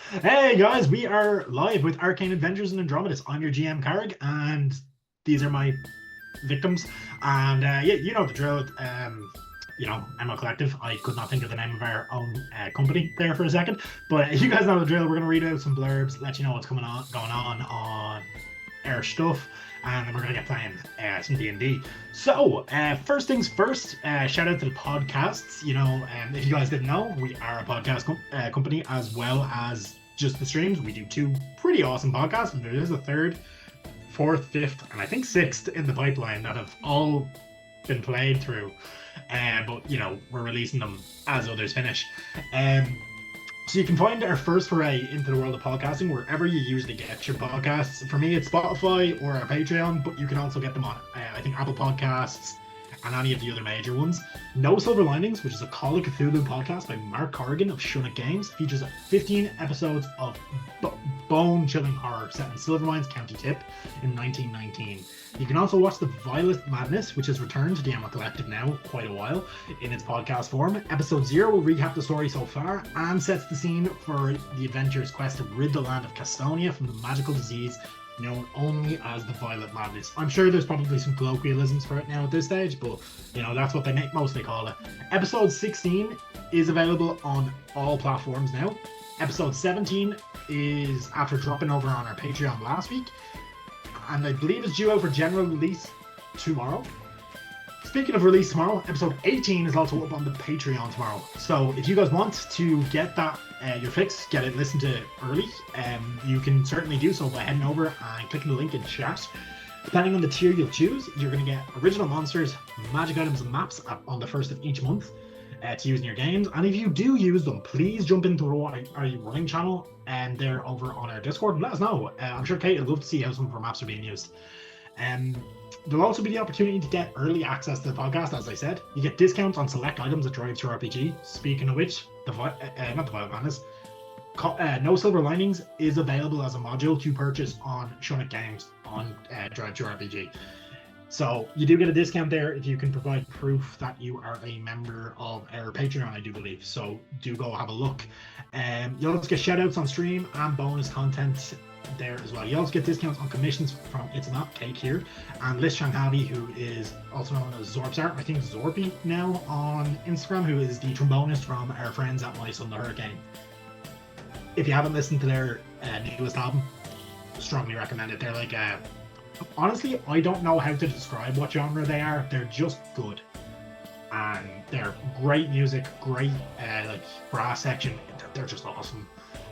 Hey guys, we are live with Arcane Adventures in Andromedus. I'm your GM Carrick, and these are my victims. And yeah, you know the drill. I'm a collective. I could not think of the name of our own company there for a second, but you guys know the drill. We're gonna read out some blurbs, let you know what's going on our stuff, and then we're gonna get playing some D&D. So, first things first, shout out to the podcasts. If you guys didn't know, we are a podcast company as well as just the streams. We do two pretty awesome podcasts, and there is a third, fourth, fifth, and I think sixth in the pipeline that have all been played through. But we're releasing them as others finish. Um, so you can find our first foray into the world of podcasting wherever you usually get your podcasts. For me, it's Spotify or our Patreon, but you can also get them on, I think, Apple Podcasts and any of the other major ones. No Silver Linings, which is a Call of Cthulhu podcast by Mark Corrigan of Shunnet Games, features 15 episodes of bone-chilling horror set in Silvermines, County Tip in 1919. You can also watch The Violet Madness, which has returned to the Emma Collective now quite a while in its podcast form. Episode 0 will recap the story so far and sets the scene for the adventurer's quest to rid the land of Castonia from the magical disease known only as the Violet Madness. I'm sure there's probably some colloquialisms for it now at this stage, but that's what they mostly call it. Episode 16 is available on all platforms now. Episode 17 is after dropping over on our Patreon last week, and I believe it's due out for general release tomorrow. Speaking of release tomorrow, episode 18 is also up on the Patreon tomorrow. So if you guys want to get that your fix, get it listened to early, you can certainly do so by heading over and clicking the link in chat. Depending on the tier you'll choose, you're going to get original monsters, magic items, and maps on the first of each month to use in your games. And if you do use them, please jump into our running channel and they're over on our Discord and let us know. I'm sure Kate would love to see how some of our maps are being used. There'll also be the opportunity to get early access to the podcast, as I said. You get discounts on select items at Drive Through RPG. Speaking of which, not the Violet Madness, No Silver Linings is available as a module to purchase on Shunnet Games on Drive Through RPG. So you do get a discount there if you can provide proof that you are a member of our Patreon, I do believe. So do go have a look. You'll also get shout outs on stream and bonus content there as well. You also get discounts on commissions from It's Not Cake here and Liz Shanghavi, who is also known as Zorpsart, I think Zorpy now on Instagram, who is the trombonist from our friends at My Son the Hurricane. If you haven't listened to their newest album, strongly recommend it. They're like honestly, I don't know how to describe what genre they are. They're just good, and they're great music, great like brass section. They're just awesome.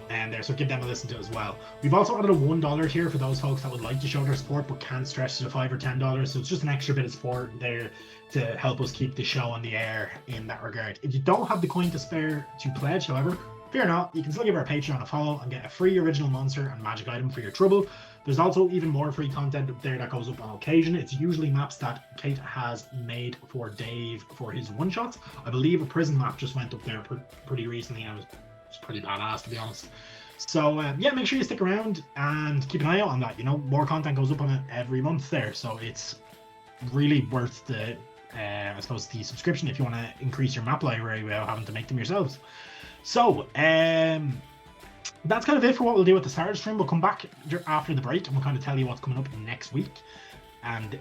And there, so give them a listen to as well. We've also added a $1 here for those folks that would like to show their support but can't stretch to the $5 or $10. So it's just an extra bit of support there to help us keep the show on the air in that regard. If you don't have the coin to spare to pledge, however, fear not, you can still give our Patreon a follow and get a free original monster and magic item for your trouble. There's also even more free content up there that goes up on occasion. It's usually maps that Kate has made for Dave for his one-shots. I believe a prison map just went up there pretty recently, and it was pretty badass, to be honest. So yeah, make sure you stick around and keep an eye out on that. More content goes up on it every month there, so it's really worth the I suppose the subscription if you want to increase your map library without having to make them yourselves. So that's kind of it for what we'll do at the start of the stream. We'll come back after the break and we'll kind of tell you what's coming up next week and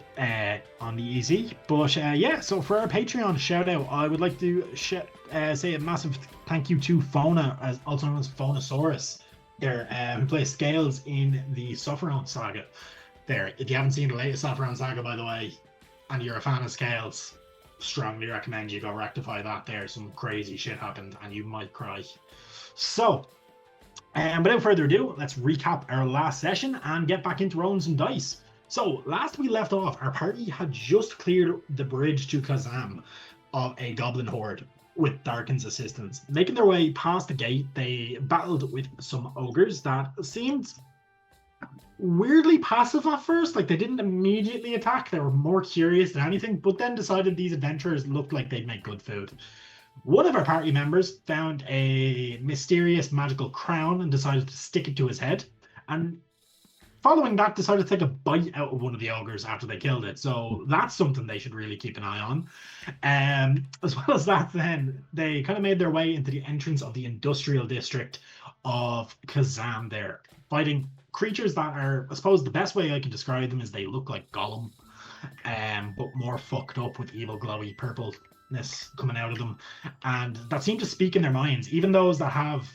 on the EZ. But yeah, so for our Patreon shout out, I would like to say a massive thank you to Fona, also known as Phonosaurus there, who plays Scales in the Sufferon saga there. If you haven't seen the latest Sufferon saga, by the way, and you're a fan of Scales, strongly recommend you go rectify that there. Some crazy shit happened and you might cry. So without further ado, let's recap our last session and get back into rolling some dice. So last we left off, our party had just cleared the bridge to Kha'zam of a goblin horde with Darkin's assistance. Making their way past the gate, they battled with some ogres that seemed weirdly passive at first. Like, they didn't immediately attack. They were more curious than anything, but then decided these adventurers looked like they'd make good food. One of our party members found a mysterious magical crown and decided to stick it to his head. And following that, decided to take a bite out of one of the ogres after they killed it. So that's something they should really keep an eye on. As well as that, then they kind of made their way into the entrance of the industrial district of Kha'zam there, fighting creatures that are, I suppose the best way I can describe them is they look like Gollum, but more fucked up with evil glowy purpleness coming out of them. And that seemed to speak in their minds, even those that have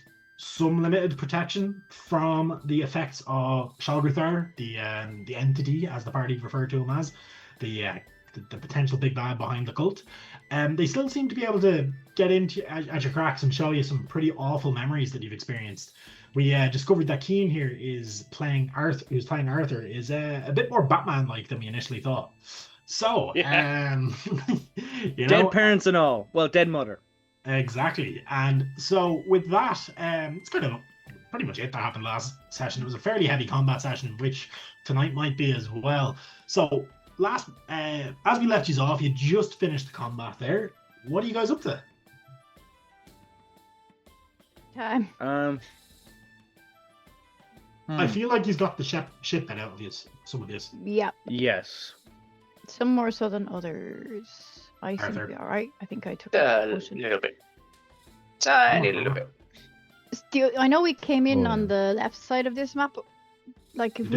some limited protection from the effects of Shalgruthar, the entity, as the party referred to him as, the potential big bad behind the cult. They still seem to be able to get into at your cracks and show you some pretty awful memories that you've experienced. We discovered that Keen here is playing Arthur, who's playing Arthur, is a bit more Batman-like than we initially thought. So, dead parents and all. Well, dead mother. Exactly. And so with that, it's kind of pretty much it that happened last session. It was a fairly heavy combat session, which tonight might be as well. So as we left you off, you just finished the combat there. What are you guys up to? I feel like he's got the shit bit out of you, some of this. Yeah. Yes. Some more so than others. I seem to be alright. I think I took a little bit. Tiny little bit. Still, I know we came in on the left side of this map. Like, if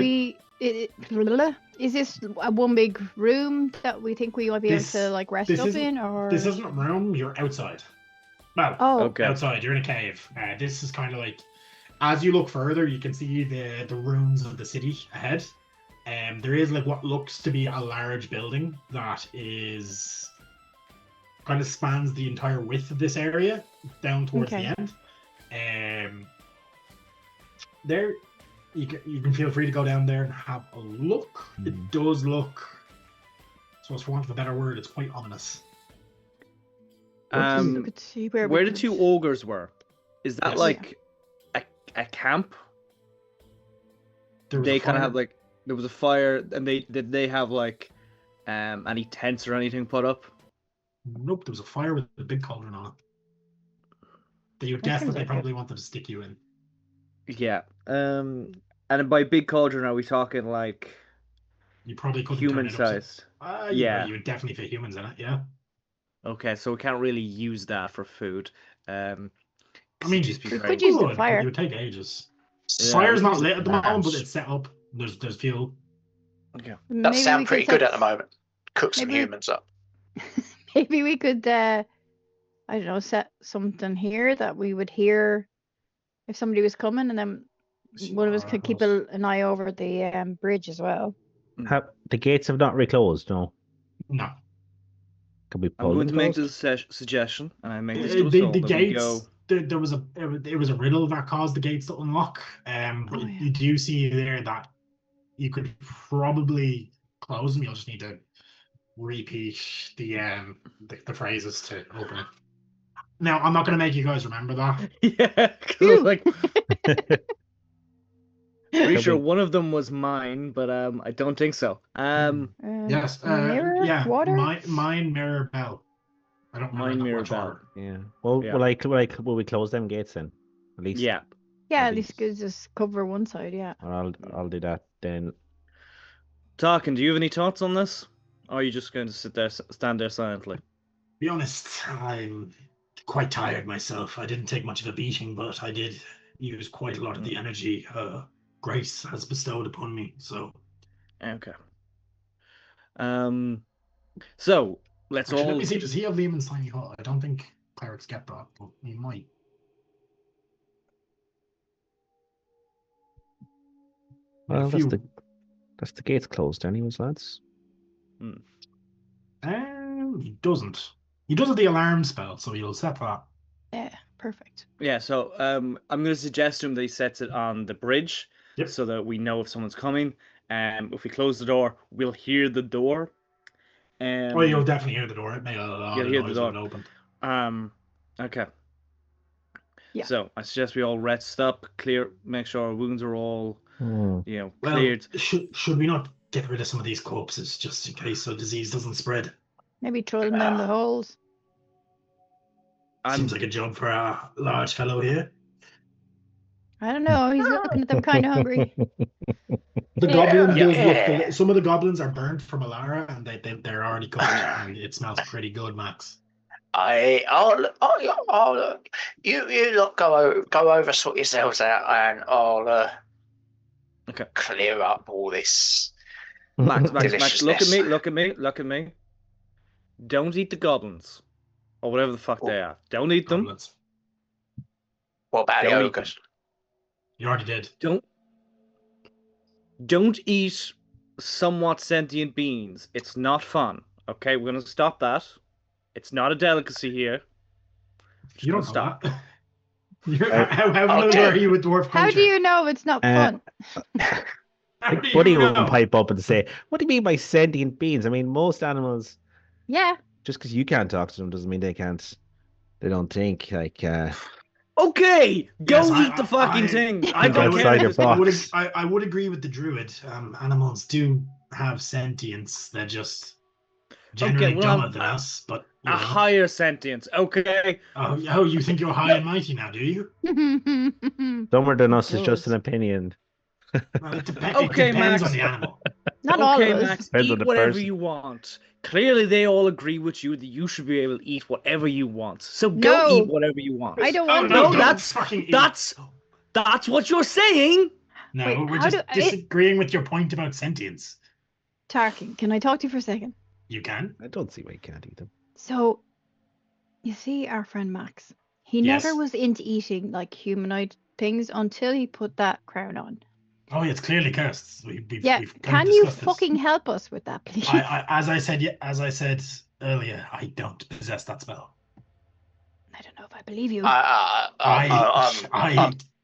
is this a one big room that we think we might be able to like rest up in, or this isn't a room? You're outside. Well, outside. You're in a cave. This is kind of like, as you look further, you can see the ruins of the city ahead. There is like what looks to be a large building that is kind of spans the entire width of this area down towards the end. There, you can feel free to go down there and have a look. It does look, so for want of a better word, it's quite ominous. Where the two ogres were, is that like a camp? They kind of have like, there was a fire, and did they have like any tents or anything put up? Nope, there was a fire with a big cauldron on it. That you would guess that they probably wanted to stick you in. Yeah. And by big cauldron, are we talking like you probably couldn't human sized? Yeah, you would definitely fit humans in it. Yeah. Okay, so we can't really use that for food. I mean, you could use the fire. It would take ages. Fire's not lit at the moment, but it's set up. There's fuel. Okay. That sounds pretty good at the moment. Cook some humans up. Maybe we could, I don't know, set something here that we would hear if somebody was coming, and then one of us could keep an eye over the bridge as well. The gates have not reclosed, no? No. Can we I'm going to make this suggestion, and I make this the gates. There was a riddle that caused the gates to unlock. But you do see there that you could probably close them. You'll just need to repeat the phrases to open it. Now, I'm not going to make you guys remember that. Yeah, because like, pretty sure one of them was mine, but I don't think so. Yes, mirror, yeah, water? Mine, mirror, bell. I don't mind mirror bell. Yeah. Well, yeah. Will we close them gates then? At least. Yeah. Yeah, at least could just cover one side. Yeah. I'll do that then. Talking. Do you have any thoughts on this? Or are you just going to stand there silently? Be honest, I'm quite tired myself. I didn't take much of a beating, but I did use quite a lot of the energy Grace has bestowed upon me. So. Okay. So let's Let me see. Does he have Lehman's tiny hut? I don't think clerics get that, but he might. Well, that's the gates closed, anyways, lads. He doesn't. He does have the alarm spell, so you'll set that. Yeah, perfect. Yeah, so I'm going to suggest to him that he sets it on the bridge, so that we know if someone's coming. If we close the door, we'll hear the door. You'll definitely hear the door. It may you'll hear the door open. Okay. Yeah. So I suggest we all rest up, clear, make sure our wounds are all, cleared. Should we not get rid of some of these corpses just in case so disease doesn't spread? Maybe throw them down the holes. Seems like a job for a large fellow here. I don't know. He's looking at them kind of hungry. The goblin does Yeah. look. Some of the goblins are burnt from Alara, and they're already cooked, and it smells pretty good, Max. I'll look. You lot go over, sort yourselves out, and I'll Okay. clear up all this. Max, look at Deliciousness. me. Don't eat the goblins. Or whatever the fuck they are. Don't eat them. Goblins. What about the Don't eat ogres? You already did. Don't eat somewhat sentient beings. It's not fun. Okay, we're gonna stop that. It's not a delicacy here. Just You don't gonna know that. How familiar Okay. are you with dwarf culture? How do you know it's not fun? How do you Buddy will know? pipe up and say, "What do you mean by sentient beings? I mean, most animals. Yeah. Just because you can't talk to them doesn't mean they can't. They don't think like. Okay, go Yes, eat the fucking thing. I Think don't outside care. your box. I would agree with the druid. Animals do have sentience. They're just generally well, dumber than us. But A higher sentience. Okay. oh, you think you're high and mighty now, do you? Dumber than us is Yours. just an opinion. Well, it Okay, depends Max. on the animal. Not all Okay, of us. Max, Depends on eat the whatever person. you want. Clearly, they all agree with you that you should be able to eat whatever you want. So No. go eat whatever you want. I don't Oh, want no, to. that's- fucking That's what you're saying. no. Wait, we're how just do- disagreeing with your point about sentience. Tarkin, can I talk to you for a second? You can. I don't see why you can't eat them. So, you see our friend Max. He Yes. never was into eating like humanoid things until he put that crown on. Oh, it's clearly cursed. We've Yeah, kind of can you discussed this. fucking help us with that, please? As I said earlier, I don't possess that spell. I don't know if I believe you.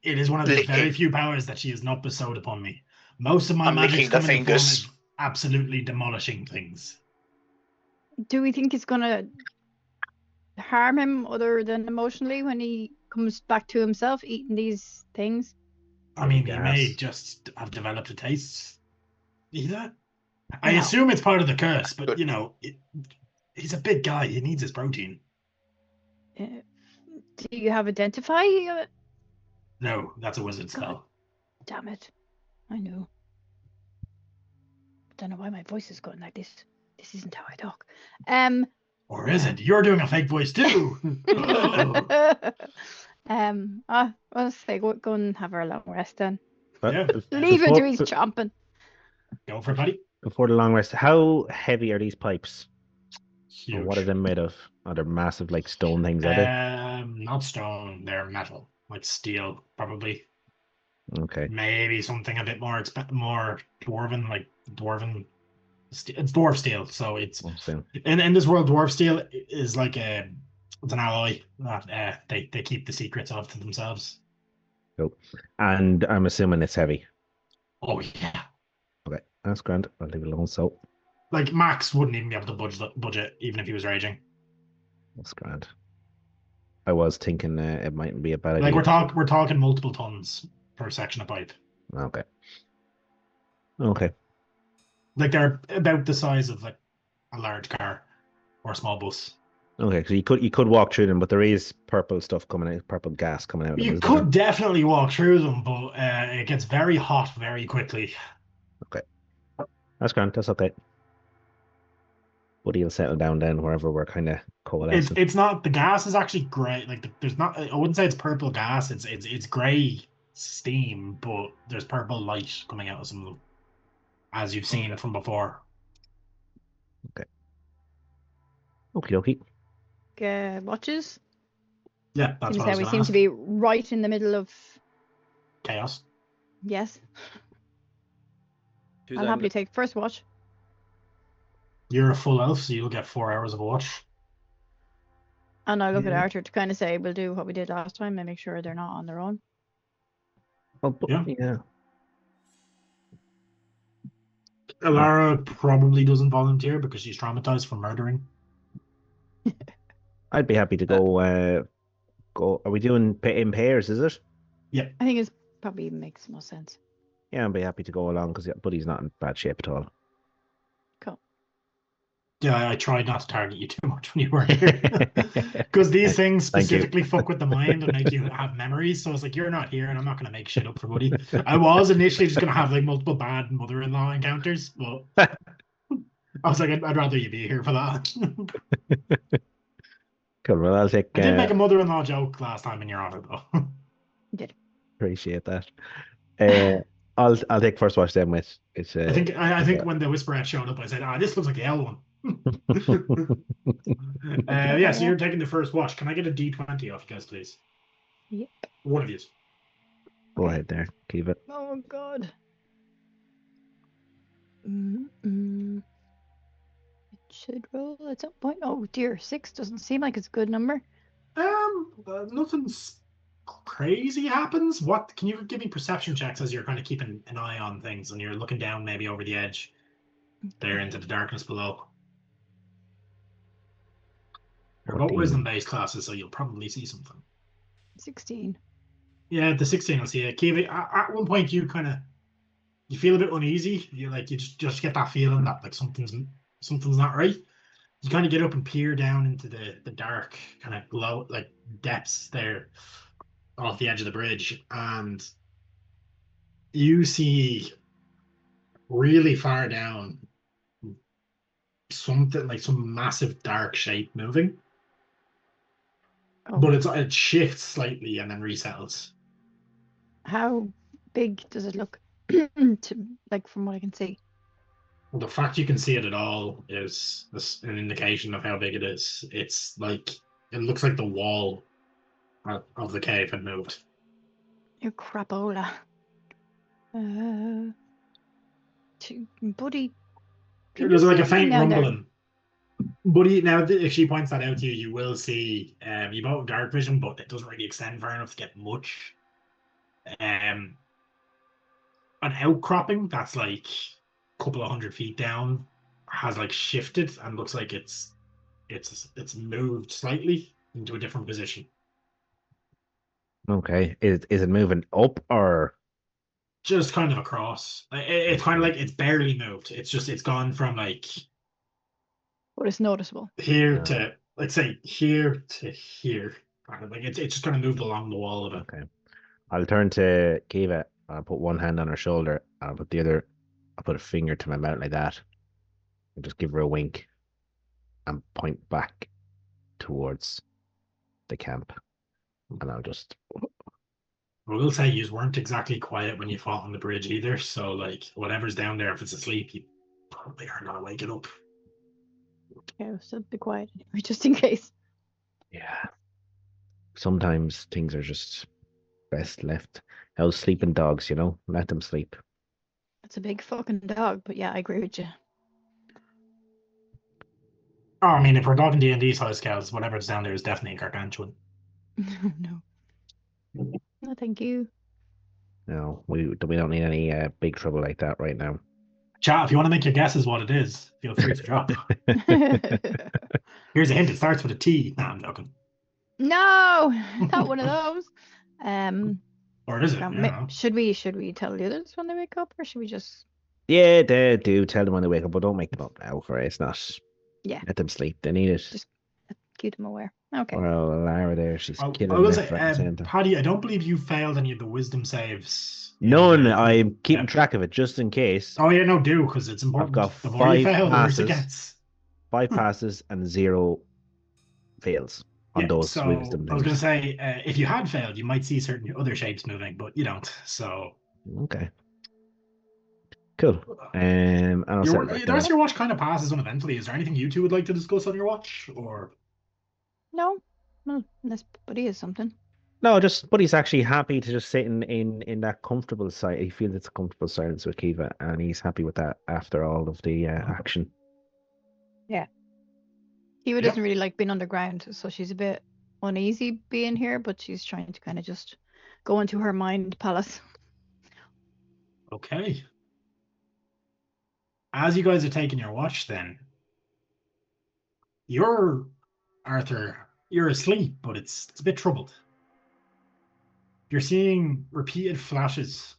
It is one of the very licking. few powers that she has not bestowed upon me. Most of my I'm magic licking the come in the form fingers. of absolutely demolishing things. Do we think it's gonna harm him other than emotionally when he comes back to himself eating these things? I mean, he may Gas. just have developed a taste. Either. I No. assume it's part of the curse, but Good. you know, he's a big guy. He needs his protein. Do you have identify? No, that's a wizard spell. Damn it. I know. Don't know why my voice is going like this. This isn't how I talk. Or is it? You're doing a fake voice too. I'll say go and have our long rest then. But Yeah. Leave him before, to he's chomping. Go for it, buddy. before the long rest, how heavy are these pipes? Or Huge. what are they made of? Are they massive, like stone things? Are they? Not stone. They're metal, like steel, probably. Okay. Maybe something a bit more more dwarven, like dwarven. It's dwarf steel, so it's So, in this world. Dwarf steel is like it's an alloy that they keep the secrets of to themselves. and I'm assuming it's heavy. Oh yeah, Okay, that's grand. I'll leave it alone. So like Max wouldn't even be able to budge it, even if he was raging. that's grand. I was thinking it mightn't be a bad Like idea. we're talking multiple tons per section of pipe. Okay. Okay. Like they're about the size of like a large car or a small bus. Okay. So you could walk through them, but there is purple stuff coming out, purple gas coming out of them. You isn't could definitely walk through them, but it gets very hot very quickly. there? That's grand. That's okay. Buddy will settle down then wherever we're kind of coalescing. It's not, the gas is actually grey. Like there's not, I wouldn't say it's purple gas. It's grey steam, but there's purple light coming out of some of them, as you've seen from before. Okay. Watches. Yeah, that's Seems what I how was we gonna seem ask. to be right in the middle of. Chaos. Yes, Who's I'll that? happily take first watch. You're a full elf, so you'll get 4 hours of a watch. And I look at Yeah. Arthur to kind of say, we'll do what we did last time and make sure they're not on their own. Oh, but, Yeah. yeah. Alara probably doesn't volunteer because she's traumatized from murdering. I'd be happy to go. Go. Are we doing in pairs? Is it? I think it's probably makes more sense. Yeah, I'd be happy to go along because Buddy's not in bad shape at all. Cool. Yeah, I tried not to target you too much when you weren't here. Because these things Thank you. specifically fuck with the mind and make you have memories. So it's like, you're not here and I'm not going to make shit up for Woody. I was initially just going to have like multiple bad mother-in-law encounters, but I was like, I'd rather you be here for that. Cool. Well, I'll take. I did make a mother-in-law joke last time in your honor, though. You did. Appreciate that. I'll take first watch then with it's. I think when the Whisperette showed up, I said, this looks like the L one. Yeah, so you're taking the first watch. Can I get a D20 off you guys, please? Yep. One of you. Go ahead there. Keep it. Oh god. It should roll at some point. Oh dear, 6 doesn't seem like it's a good number. Nothing's crazy happens. What can you give me perception checks as you're kind of keeping an eye on things and you're looking down maybe over the edge there into the darkness below? You're both wisdom based classes, so you'll probably see something. 16. Yeah, the 16 will see it. Kiwi, at one point you feel a bit uneasy. You just get that feeling that like something's not right. You kind of get up and peer down into the dark kind of glow like depths there off the edge of the bridge, and you see really far down something like some massive dark shape moving. Oh. But it shifts slightly and then resettles. How big does it look to like from what I can see? Well, the fact you can see it at all is an indication of how big it is. It's like it looks like the wall of the cave had moved. You crapola. Buddy. There's like a faint rumbling. Buddy, now if she points that out to you, you will see you both have dark vision, but it doesn't really extend far enough to get much. An outcropping that's like a couple of 100 feet down has like shifted and looks like it's moved slightly into a different position. Okay. Is it moving up or just kind of across? It's kind of like it's barely moved. It's gone from like. But it's noticeable. Here to let's say here to here. Kind of like it's just kind of moved along the wall of it. Okay. I'll turn to Kiva. I'll put one hand on her shoulder. I'll put a finger to my mouth like that. And just give her a wink and point back towards the camp. And I'll just. I will say you weren't exactly quiet when you fought on the bridge either. So like whatever's down there, if it's asleep, you probably are gonna wake it up. Yeah, so be quiet anyway, just in case. Yeah. Sometimes things are just best left. How's sleeping dogs, Let them sleep. It's a big fucking dog, but yeah, I agree with you. Oh, I mean, if we're talking D&D size scales, whatever's down there is definitely a gargantuan. No. No, thank you. No, we don't need any big trouble like that right now. Chat, if you want to make your guesses what it is, feel free to drop. Here's a hint. It starts with a T. Nah, I'm joking. No, not one of those. Or is it? Should we tell the others when they wake up, or should we just? Yeah, they do tell them when they wake up, but don't make them up now. For it's not. Yeah. Let them sleep. They need it. Just keep them aware. Okay. Well, Lara there, she's killing. I will say, Paddy, I don't believe you failed any of the wisdom saves. None. I'm keeping track of it just in case. Oh yeah, no, do because it's important. I've got the more you fail, passes, the worse it gets. 5 passes and 0 fails on those wisdom things. I was going to say, if you had failed, you might see certain other shapes moving, but you don't. So okay, cool. And the rest of your watch kind of passes uneventfully. Is there anything you two would like to discuss on your watch, or? No, well, unless Buddy is something. No, just Buddy's actually happy to just sit in that comfortable side. He feels it's a comfortable silence with Kiva, and he's happy with that after all of the action. Yeah. Kiva doesn't really like being underground, so she's a bit uneasy being here, but she's trying to kind of just go into her mind palace. Okay. As you guys are taking your watch, then you're Arthur. You're asleep, but it's a bit troubled. You're seeing repeated flashes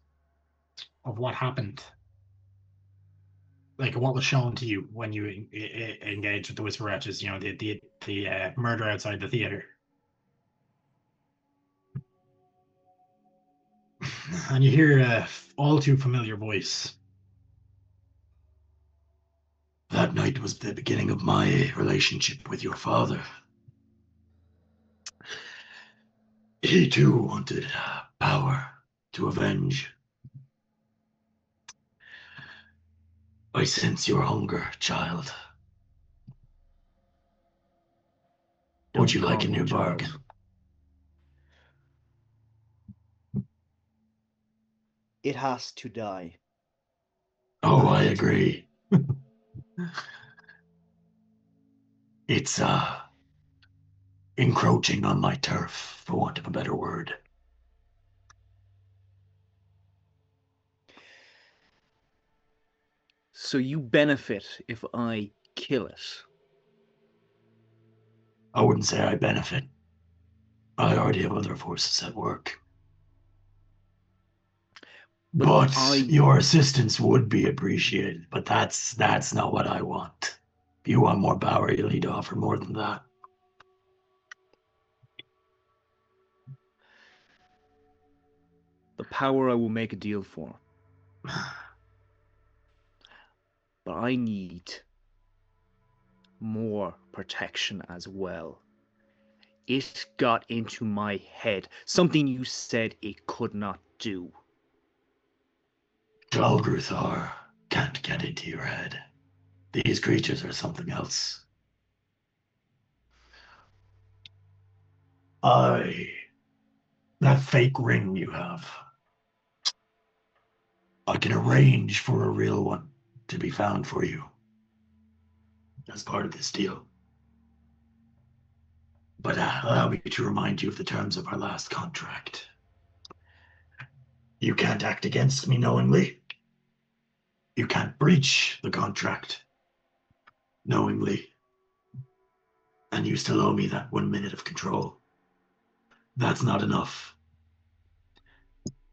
of what happened like what was shown to you when you engaged with the Whisper Wretches, you know, the murder outside the theater. And you hear a all too familiar voice. That night was the beginning of my relationship with your father. He too wanted power to avenge. I sense your hunger, child. Would you like a new bargain? It has to die. Oh, I agree. It's encroaching on my turf, for want of a better word. So you benefit if I kill it? I wouldn't say I benefit. I already have other forces at work. But your assistance would be appreciated. But that's not what I want. If you want more power, you'll need to offer more than that. The power I will make a deal for. But I need more protection as well. It got into my head. Something you said it could not do. Dalgruthar can't get into your head. These creatures are something else. That fake ring you have, I can arrange for a real one to be found for you as part of this deal. But allow me to remind you of the terms of our last contract. You can't act against me knowingly. You can't breach the contract knowingly. And you still owe me that 1 minute of control. That's not enough.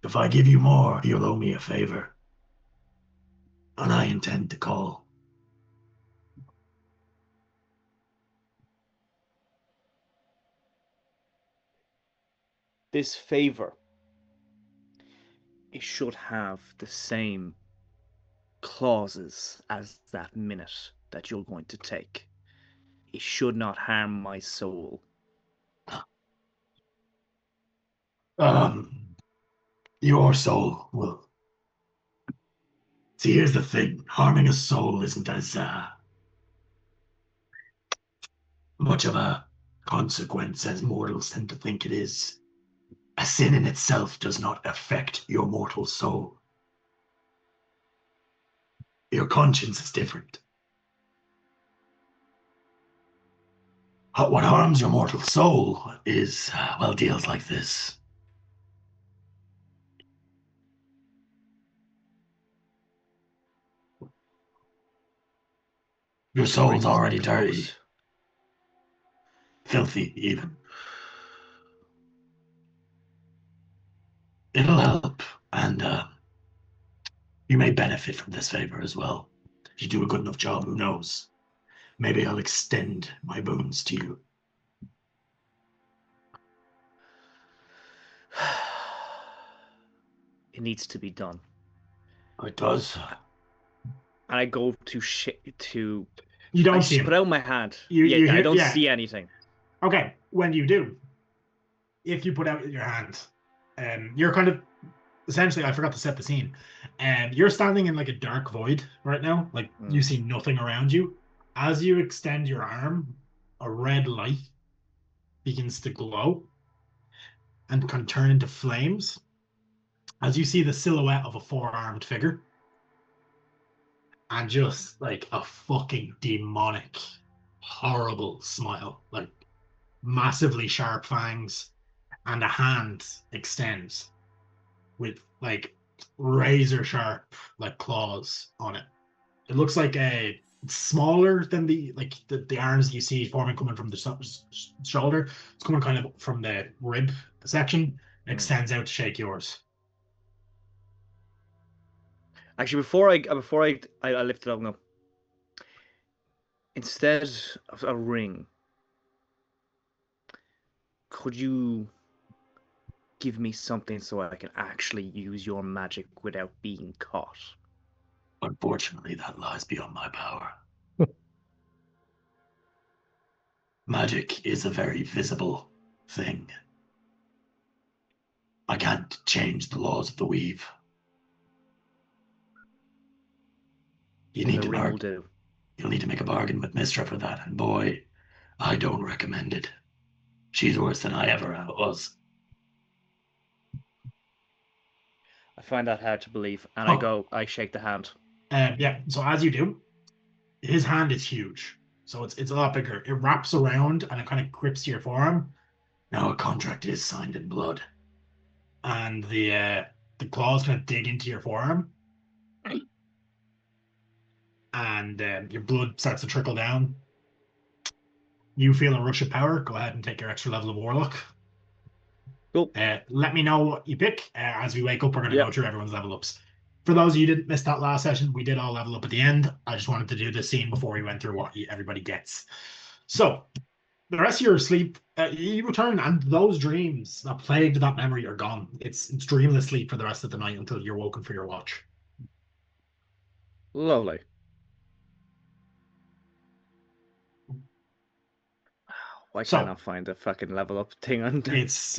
If I give you more, you'll owe me a favor. And I intend to call. This favor, it should have the same clauses as that minute that you're going to take. It should not harm my soul. Your soul will. See, here's the thing. Harming a soul isn't as much of a consequence as mortals tend to think it is. A sin in itself does not affect your mortal soul. Your conscience is different. What harms your mortal soul is, well, deals like this. Your soul's already dirty. Filthy, even. It'll help, and you may benefit from this favor as well. If you do a good enough job, who knows? Maybe I'll extend my boons to you. It needs to be done. It does. And I go to You don't I see just him. put out my hand. I don't see anything. Okay, when you do, if you put out your hand, you're kind of essentially, I forgot to set the scene. You're standing in like a dark void right now. Like you see nothing around you. As you extend your arm, a red light begins to glow and can turn into flames. As you see the silhouette of a four-armed figure. And just like a fucking demonic, horrible smile. Like massively sharp fangs. And a hand extends with like razor sharp like claws on it. It looks like a smaller than the arms you see forming coming from the shoulder. It's coming kind of from the rib section. It extends out to shake yours. Actually, before I lift it up now. Instead of a ring, could you give me something so I can actually use your magic without being caught? Unfortunately, that lies beyond my power. Magic is a very visible thing. I can't change the laws of the weave. The ring will do. You'll need to make a bargain with Mistra for that, and boy, I don't recommend it. She's worse than I ever was. I find that hard to believe, and I shake the hand. Yeah, so as you do, his hand is huge. So it's a lot bigger. It wraps around and it kind of grips to your forearm. Now a contract is signed in blood. And the claws kind of dig into your forearm. And your blood starts to trickle down. You feel a rush of power. Go ahead and take your extra level of Warlock. Cool. Let me know what you pick. As we wake up, we're going to go through everyone's level ups. For those of you who didn't miss that last session, we did all level up at the end. I just wanted to do the scene before we went through what everybody gets. So, the rest of your sleep, you return, and those dreams that plagued that memory are gone. It's dreamless sleep for the rest of the night until you're woken for your watch. Lovely. Why can't I find the fucking level up thing on it's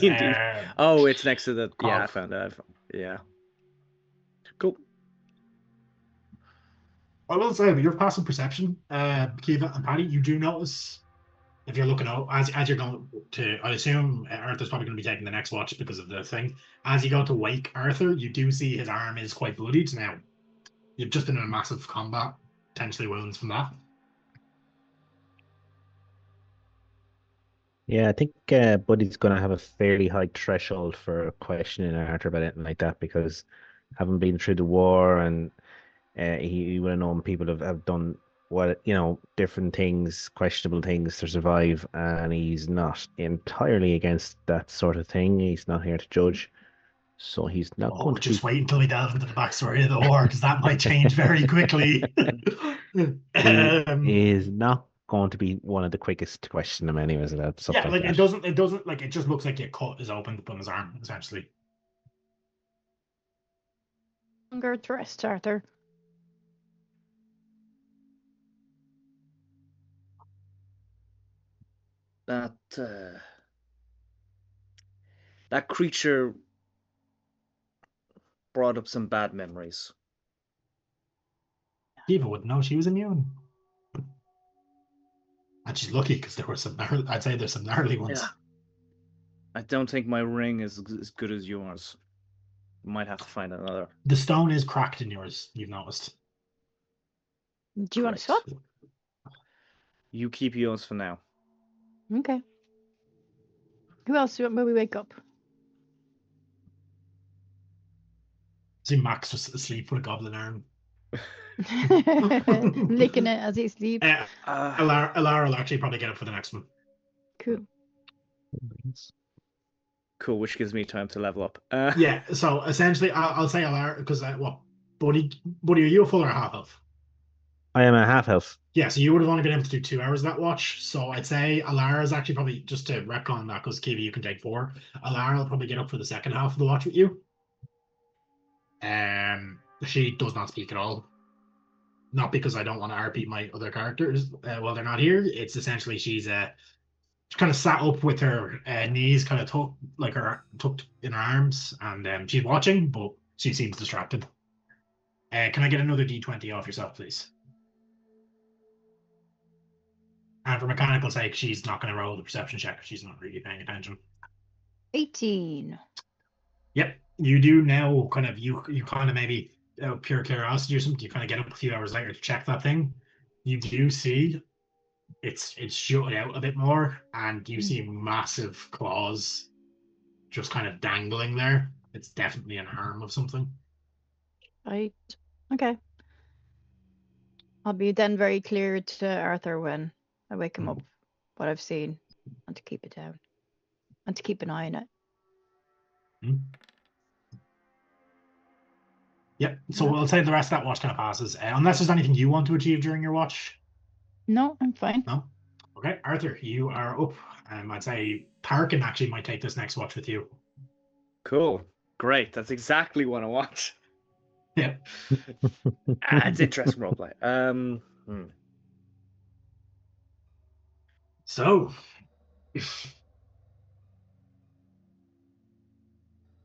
oh, it's next to the yeah, I found it. Yeah. Cool. I will say, with your passive perception, Kiva and Paddy, you do notice if you're looking out as you're going to. I assume Arthur's probably going to be taking the next watch because of the thing. As you go to wake Arthur, you do see his arm is quite bloodied now. You've just been in a massive combat, potentially wounds from that. Yeah, I think Buddy's going to have a fairly high threshold for questioning Arthur about anything like that, because having been through the war, and he would have known people have done different things, questionable things to survive, and he's not entirely against that sort of thing. He's not here to judge, so he's not going to just wait until we delve into the backstory of the war, because that might change very quickly. He is not going to be one of the quickest to question him anyways about stuff like that. It doesn't like, it just looks like your cut is open on his arm, essentially. Longer thrust, Arthur. That creature brought up some bad memories. Eva wouldn't know she was immune. And she's lucky, because there were some I'd say there's some gnarly ones. Yeah. I don't think my ring is as good as yours. Might have to find another. The stone is cracked in yours, you've noticed. Do you want to swap? You keep yours for now. Okay. Who else when we wake up? See Max just asleep with a goblin arm. Licking it as he sleeps. Alara will actually probably get up for the next one. Cool. Cool, which gives me time to level up. Yeah, so essentially, I'll say Alara, because Buddy, are you a full or a half elf? I am a half elf. Yeah, so you would have only been able to do 2 hours of that watch. So I'd say Alara is actually probably, just to retcon that, because Kiwi, you can take 4. Alara will probably get up for the second half of the watch with you. She does not speak at all. Not because I don't want to RP my other characters while they're not here. It's essentially she's kind of sat up with her knees kind of tucked in her arms, and she's watching, but she seems distracted. Can I get another D20 off yourself, please? And for mechanical sake, she's not going to roll the perception check. She's not really paying attention. 18. Yep, you do now. Kind of you kind of maybe pure curiosity or something. You kind of get up a few hours later to check that thing. You do see it's shut out a bit more, and you see massive claws just kind of dangling there. It's definitely an arm of something. Right. Okay. I'll be then very clear to Arthur when I wake him up what I've seen, and to keep it down, and to keep an eye on it. Yep. So we'll say the rest of that watch kind of passes, unless there's anything you want to achieve during your watch. No, I'm fine. No. Okay, Arthur, you are up. I'd say Tarkin actually might take this next watch with you. Cool. Great. That's exactly what I want. Yeah. It's interesting roleplay. So,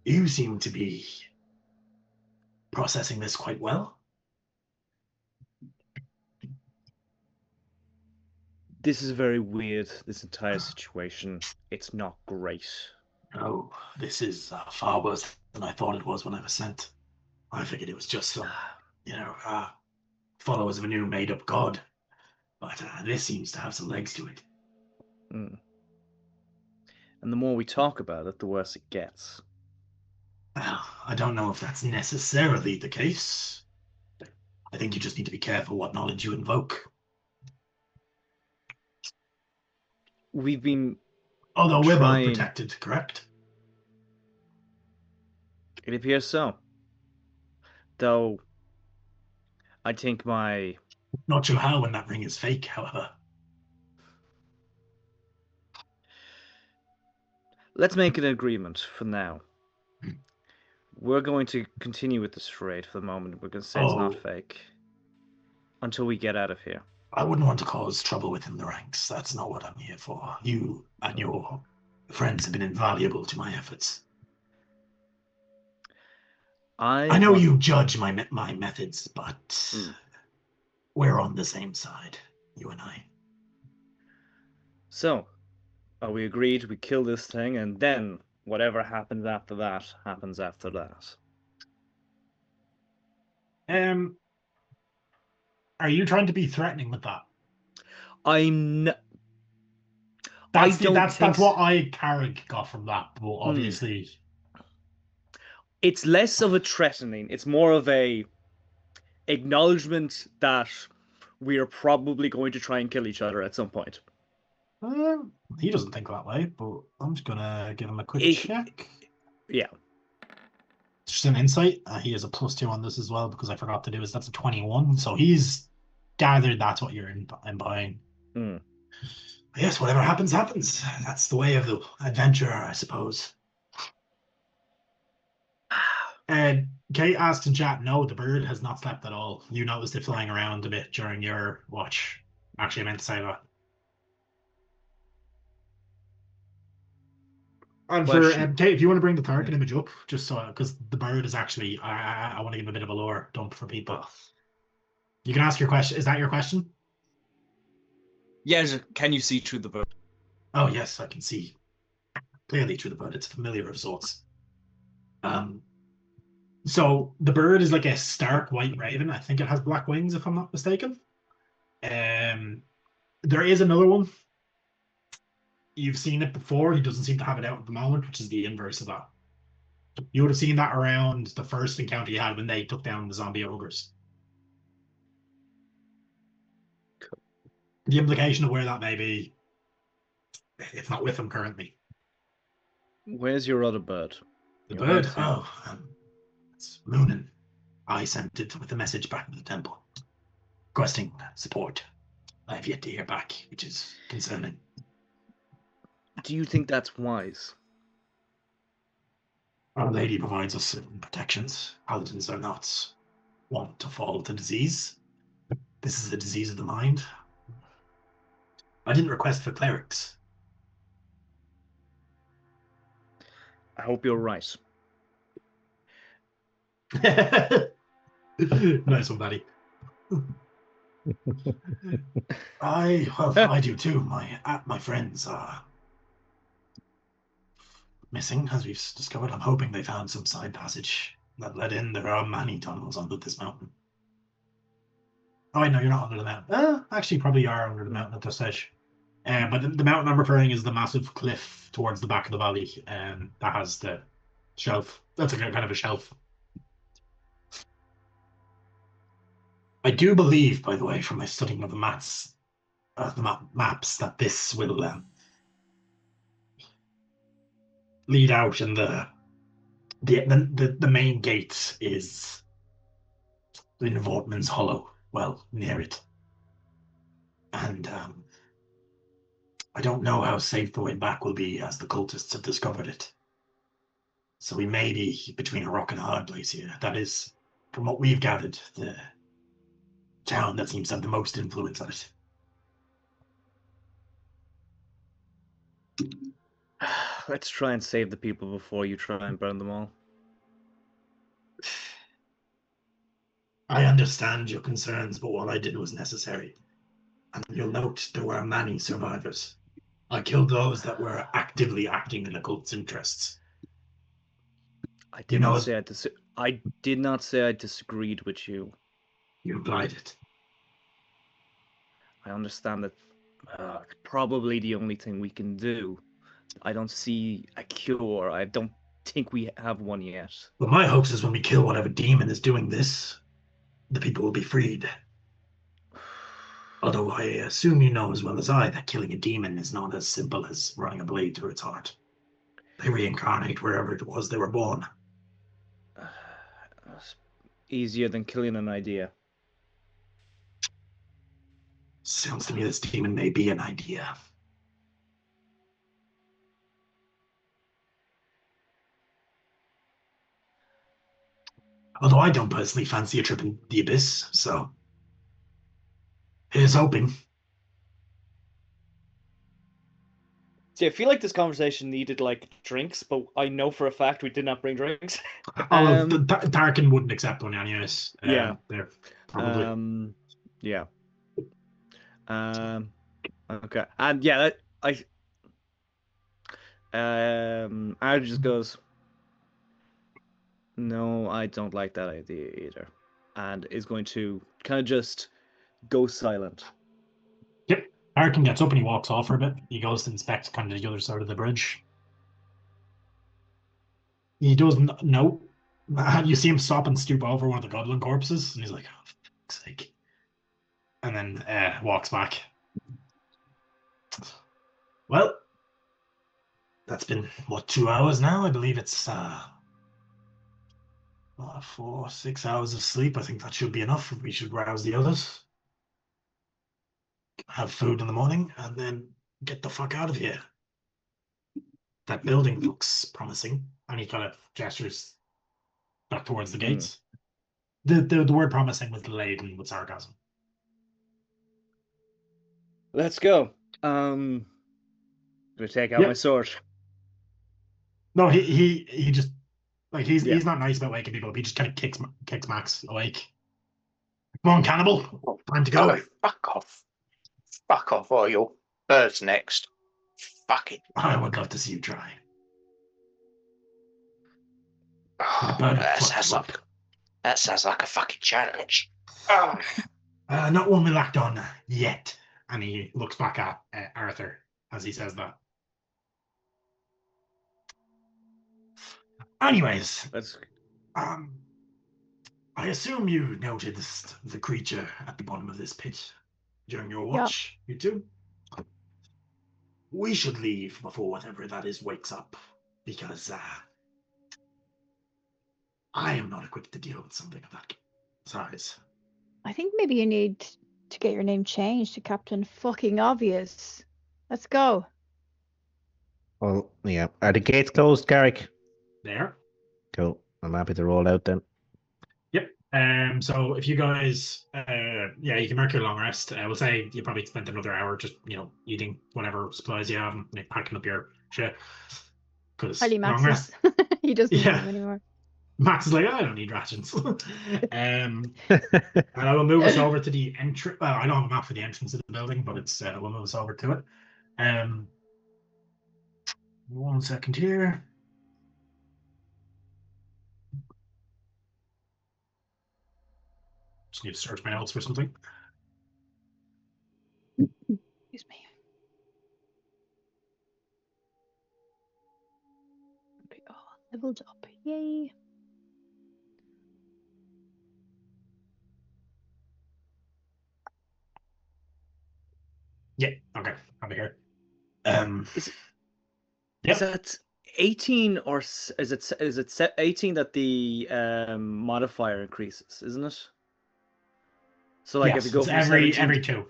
you seem to be processing this quite well. This is very weird, this entire situation. It's not great. Oh, this is far worse than I thought it was when I was sent. I figured it was just some, followers of a new made-up god. But this seems to have some legs to it. Mm. And the more we talk about it, the worse it gets. Well, I don't know if that's necessarily the case. I think you just need to be careful what knowledge you invoke. We've been Although we're both trying... protected, correct? It appears so. Though, I think my... Not sure how when that ring is fake, however. Let's make an agreement for now. We're going to continue with this charade for the moment. We're going to say it's not fake. Until we get out of here. I wouldn't want to cause trouble within the ranks. That's not what I'm here for. You and your friends have been invaluable to my efforts. I know you judge my methods, but we're on the same side, you and I. So, are we agreed we kill this thing, and then whatever happens after that, happens after that? Are you trying to be threatening with that? That's what I Carrick got from that, but obviously... It's less of a threatening. It's more of a acknowledgement that we are probably going to try and kill each other at some point. He doesn't think that way, but I'm just going to give him a quick check. Yeah. Just an insight. He has a +2 on this as well, because I forgot to do is that's a 21. So he's gathered that's what you're implying. Yes, whatever happens, happens. That's the way of the adventurer, I suppose. And Kate asked in chat, no, the bird has not slept at all. You noticed it flying around a bit during your watch. Actually, I meant to say that. And for Kate, if you want to bring the Tarkin image up, just so, because the bird is actually, I want to give a bit of a lore dump for people. You can ask your question. Is that your question? Yeah, can you see through the bird? Oh, yes, I can see clearly through the bird. It's familiar of sorts. So the bird is like a stark white raven. I think it has black wings, if I'm not mistaken. There is another one. You've seen it before. He doesn't seem to have it out at the moment, which is the inverse of that. You would have seen that around the first encounter you had when they took down the zombie ogres. Cool. The implication of where that may be, it's not with him currently. Where's your other bird? The bird? It's Moonin. I sent it with a message back to the temple, requesting support. I have yet to hear back, which is concerning. Do you think that's wise? Our Lady provides us certain protections. Paladins are not wont to fall to disease. This is a disease of the mind. I didn't request for clerics. I hope you're right. Nice one, buddy. I do too. My friends are missing, as we've discovered. I'm hoping they found some side passage that led in. There are many tunnels under this mountain. Oh, I know you're not under the mountain. Actually, probably are under the mountain at this stage. But the mountain I'm referring is the massive cliff towards the back of the valley. That has the shelf. That's a kind of a shelf. I do believe, by the way, from my studying of the maps, that this will lead out, and the main gate is in Vortman's Hollow. Well, near it. And I don't know how safe the way back will be, as the cultists have discovered it. So we may be between a rock and a hard place here. That is, from what we've gathered, the town that seems to have the most influence on it. Let's try and save the people before you try and burn them all. I understand your concerns, but what I did was necessary. And you'll note there were many survivors. I killed those that were actively acting in the cult's interests. I did not say I did not say I disagreed with you. You implied it. I understand that probably the only thing we can do. I don't see a cure. I don't think we have one yet. Well, my hopes is when we kill whatever demon is doing this, the people will be freed. Although I assume you know as well as I that killing a demon is not as simple as running a blade through its heart. They reincarnate wherever it was they were born. Easier than killing an idea. Sounds to me this demon may be an idea. Although I don't personally fancy a trip in the abyss, so here's hoping. See, I feel like this conversation needed like drinks, but I know for a fact we did not bring drinks. Darkin wouldn't accept one anyways. Yeah. They're probably. Yeah. Okay. And yeah, Aaron just goes, no, I don't like that idea either. And is going to kind of just go silent. Yep. Arcane gets up and he walks off for a bit. He goes to inspect kind of the other side of the bridge. He doesn't know. You see him stop and stoop over one of the goblin corpses, and he's like, oh, for fuck's sake. And then walks back. Well, that's been, 2 hours now? I believe it's 6 hours of sleep. I think that should be enough. We should rouse the others. Have food in the morning, and then get the fuck out of here. That building looks promising. And he kind of gestures back towards the gates. The word promising was laden with sarcasm. Let's go. I'm gonna take out my sword. No, he just like he's not nice about waking people up. He just kind of kicks Max awake. Come on, cannibal! Time to go. Oh, fuck off, or your bird's next. Fuck it. I would love to see you try. Oh, that sounds like a fucking challenge. Not one we lacked on yet. And he looks back at Arthur as he says that. Anyways, I assume you noticed the creature at the bottom of this pit during your watch, you two? We should leave before whatever that is wakes up, because I am not equipped to deal with something of that size. I think maybe you need to get your name changed to Captain Fucking Obvious. Let's go. Well, yeah. Are the gates closed, Garrick? There. Cool. I'm happy to roll out then. Yep. So if you guys, you can mark your long rest. We'll say you probably spent another hour just, eating whatever supplies you have and packing up your shit. Probably Max. He doesn't need them anymore. Max is like, I don't need rations. And I will move us over to the entrance. Well, I don't have a map for the entrance of the building, but it's we'll move us over to it. 1 second here. Just need to search my notes for something. Excuse me. Okay, leveled up. Yay. Yeah, okay. I'll be here. Is that 18 or is it 18 that the modifier increases, isn't it? So like yes, if you go it's from every 17 2.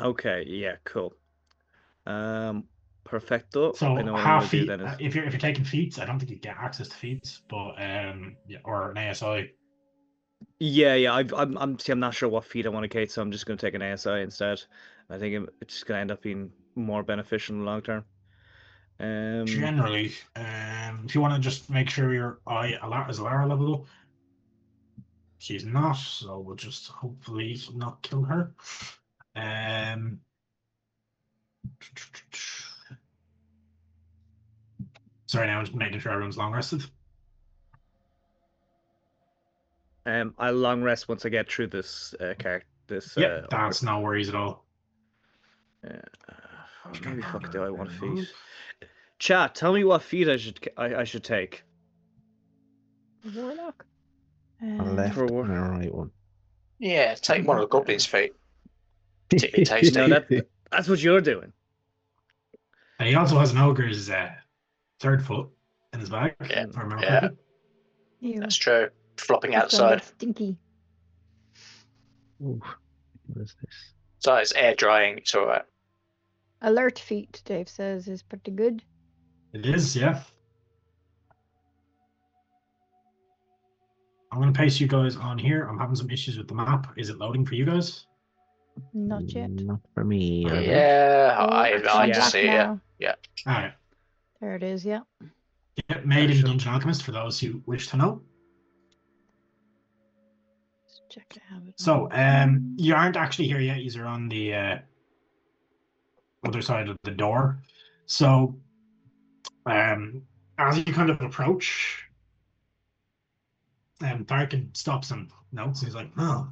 Okay, yeah, cool. Perfecto. So I know what I'm half gonna do feet. then is If you're taking feats, I don't think you get access to feats, but yeah, or an ASI. yeah. I'm not sure what feat I want to Kate, so I'm just gonna take an ASI instead. I think it's just gonna end up being more beneficial in the long term. Generally, if you want to just make sure your eye is Lara level, she's not, so we'll just hopefully not kill her. Sorry, now I'm just making sure everyone's long rested. I'll long rest once I get through this card. This Yep, that's no worries at all. Maybe fuck do I want a feat? Chat, tell me what feat I should take. Warlock. A left For war- and a right one. Yeah, take one of the goblins' feet. Particularly tasty. No, that's what you're doing. And he also has an ogre's 3rd foot in his bag. Yeah, If I remember yeah. correctly. Ew. That's true. Flopping It's gonna outside. get stinky. Ooh, what is this? So it's air drying. It's all right. Alert feat, Dave says, is pretty good. It is, yeah. I'm going to paste you guys on here. I'm having some issues with the map. Is it loading for you guys? Not yet. Not for me. I don't. Yeah, Oh, I it's like on to black see it. now. Yeah. All right. There it is. Yeah. Yep, made in Sure. Dungeon Alchemist for those who wish to know. Let's check I have it. So, on. you aren't actually here yet. You're on the other side of the door. So, as you kind of approach, Tarkin stops and notes. He's like, "Oh,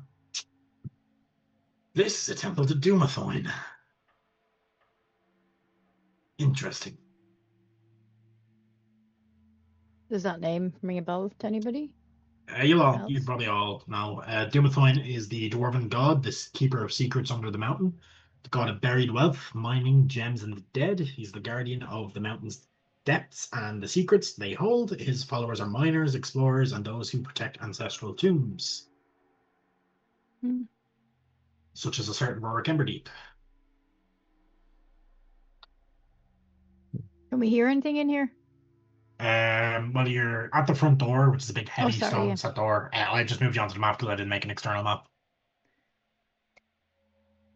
this is a temple to Doomathoin. Interesting." Does that name ring a bell to anybody? You Else? probably all know. Doomathoin is the dwarven god, this keeper of secrets under the mountain, the god of buried wealth, mining, gems, and the dead. He's the guardian of the mountain's depths and the secrets they hold. His followers are miners, explorers, and those who protect ancestral tombs, such as a certain Rorik Emberdeep. Can we hear anything in here? Well, you're at the front door, which is a big, heavy sorry, stone yeah. set door. I just moved you onto the map because I didn't make an external map.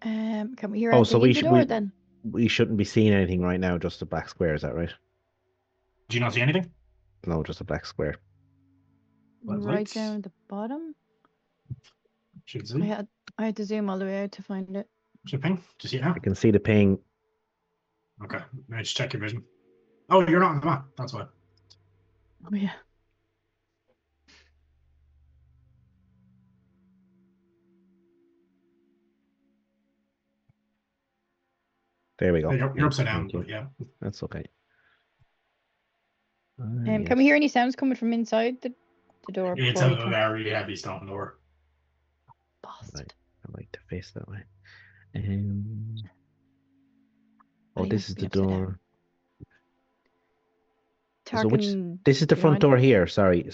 Can we hear Oh, anything so in the door then? we shouldn't be seeing anything right now. Just a black square. Is that right? Do you not see anything? No, just a black square. Well, Right lights. down at the bottom. Should see. I had to zoom all the way out to find it. Should ping? Do you see it now? I can see the ping. Okay, let me just check your vision. Oh, you're not on the map. That's why. Oh yeah. There we go. You're upside down, Thank you. but yeah. That's okay. Can we hear any sounds coming from inside the door? It's before a we come? very heavy stone door. Bastard. I like to face that way. Oh, Oh, you this must is be the upside down. door. So this is the do you front mind? door here. Sorry.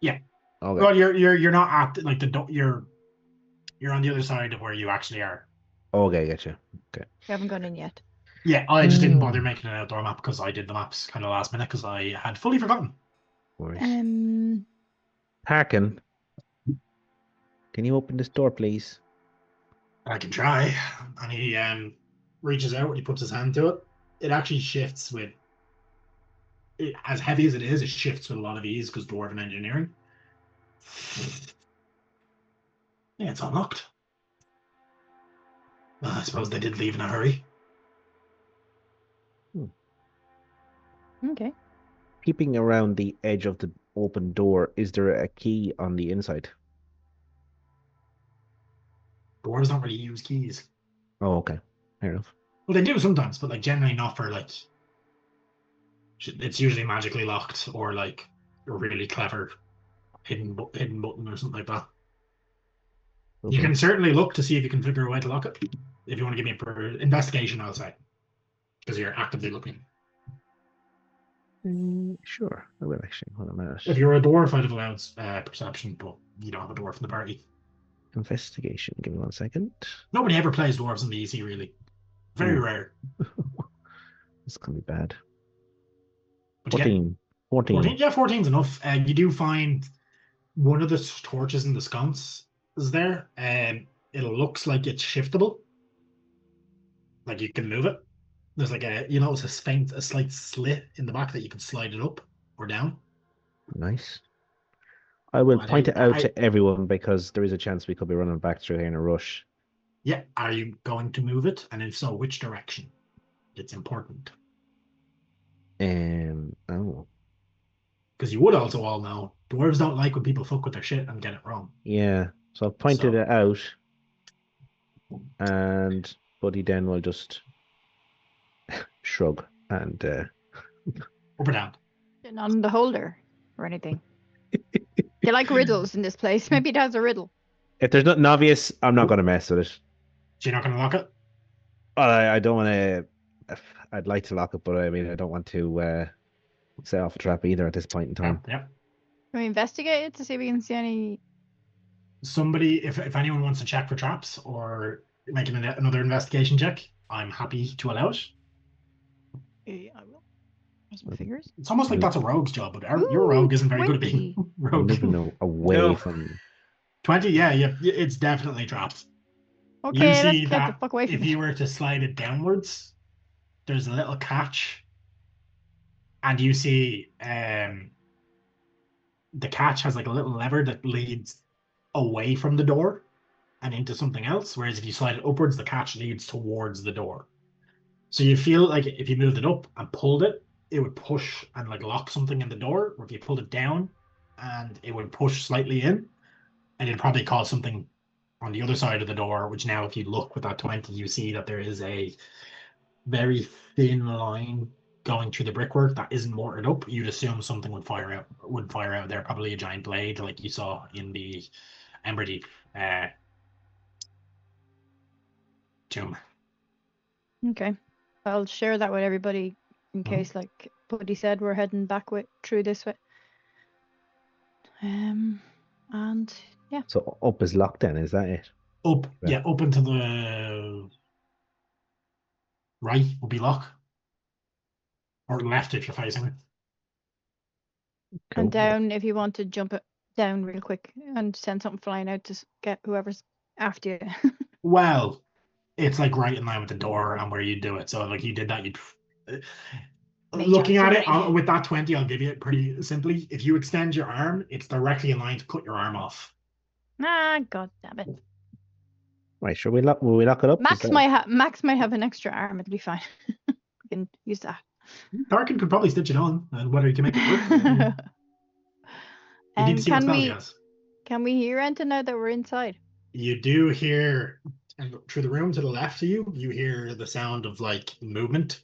Yeah. Okay. Well, you're not at like the door. You're on the other side of where you actually are. Okay, getcha. We haven't gone in yet. Yeah, I just didn't bother making an outdoor map because I did the maps kind of last minute because I had fully forgotten. Worries. Tarkin, can you open this door, please? I can try. And he reaches out and he puts his hand to it. It actually shifts with as heavy as it is, it shifts with a lot of ease because dwarven engineering. Yeah, it's unlocked. Well, I suppose they did leave in a hurry. Okay. Peeping around the edge of the open door, is there a key on the inside? Dwarves don't really use keys. Oh, okay. Fair enough. Well, they do sometimes, but like generally not for like. It's usually magically locked or like a really clever hidden button or something like that. Okay. You can certainly look to see if you can figure a way to lock it. If you want to give me a investigation, I'll say, because you're actively looking. Sure, I will actually. Hold on a minute. If you're a dwarf, I'd have allowed perception, but you don't have a dwarf in the party. investigation. Give me 1 second. Nobody ever plays dwarves in the EC, really. Very rare. This can be bad. But you get 14. 14? Yeah, 14's enough. You do find one of the torches in the sconce is there. It looks like it's shiftable. Like you can move it. There's like a slight slit in the back that you can slide it up or down. Nice. I will But point it out to everyone because there is a chance we could be running back through here in a rush. Yeah, are you going to move it? And if so, which direction? It's important. Oh. Because you would also all know dwarves don't like when people fuck with their shit and get it wrong. Yeah. So I've pointed it out. And Buddy then will just shrug and up or down. Not in the holder or anything. You like riddles in this place. Maybe it has a riddle. if there's nothing obvious, I'm not going to mess with it. So you're not going to lock it? I don't want to. I'd like to lock it, but I mean, I don't want to set off a trap either at this point in time. Yeah. Can we investigate it to see if we can see any? Somebody, if anyone wants to check for traps or make another investigation check, I'm happy to allow it. I will. Where's my fingers? It's almost like that's a rogue's job, but your rogue isn't very good at being rogue. Moving away from 20, yeah, it's definitely trapped. Okay, You see let's get that the fuck away from if you were to slide it downwards, there's a little catch, and you see the catch has like a little lever that leads away from the door and into something else, whereas if you slide it upwards, the catch leads towards the door. So you feel like if you moved it up and pulled it, it would push and like lock something in the door, or if you pulled it down and it would push slightly in, and it'd probably cause something on the other side of the door, which now if you look with that 20, you see that there is a very thin line going through the brickwork that isn't mortared up. You'd assume something would fire out there, probably a giant blade like you saw in the Ember Deep tomb. Okay. I'll share that with everybody in case, like Buddy said, we're heading back through this way. And yeah. So up is locked then, is that it? Up, Right. yeah, up into the right will be lock. Or left if you're facing it. Cool. And down if you want to jump it down real quick and send something flying out to get whoever's after you. Well, it's like right in line with the door and where you do it. So like you did that, you'd looking at it with that 20, I'll give you it pretty simply. If you extend your arm, it's directly in line to cut your arm off. God damn it. Right, will we lock it up? Max might have an extra arm. It'll be fine. We can use that. Tarkin could probably stitch it on, and whether he can make it work. You need to see what spells he has. Can we hear anything now that we're inside? You do hear, and through the room to the left of you, you hear the sound of like movement.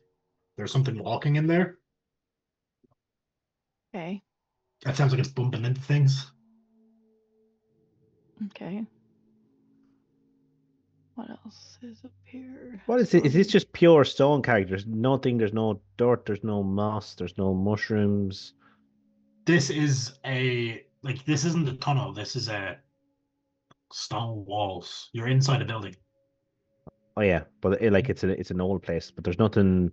There's something walking in there. Okay. That sounds like it's bumping into things. Okay. What else is up here? What is it? Is this just pure stone characters? Nothing, there's no dirt, there's no moss, there's no mushrooms. This is this isn't a tunnel, this is a stone walls. You're inside a building. Oh yeah, but it's an old place, but there's nothing.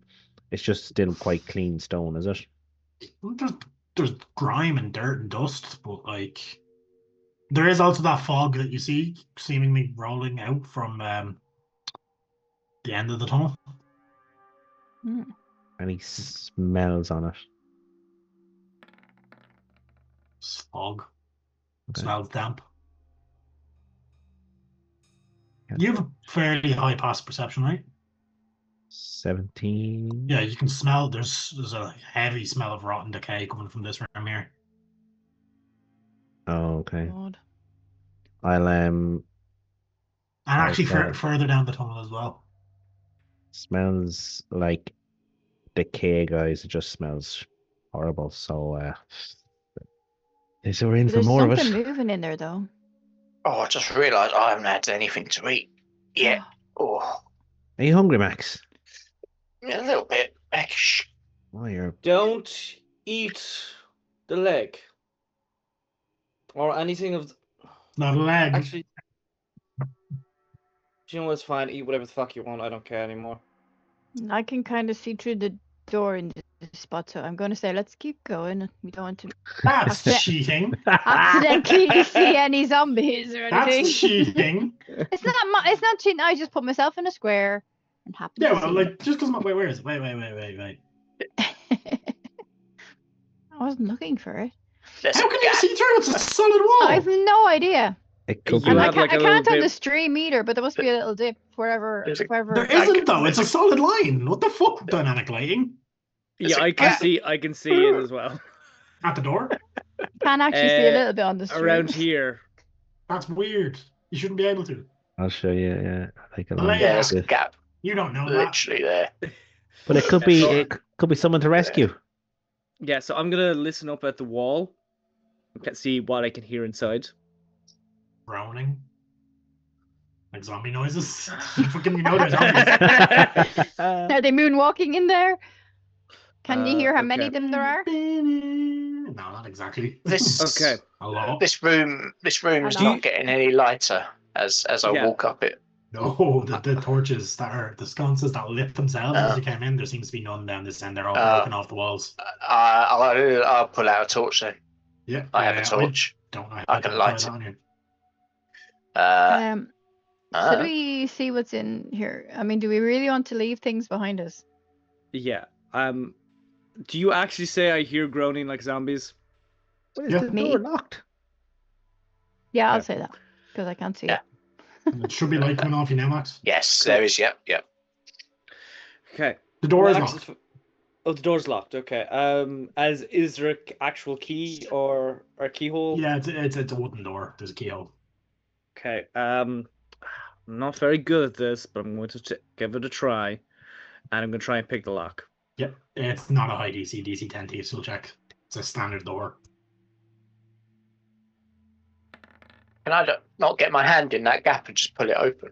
It's just still quite clean stone, is it? There's grime and dirt and dust, but like there is also that fog that you see seemingly rolling out from the end of the tunnel. Any smells on it? It's fog. Okay. Smells damp. Yeah. You have a fairly high passive perception, right? 17. Yeah, you can smell. There's a heavy smell of rotten decay coming from this room here. Oh, okay. God. I'll And actually, Okay. further down the tunnel as well. Smells like decay, guys. It just smells horrible. So we're in for There's more of something it. moving in there though. Oh, I just realised I haven't had anything to eat yet. Oh, Are you hungry, Max? a little bit. Shh. Oh, you're Don't eat the leg. Or anything of... Not a leg. Actually, you know what's fine? Eat whatever the fuck you want. I don't care anymore. I can kind of see through the door in this spot, so I'm going to say let's keep going. We don't want to That's Accident- cheating. accidentally see any zombies or anything. That's cheating. It's not cheating. I just put myself in a square and happen Yeah, to well, see. like, just because wait, where is it? Wait. I wasn't looking for it. There's How a can you gap. see through? It's a solid wall. I have no idea. It could You And be. I have, can't, like, a I little can't on bit- the stream either, but there must be a little dip wherever. There's a- wherever. There isn't though. It's a solid line. What the fuck? Dynamic lighting There's Yeah, a I can gap. see. I can see it as well. at the door. Can actually see a Uh, little bit on the stream. Around here. That's weird. You shouldn't be able to. I'll show you. Yeah, like a Well, long Yeah, there's a bit. gap You don't know that. literally there. But it could be. So- It could be someone to rescue. Yeah, so I'm gonna listen up at the wall. I can see what I can hear inside. Groaning. Like zombie noises. You fucking know there's zombies. Are they moonwalking in there? Can you hear how many okay. of them there are? No, not exactly. This Okay. A lot. This room's Hello. not getting any lighter as I Yeah. walk up it. No, the torches that are the sconces that lit themselves as you came in, there seems to be none down this end. They're all broken off the walls. I'll pull out a torch then. Yeah. I have a torch. Don't know. I can light it. on you. Should we see what's in here? I mean, do we really want to leave things behind us? Yeah. Do you actually say I hear groaning like zombies? But is Yeah. the Me? door locked? Yeah, I'll Yeah. say that because I can't see Yeah. it. It should be light coming off you now, Max. Yes, Cool. there is. Yep. Okay. The door is Max locked. Oh, the door's locked. Okay. Is there an actual key or a keyhole? Yeah, it's a wooden door. There's a keyhole. Okay. I'm not very good at this, but I'm going to give it a try, and I'm going to try and pick the lock. Yep. It's not a high DC. DC 10 thieves will check. It's a standard door. Can I not get my hand in that gap and just pull it open?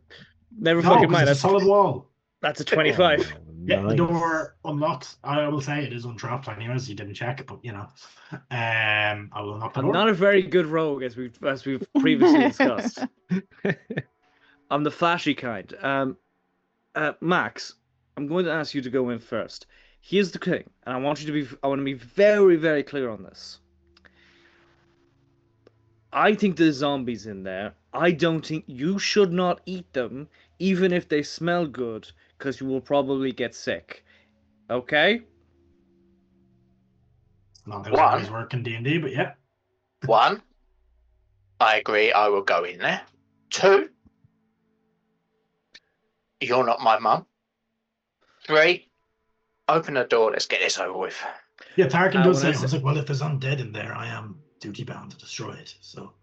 Never No, fucking 'cause mind. it's a That's solid wall. a 25. Oh, Yeah, the nice. door unlocks. I will say it is untrapped anyways. You didn't check, but you know. I will unlock the I'm door. not a very good rogue, as we've previously discussed. I'm the flashy kind. Max, I'm going to ask you to go in first. Here's the thing, and I want to be very, very clear on this. I think there's zombies in there. I don't think you should not eat them, even if they smell good, because you will probably get sick. Okay? Not how One. zombies work in D&D, but yeah. One, I agree. I will go in there. Two, you're not my mum. Three, open the door. Let's get this over with. Yeah, Tarkin I does say, wanna I was like, well, if there's undead in there, I am duty bound to destroy it. So,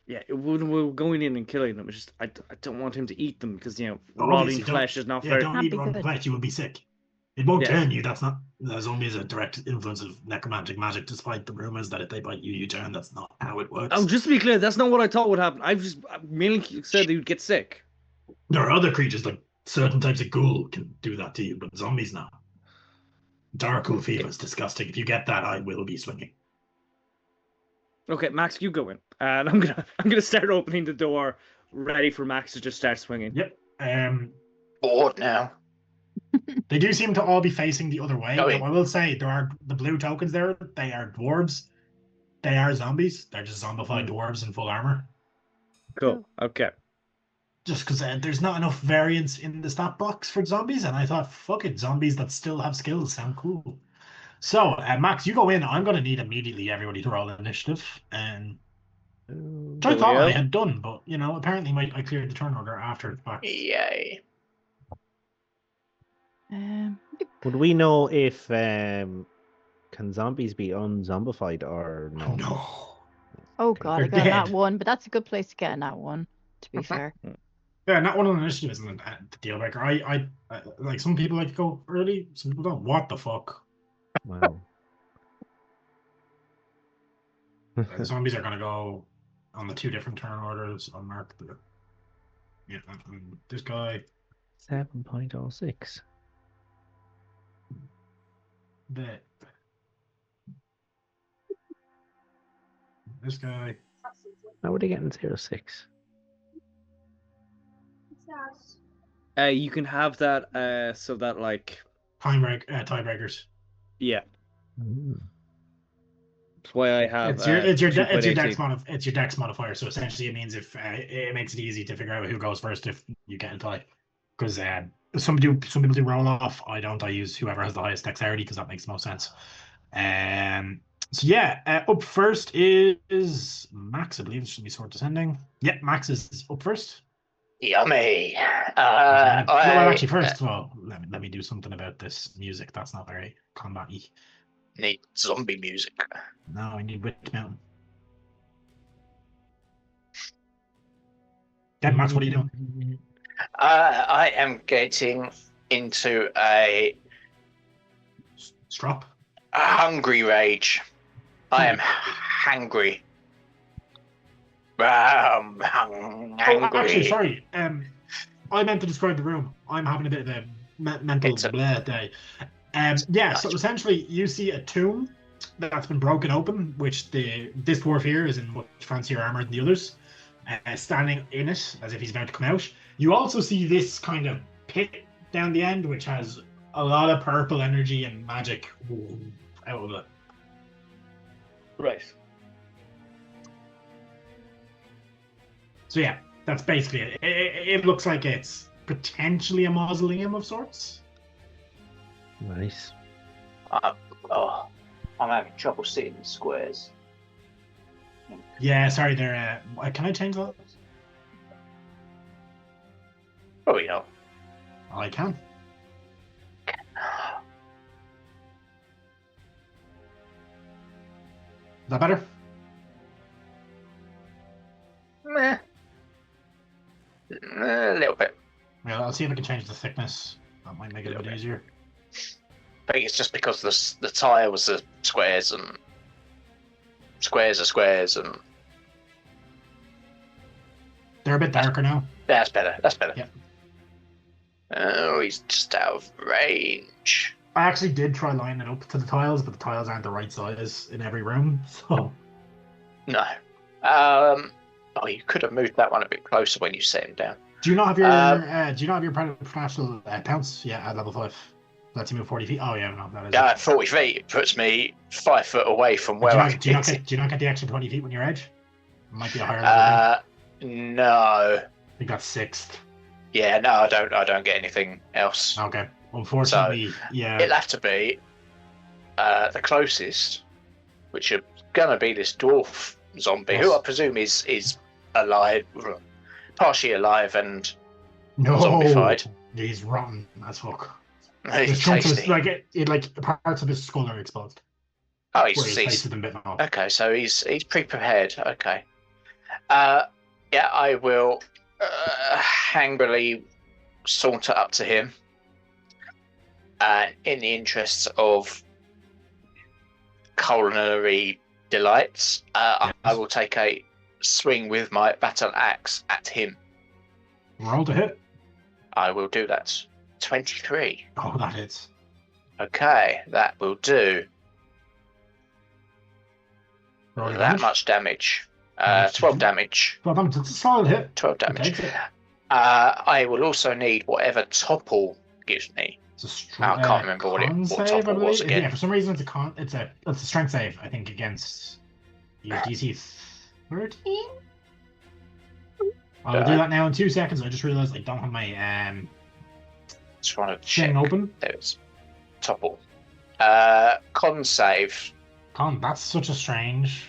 Yeah, we're going in and killing them. It's just I don't want him to eat them because Obviously, rotting don't- flesh is not yeah, very. don't Can't eat be rotten good. flesh, you will be sick. It won't Yes. turn you. That's not. The zombie is a direct influence of necromantic magic, despite the rumors that if they bite you, you turn. That's not how it works. Oh, just to be clear, that's not what I thought would happen. I mainly said they would get sick. There are other creatures, like certain types of ghoul, can do that to you, but zombies not. Dark ghoul fever is disgusting. If you get that, I will be swinging. Okay, Max, you go in, and I'm gonna start opening the door, ready for Max to just start swinging. Yep. Bored now. They do seem to all be facing the other way. Go Now, in. I will say there are the blue tokens there. They are dwarves. They are zombies. They're just zombified dwarves in full armor. Cool. Okay. Just because there's not enough variance in the stat box for zombies, and I thought, fuck it, zombies that still have skills sound cool. So, Max, you go in. I'm going to need immediately everybody to roll initiative, and which I There we thought go. I had done, but you know, apparently I cleared the turn order after the fact. Yay. Would we know if can zombies be unzombified or no? No. Oh god, I They're got dead. that one, but that's a good place to get in that one. To be fair, Yeah, not one on the initiative isn't a deal breaker. I like some people like to go early, some people don't. What the fuck? Wow. The zombies are gonna go on the two different turn orders. I'll mark the this guy, 7.06. this guy. How are they getting 06? You can have that. So that like, Tiebreakers. yeah. Mm. That's why I have. It's your 2.18. it's your dex modifier. So essentially, it means if it makes it easy to figure out who goes first if you get a tie. Because some people do roll off. I don't. I use whoever has the highest dexterity because that makes the most sense. So yeah, up first is Max. I believe it should be sword descending. Yeah, Max is up first. Yummy. No, well, actually, I first, well, let me do something about this music. That's not very combat-y. need zombie music. No, I need Witch Mountain. Then, Max, what are you doing? I am getting into a Strop. hungry rage. I am hangry. Hangry. Oh, actually, sorry. I meant to describe the room. I'm having a bit of a mental blah day. Yeah, so essentially, you see a tomb that's been broken open, which this dwarf here is in much fancier armor than the others, standing in it as if he's about to come out. You also see this kind of pit down the end, which has a lot of purple energy and magic out of it. Right. So yeah, that's basically it. It looks like it's potentially a mausoleum of sorts. Nice. Oh, I'm having trouble seeing the squares. Yeah, sorry, they're. Can I change that? Oh, you know. I can. Is that better? Meh. A little bit. Yeah, I'll see if I can change the thickness. That might make it a bit easier. I think it's just because the tile was the squares and squares are squares and They're a bit darker now. that's better. That's better. Yeah. Oh, he's just out of range. I actually did try lining it up to the tiles, but the tiles aren't the right size in every room. So No. Oh, you could have moved that one a bit closer when you set him down. do you not have your professional pounce? Yeah, at level 5. Lets you move 40 feet. Oh yeah, no, that is. Yeah, 40 feet. It puts me 5 foot away from where I can do you not hit it. get, do you not get the extra 20 feet when you're edge? It might be a higher level. No. I think that's 6th. Yeah, no, I don't get anything else. Okay. Unfortunately, yeah. It'll have to be the closest, which are gonna be this dwarf zombie, Yes. who I presume is alive, partially alive and No, zombified. he's rotten as fuck. He's There's chunks of tasty. his, like parts of his skull are exposed. Oh, Where his he's face has been bitten off. okay. So he's pre-prepared. Okay. Yeah, I will angrily saunter up to him, and in the interests of culinary delights, I will take a swing with my battle axe at him. Roll to hit. I will do that. 23. Oh, that hits. Okay, that will do Roll your that damage. much damage. How much 12 did you- damage. Well, damage. It's a solid hit. 12 It damage. takes it. I will also need whatever Topple gives me. It's a I can't remember what con what save, Topple I was believe. again. Yeah, for some reason it's a strength save. I think against your DC 13. I'll do that now in 2 seconds. I just realized I don't have my Just want to check. thing open. There it's Topple. Con save. Con. That's such a strange.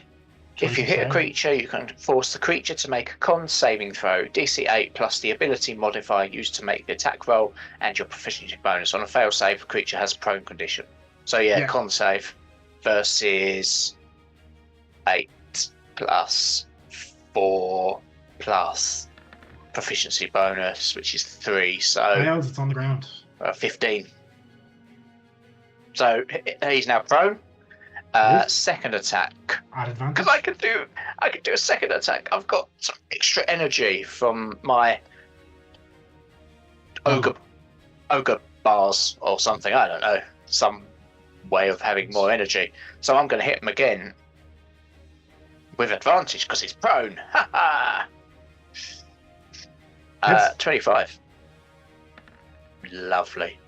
If you choice to hit a say. creature, you can force the creature to make a con saving throw, DC 8 plus the ability modifier used to make the attack roll, and your proficiency bonus. On a fail save, the creature has a prone condition. So yeah, con save versus 8 plus 4 plus proficiency bonus, which is 3, so Fails, it's on the ground. 15. So he's now prone. Yes. Second attack. At advantage. Because I could do a second attack. I've got some extra energy from my ogre bars or something. I don't know, some way of having more energy. So I'm going to hit him again with advantage because he's prone. Ha ha. Yes. 25. Lovely.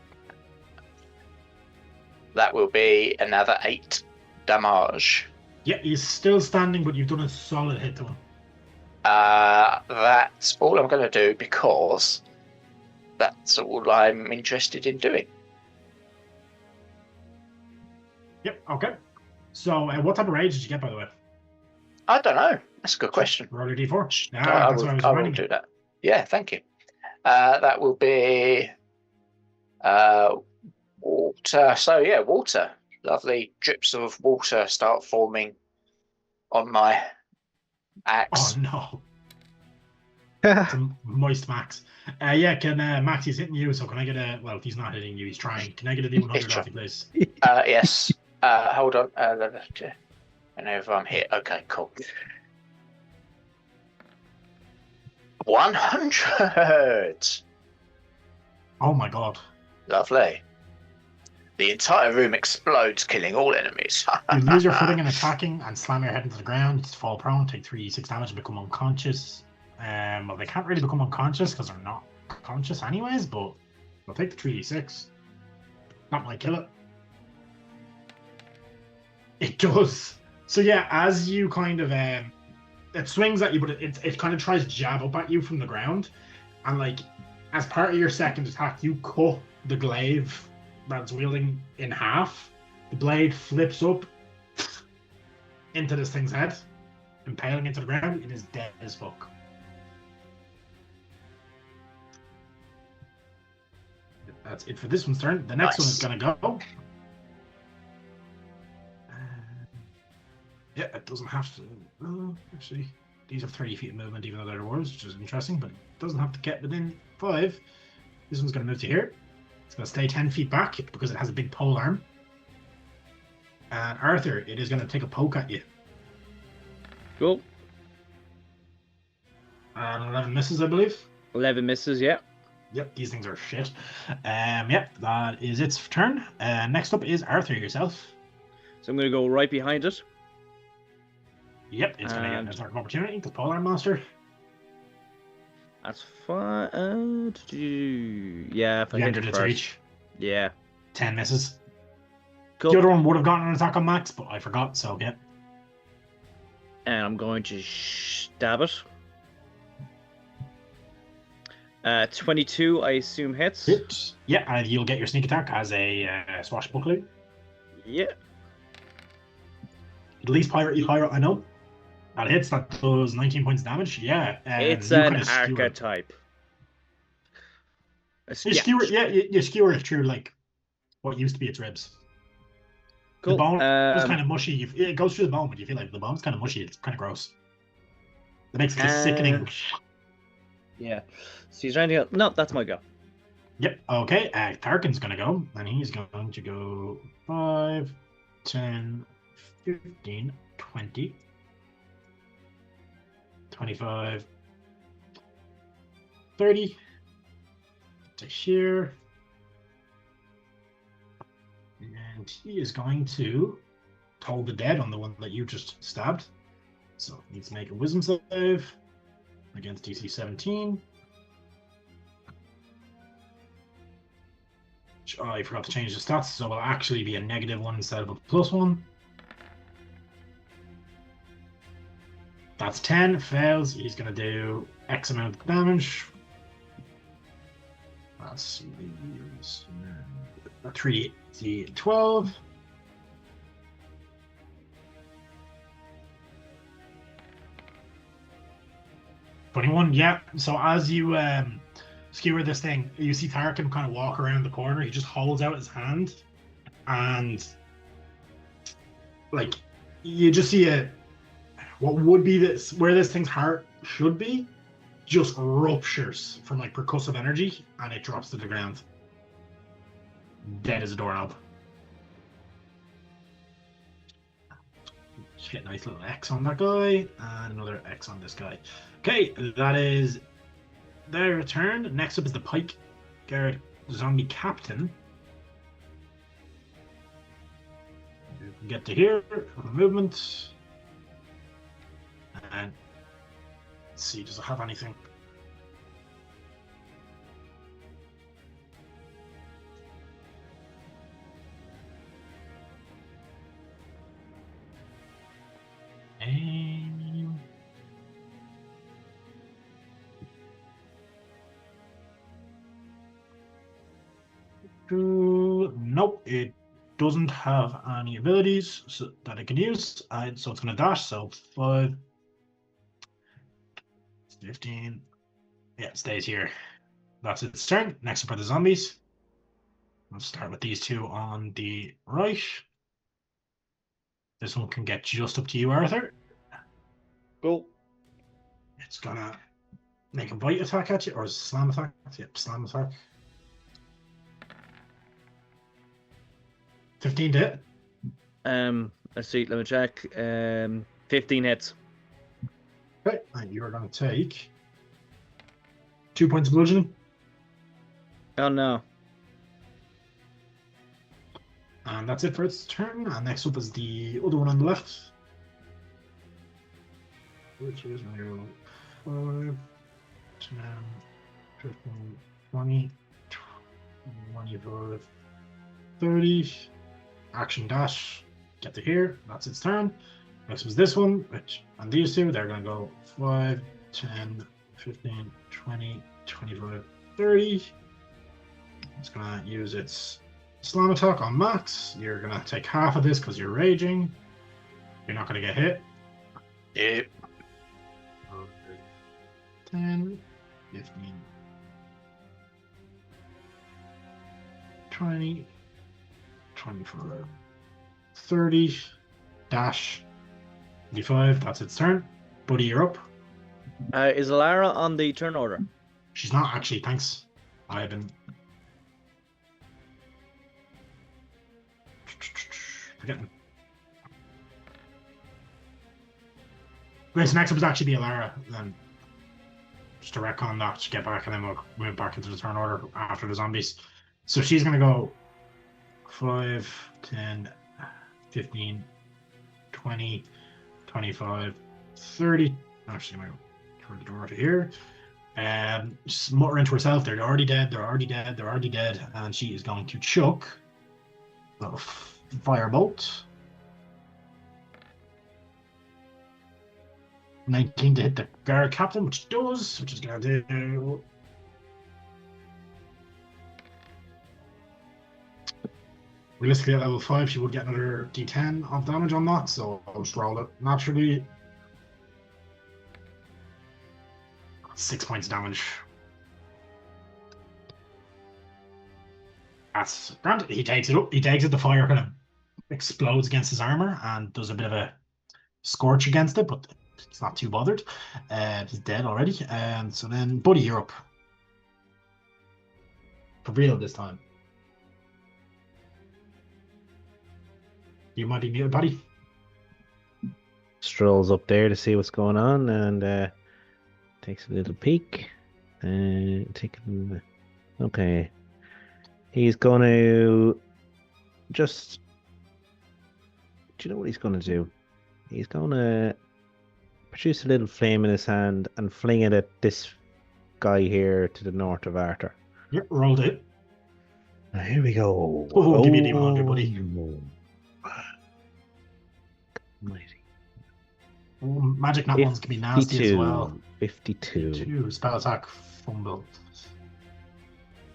That will be another 8 damage. Yeah, he's still standing, but you've done a solid hit to him. That's all I'm going to do because that's all I'm interested in doing. Yep, okay. So, what type of rage did you get, by the way? I don't know. That's a good question. Roll your d4. I That's will, what I was I will reminding do you. that. Yeah, thank you. That will be water. So yeah, water. Lovely drips of water start forming on my axe. Oh, no. It's a moist Max. Yeah, Max, he's hitting you, so can I get a... Well, he's not hitting you, he's trying. Can I get a D100 off you, please? Yes. Hold on. I know if I'm hit. Okay, cool. 100. Oh, my God. Lovely. The entire room explodes, killing all enemies. You lose your footing in attacking and slam your head into the ground, fall prone, take 3d6 damage and become unconscious. Well, they can't really become unconscious because they're not conscious anyways, but they'll take the 3d6. Not might kill it. It does. So yeah, as you kind of it swings at you, but it kind of tries to jab up at you from the ground, and like as part of your second attack, you cut the glaive that's wielding in half. The blade flips up into this thing's head, impaling into the ground. It is dead as fuck. That's it for this one's turn. The next one is going to go. Yeah, it doesn't have to. Actually, these have 30 feet of movement, even though they're dwarves, which is interesting, but it doesn't have to get within 5. This one's going to move to here. It's going to stay 10 feet back because it has a big pole arm. And Arthur, it is going to take a poke at you. Cool. And 11 misses, I believe. 11 misses, yeah. Yep, these things are shit. Yep, that is its turn. Next up is Arthur, yourself. So I'm going to go right behind it. Yep, it's going to get an attack of opportunity because polearm monster. That's fine. Yeah, if I hit it its first. reach. Yeah. 10 misses. Cool. The other one would have gotten an attack on Max, but I forgot, so yeah. And I'm going to stab it. 22, I assume hits. Hits. Yeah, and you'll get your sneak attack as a swashbuckler. Yeah. At least pirate, I know. That hits, that does 19 points of damage. Yeah. It's you an kinda skewer. archetype. You skewer it through like what used to be its ribs. Cool. The bone is kind of mushy. It goes through the bone, but you feel like the bone's kind of mushy. It's kind of gross. It makes it sickening. Yeah. So he's trying to go. No, that's my go. Yep. Okay. Tarkin's going to go, and he's going to go 5, 10, 15, 20, 25, 30. To here. And he is going to toll the dead on the one that you just stabbed. So he needs to make a wisdom save against DC 17. Which I forgot to change the stats, so it'll actually be a -1 instead of a +1. That's 10, fails. He's going to do X amount of damage. That's 3d12. $21, yeah. So as you skewer this thing, you see Tarkin kind of walk around the corner. He just holds out his hand, and like you just see what would be where this thing's heart should be, just ruptures from like percussive energy, and it drops to the ground, dead as a doorknob. Hit a nice little X on that guy, and another X on this guy. Okay, that is their turn. Next up is the Pike Guard Zombie Captain. You can get to here for the movement. And let's see, does it have anything? Nope, it doesn't have any abilities that it can use, so it's going to dash. So 5, 15. Yeah, it stays here. That's its turn. Next up are the zombies. Let's start with these two on the right. This one can get just up to you, Arthur. Go. It's gonna make a bite attack at you, or slam attack. Yep, slam attack. 15 to hit. Let's see. Let me check. 15 hits. Okay, and you're gonna take 2 points of bludgeoning. Oh no. And that's it for its turn. And next up is the other one on the left. Which is 5, 10, 15, 20, 25, 30. Action dash. Get to here. That's its turn. Next was this one, and these two, they're going to go 5, 10, 15, 20, 25, 30. It's going to use its slam attack on Max. You're going to take half of this because you're raging. You're not going to get hit. Yep. 10, 15, 20, 25, 30, dash, 25, that's its turn. Buddy, you're up. Is Alara on the turn order? She's not actually, thanks. I've been... forgetting. Wait, so next up is actually be Alara, then. Just to retcon that, to get back, and then we'll move back into the turn order after the zombies. So she's going to go 5, 10, 15, 20, 25, 30. Actually, I'm going to turn the door to here. Just mutter into herself, they're already dead, they're already dead, they're already dead. And she is going to chuck a firebolt. 19 to hit the guard captain, which is going to do... Realistically, at level 5, she would get another d10 of damage on that, so I'll just roll it naturally. 6 points damage. That's granted. He takes it up. He takes it. The fire kind of explodes against his armor and does a bit of a scorch against it, but he's not too bothered. He's dead already. So then, Buddy, you're up. For real this time. You might be muted, Buddy. Strolls up there to see what's going on and takes a little peek. Okay. He's going to just... Do you know what he's going to do? He's going to produce a little flame in his hand and fling it at this guy here to the north of Arthur. Yep, rolled it. Here we go. Oh, give me a D100, buddy. Mighty. Oh, magic nat ones can be nasty as well. 52. Spell attack, fumble.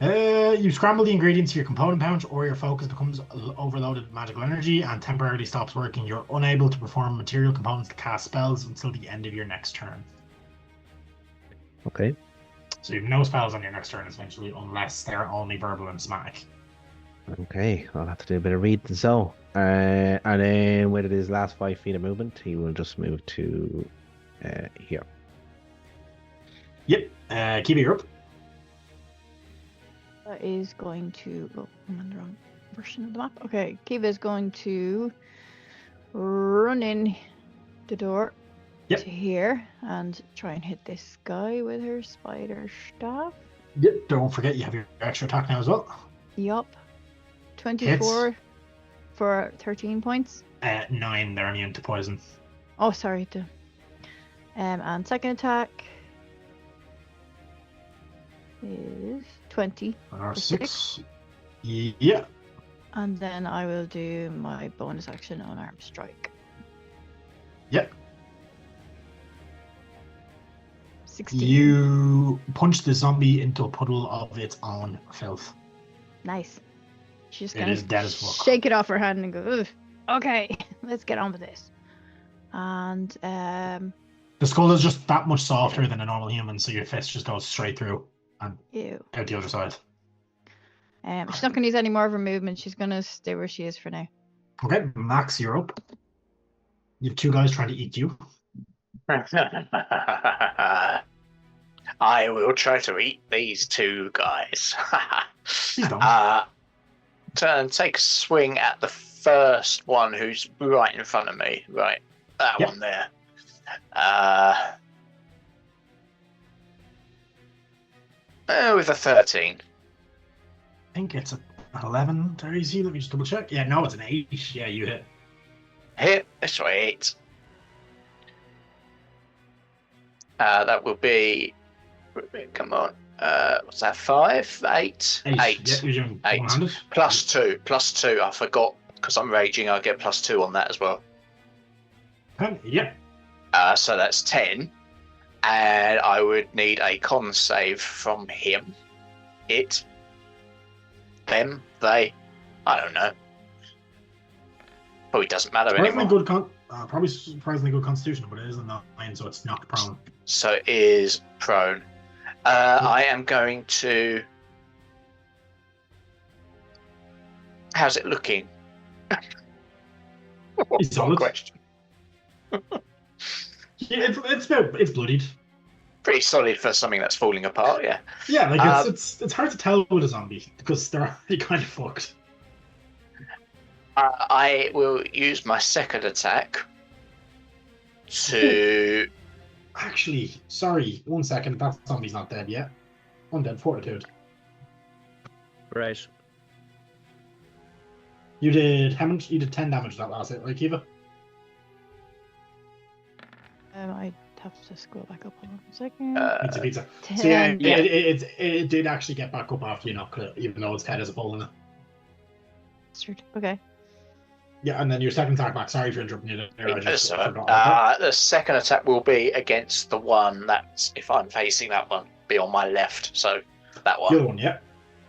You scramble the ingredients to your component pouch, or your focus becomes overloaded with magical energy and temporarily stops working. You're unable to perform material components to cast spells until the end of your next turn. Okay. So you have no spells on your next turn, essentially, unless they're only verbal and somatic. Okay, I'll have to do a bit of reading. So, and then with his last 5 feet of movement, he will just move to here. Yep. Kiba, you're up. That is going to... Oh, I'm on the wrong version of the map. Okay, Kiva is going to run in the door to here and try and hit this guy with her spider staff. Yep. Don't forget you have your extra attack now as well. Yup. 24 Hits. for 13 points. 9, they're immune to poison. Oh, sorry. And second attack is 20. Or for 6. Yeah. And then I will do my bonus action unarmed strike. Yep. 16. You punch the zombie into a puddle of its own filth. Nice. She's It gonna is dead as fuck. shake it off her hand and go, "Ugh, okay, let's get on with this. And The skull is just that much softer than a normal human, so your fist just goes straight through and ew. out the other side. She's not gonna use any more of her movement. She's gonna stay where she is for now. Okay, Max, you're up. You have two guys trying to eat you. I will try to eat these two guys. Please don't. Take a swing at the first one who's right in front of me. Right, that Yep. one there. With a 13. I think it's an 11 to AC. Let me just double check. Yeah, no, it's an 8. Yeah, you hit. Hit. Sweet. That will be. Come on. What's that? 5, 8, 8. Yeah, you're doing 8. one-handed. Plus 2. Plus 2. I forgot because I'm raging. I get plus 2 on that as well. Yeah. So that's 10. And I would need a con save from him. It. Them. They. I don't know. Probably doesn't matter Surprisingly anymore. good probably surprisingly good constitution, but it is a 9, so it's knocked prone. So it is prone. I am going to. How's it looking? It's What solid. question. Yeah, it's bloodied. Pretty solid for something that's falling apart. Yeah. Yeah, like it's hard to tell with a zombie because they're already kind of fucked. I will use my second attack to. Actually, sorry, 1 second. That zombie's not dead yet. Undead fortitude. Right. You did how much? You did 10 damage that last hit, right, Kiva? I'd have to scroll back up on 1 second. Pizza. 10. So yeah, it did actually get back up after you knocked it, even though its head is a hole in it. Okay. Yeah, and then your second attack back. Sorry for interrupting you there. I just forgot about that. The second attack will be against the one that's, if I'm facing that one, be on my left. So that one. The other one, yeah.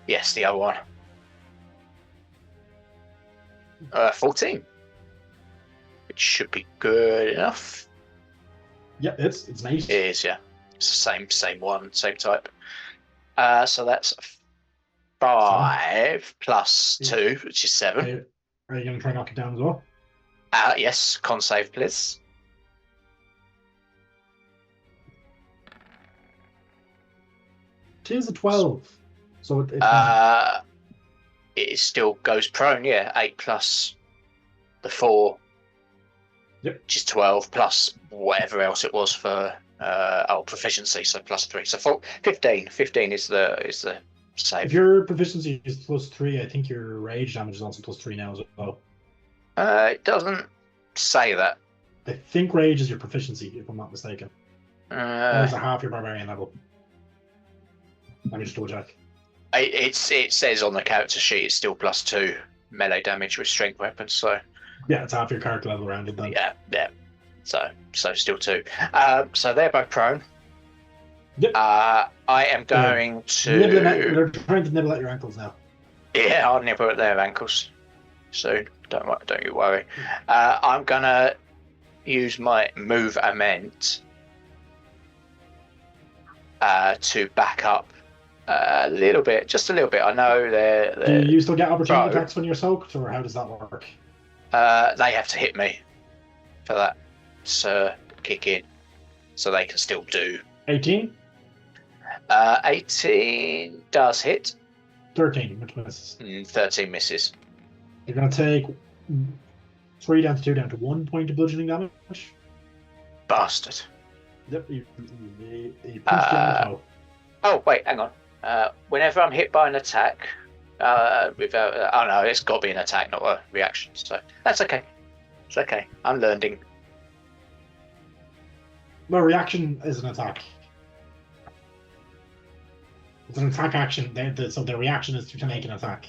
Yes, the other one. 14. It should be good enough. Yeah, it's nice. It is, yeah. It's the same one, same type. So that's 5 plus 2, which is 7. Are you going to try and knock it down as well? Yes, con save, please. It is a 12. So It still goes prone, yeah. 8 plus the 4, yep, which is 12, plus whatever else it was for proficiency, so plus 3. So 15. 15 is the save. if your proficiency is plus 3, I think your rage damage is also plus 3 now as well. It doesn't say that. I think rage is your proficiency, if I'm not mistaken. There's a half your barbarian level. Let me just double check. It says on the character sheet it's still plus 2 melee damage with strength weapons, so Yeah, it's half your character level rounded then. yeah. So still 2. So they're both prone. Yep. I am going They're trying to nibble at your ankles now. Yeah, I'll nibble at their ankles soon. Don't you worry. I'm gonna use my movement to back up a little bit, just a little bit. I know they're Do you still get opportunity Bro. attacks when you're soaked, or how does that work? they have to hit me for that to kick in, so they can still do. 18? 18 does hit. 13, which misses. 13 misses. You're going to take 3 down to 2 down to 1 point of bludgeoning damage. Bastard. Yep, you punched you in the toe. Oh, wait, hang on. Whenever I'm hit by an attack, without, oh no, it's got to be an attack, not a reaction. So that's okay. It's okay. I'm learning. Well, reaction is an attack. It's an attack action, so the reaction is to make an attack.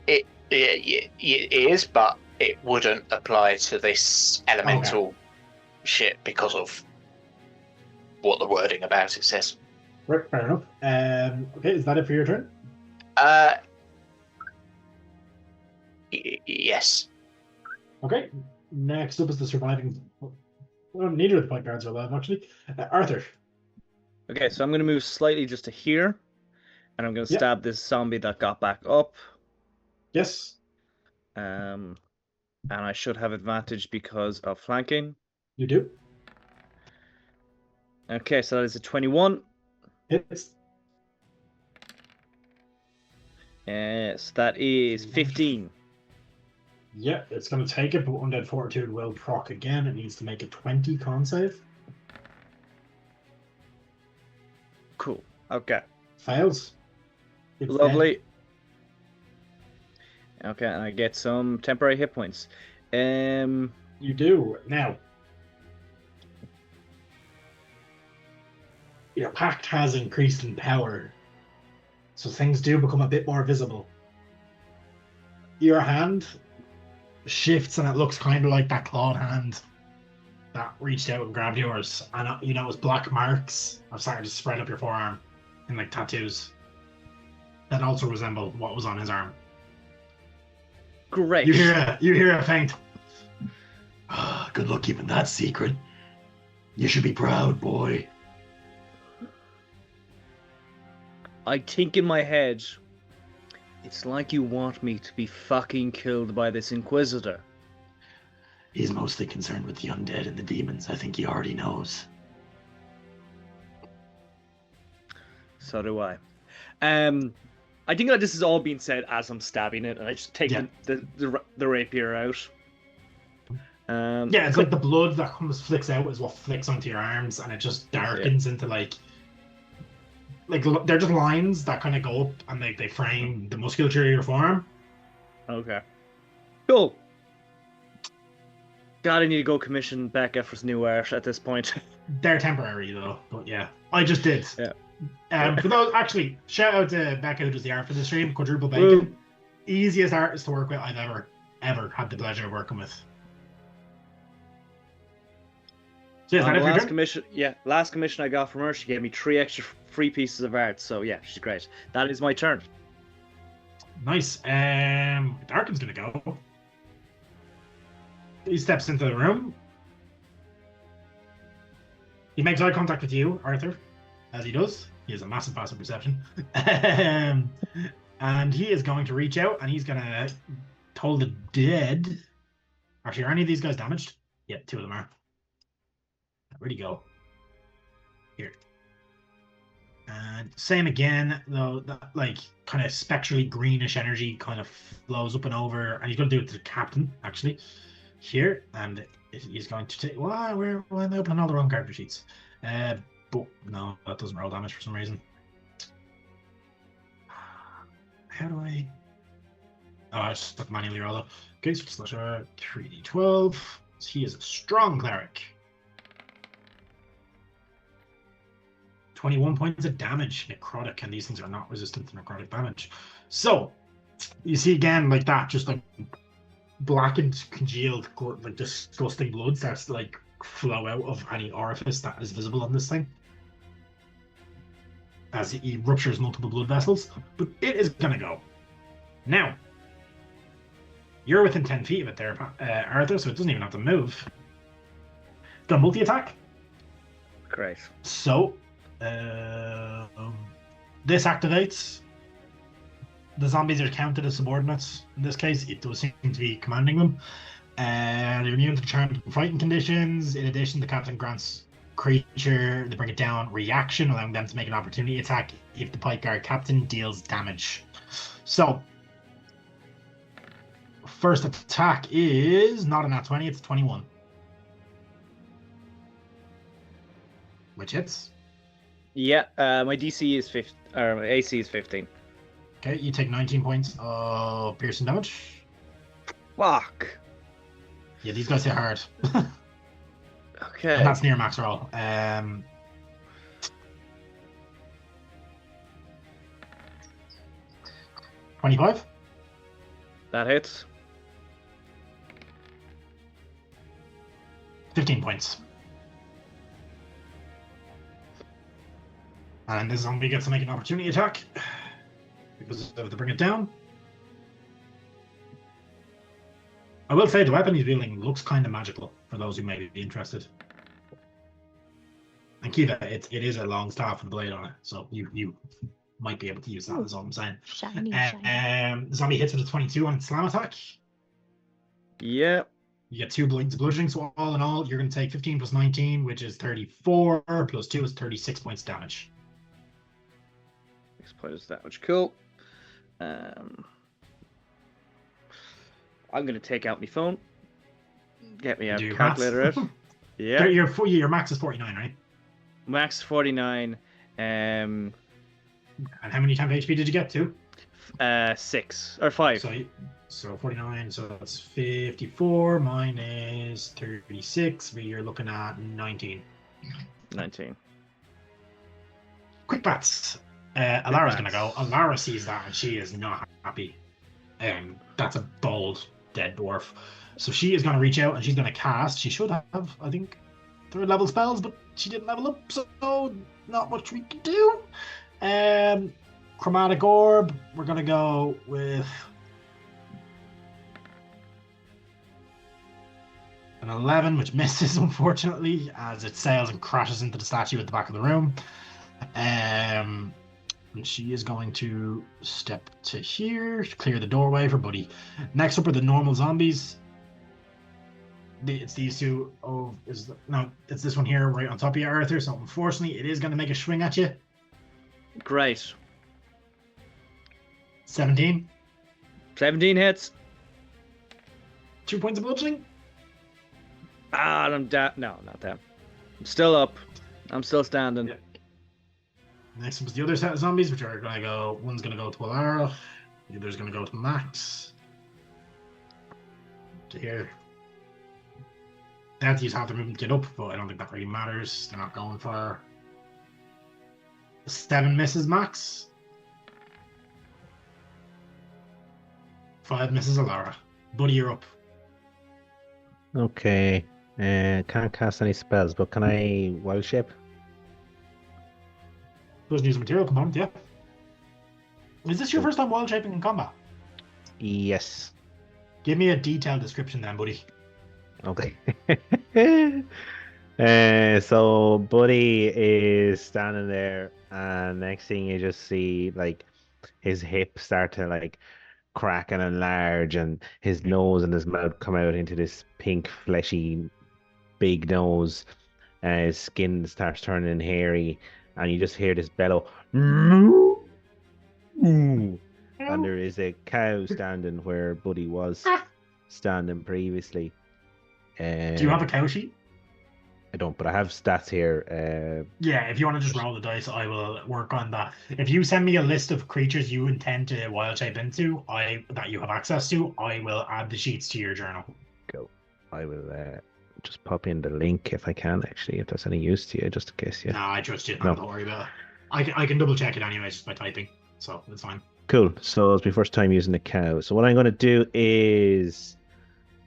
It is, but it wouldn't apply to this elemental shit because of what the wording about it says. Right, fair enough. Okay, is that it for your turn? Yes. Okay. Next up is the surviving. Well, neither of the point guards are alive, actually. Arthur. Okay, so I'm going to move slightly just to here, and I'm going to Yep. stab this zombie that got back up. Yes, And I should have advantage because of flanking. you do. Okay, so that is a 21. Hits. Yes, that is 15. Yeah, it's going to take it, but Undead Fortitude will proc again. It needs to make a 20 con save. Cool. Okay. Fails. It's Lovely. Okay, and I get some temporary hit points. dead. You do. Now, your pact has increased in power, so things do become a bit more visible. Your hand shifts and it looks kind of like that clawed hand that reached out and grabbed yours. And you notice black marks are starting to spread up your forearm in like tattoos that also resemble what was on his arm. Great. You hear a faint. Good luck keeping that secret. You should be proud, boy. I think in my head, it's like you want me to be fucking killed by this Inquisitor. He's mostly concerned with the undead and the demons. I think he already knows. So do I. I think that this is all being said as I'm stabbing it, and I just take the rapier out. Yeah, it's like the blood that flicks out is what flicks onto your arms, and it just darkens into like they're just lines that kind of go up and they frame the musculature of your forearm. Okay. Cool. God, I need to go commission Becca for some new art at this point. They're temporary though, but yeah, I just did. Yeah. For those, actually, shout out to Becca who does the art for the stream. Quadruple Bacon, easiest artist to work with I've ever had the pleasure of working with. So yeah, last commission I got from her, she gave me 3 extra free pieces of art. So yeah, she's great. That is my turn. Nice. Darkin's gonna go. He steps into the room. He makes eye contact with you, Arthur, as he does. He has a massive passive perception. And he is going to reach out and he's gonna toll the dead. Actually, are any of these guys damaged? Yeah, 2 of them are. Where'd he go? Here. And same again, though, that like kind of spectrally greenish energy kind of flows up and over, and he's going to do it to the captain, actually, here, and he's going to take. Why? Where am I opening all the wrong character sheets? But no, that doesn't roll damage for some reason. How do I? Oh, I just have to manually roll it. Okay, so slash 3d12. He is a strong cleric. 21 points of damage, necrotic, and these things are not resistant to necrotic damage. So, you see again, like that, just like blackened, congealed, like disgusting blood starts to like flow out of any orifice that is visible on this thing. As he ruptures multiple blood vessels, but it is gonna go. Now, you're within 10 feet of it there, Arthur, so it doesn't even have to move. It's got multi-attack. Great. So, this activates. The zombies are counted as subordinates. In this case, it does seem to be commanding them. They're immune to charmed fighting conditions. In addition, the captain grants creature to bring it down reaction, allowing them to make an opportunity attack if the pike guard captain deals damage. So, first attack is not a nat 20, it's 21. Which hits. Yeah, my DC is 15, or my AC is 15. Okay, you take 19 points of piercing damage. Fuck. Yeah, these guys hit hard. Okay. And that's near max roll. 25. That hits. 15 points. And this zombie gets to make an opportunity attack because of the bring it down. I will say the weapon he's wielding looks kind of magical for those who may be interested. And Kiva, it is a long staff with a blade on it, so you might be able to use that. Is all I'm saying. Shiny, shiny. Zombie hits with a 22 on its slam attack. Yeah. You get 2 points of bludgeoning, so all in all, you're going to take 15 plus 19, which is 34, plus 2 is 36 points damage. 6 points damage. Cool. I'm going to take out my phone. Get me a Do calculator out. Yeah. Your max is 49, right? Max 49. And how many times HP did you get to? 6 or 5. So 49, so that's 54 minus 36, but you're looking at 19. 19. Quick bats. Alara's going to go. Alara sees that and she is not happy. That's a bold dead dwarf. So she is going to reach out and she's going to cast. She should have, I think, 3rd level spells, but she didn't level up, so not much we can do. Chromatic Orb, we're going to go with an 11, which misses, unfortunately, as it sails and crashes into the statue at the back of the room. And she is going to step to here to clear the doorway for Buddy. Next up are the normal zombies. It's these two. It's this one here right on top of you, Arthur. So unfortunately, it is going to make a swing at you. Great. 17. 17 hits. 2 points of bludgeoning. I'm down. No, not that. I'm still up. I'm still standing. Yeah. Next was the other set of zombies, which are going to go. One's going to go to Alara. The other's going to go to Max. To here. They have to use half their movement to get up, but I don't think that really matters. They're not going for 7 misses, Max. 5 misses, Alara. Buddy, you're up. Okay. Can't cast any spells, but can I wild shape? Doesn't use a material component, yeah. Is this your first time wild shaping in combat? Yes. Give me a detailed description then, buddy. Okay. So Buddy is standing there, and next thing you just see like his hip start to like crack and enlarge, and his nose and his mouth come out into this pink, fleshy, big nose. His skin starts turning hairy, and you just hear this bellow. And there is a cow standing where Buddy was standing previously. Do you have a cow sheet? I don't, but I have stats here. Yeah, if you want to just roll the dice, I will work on that. If you send me a list of creatures you intend to wild shape into, that you have access to, I will add the sheets to your journal. Go. I will just pop in the link if I can, actually, if that's any use to you, just in case. Yeah. No, I trust you. Don't worry about it. I can double check it anyway just by typing, so it's fine. Cool. So it's my first time using the cow. So what I'm going to do is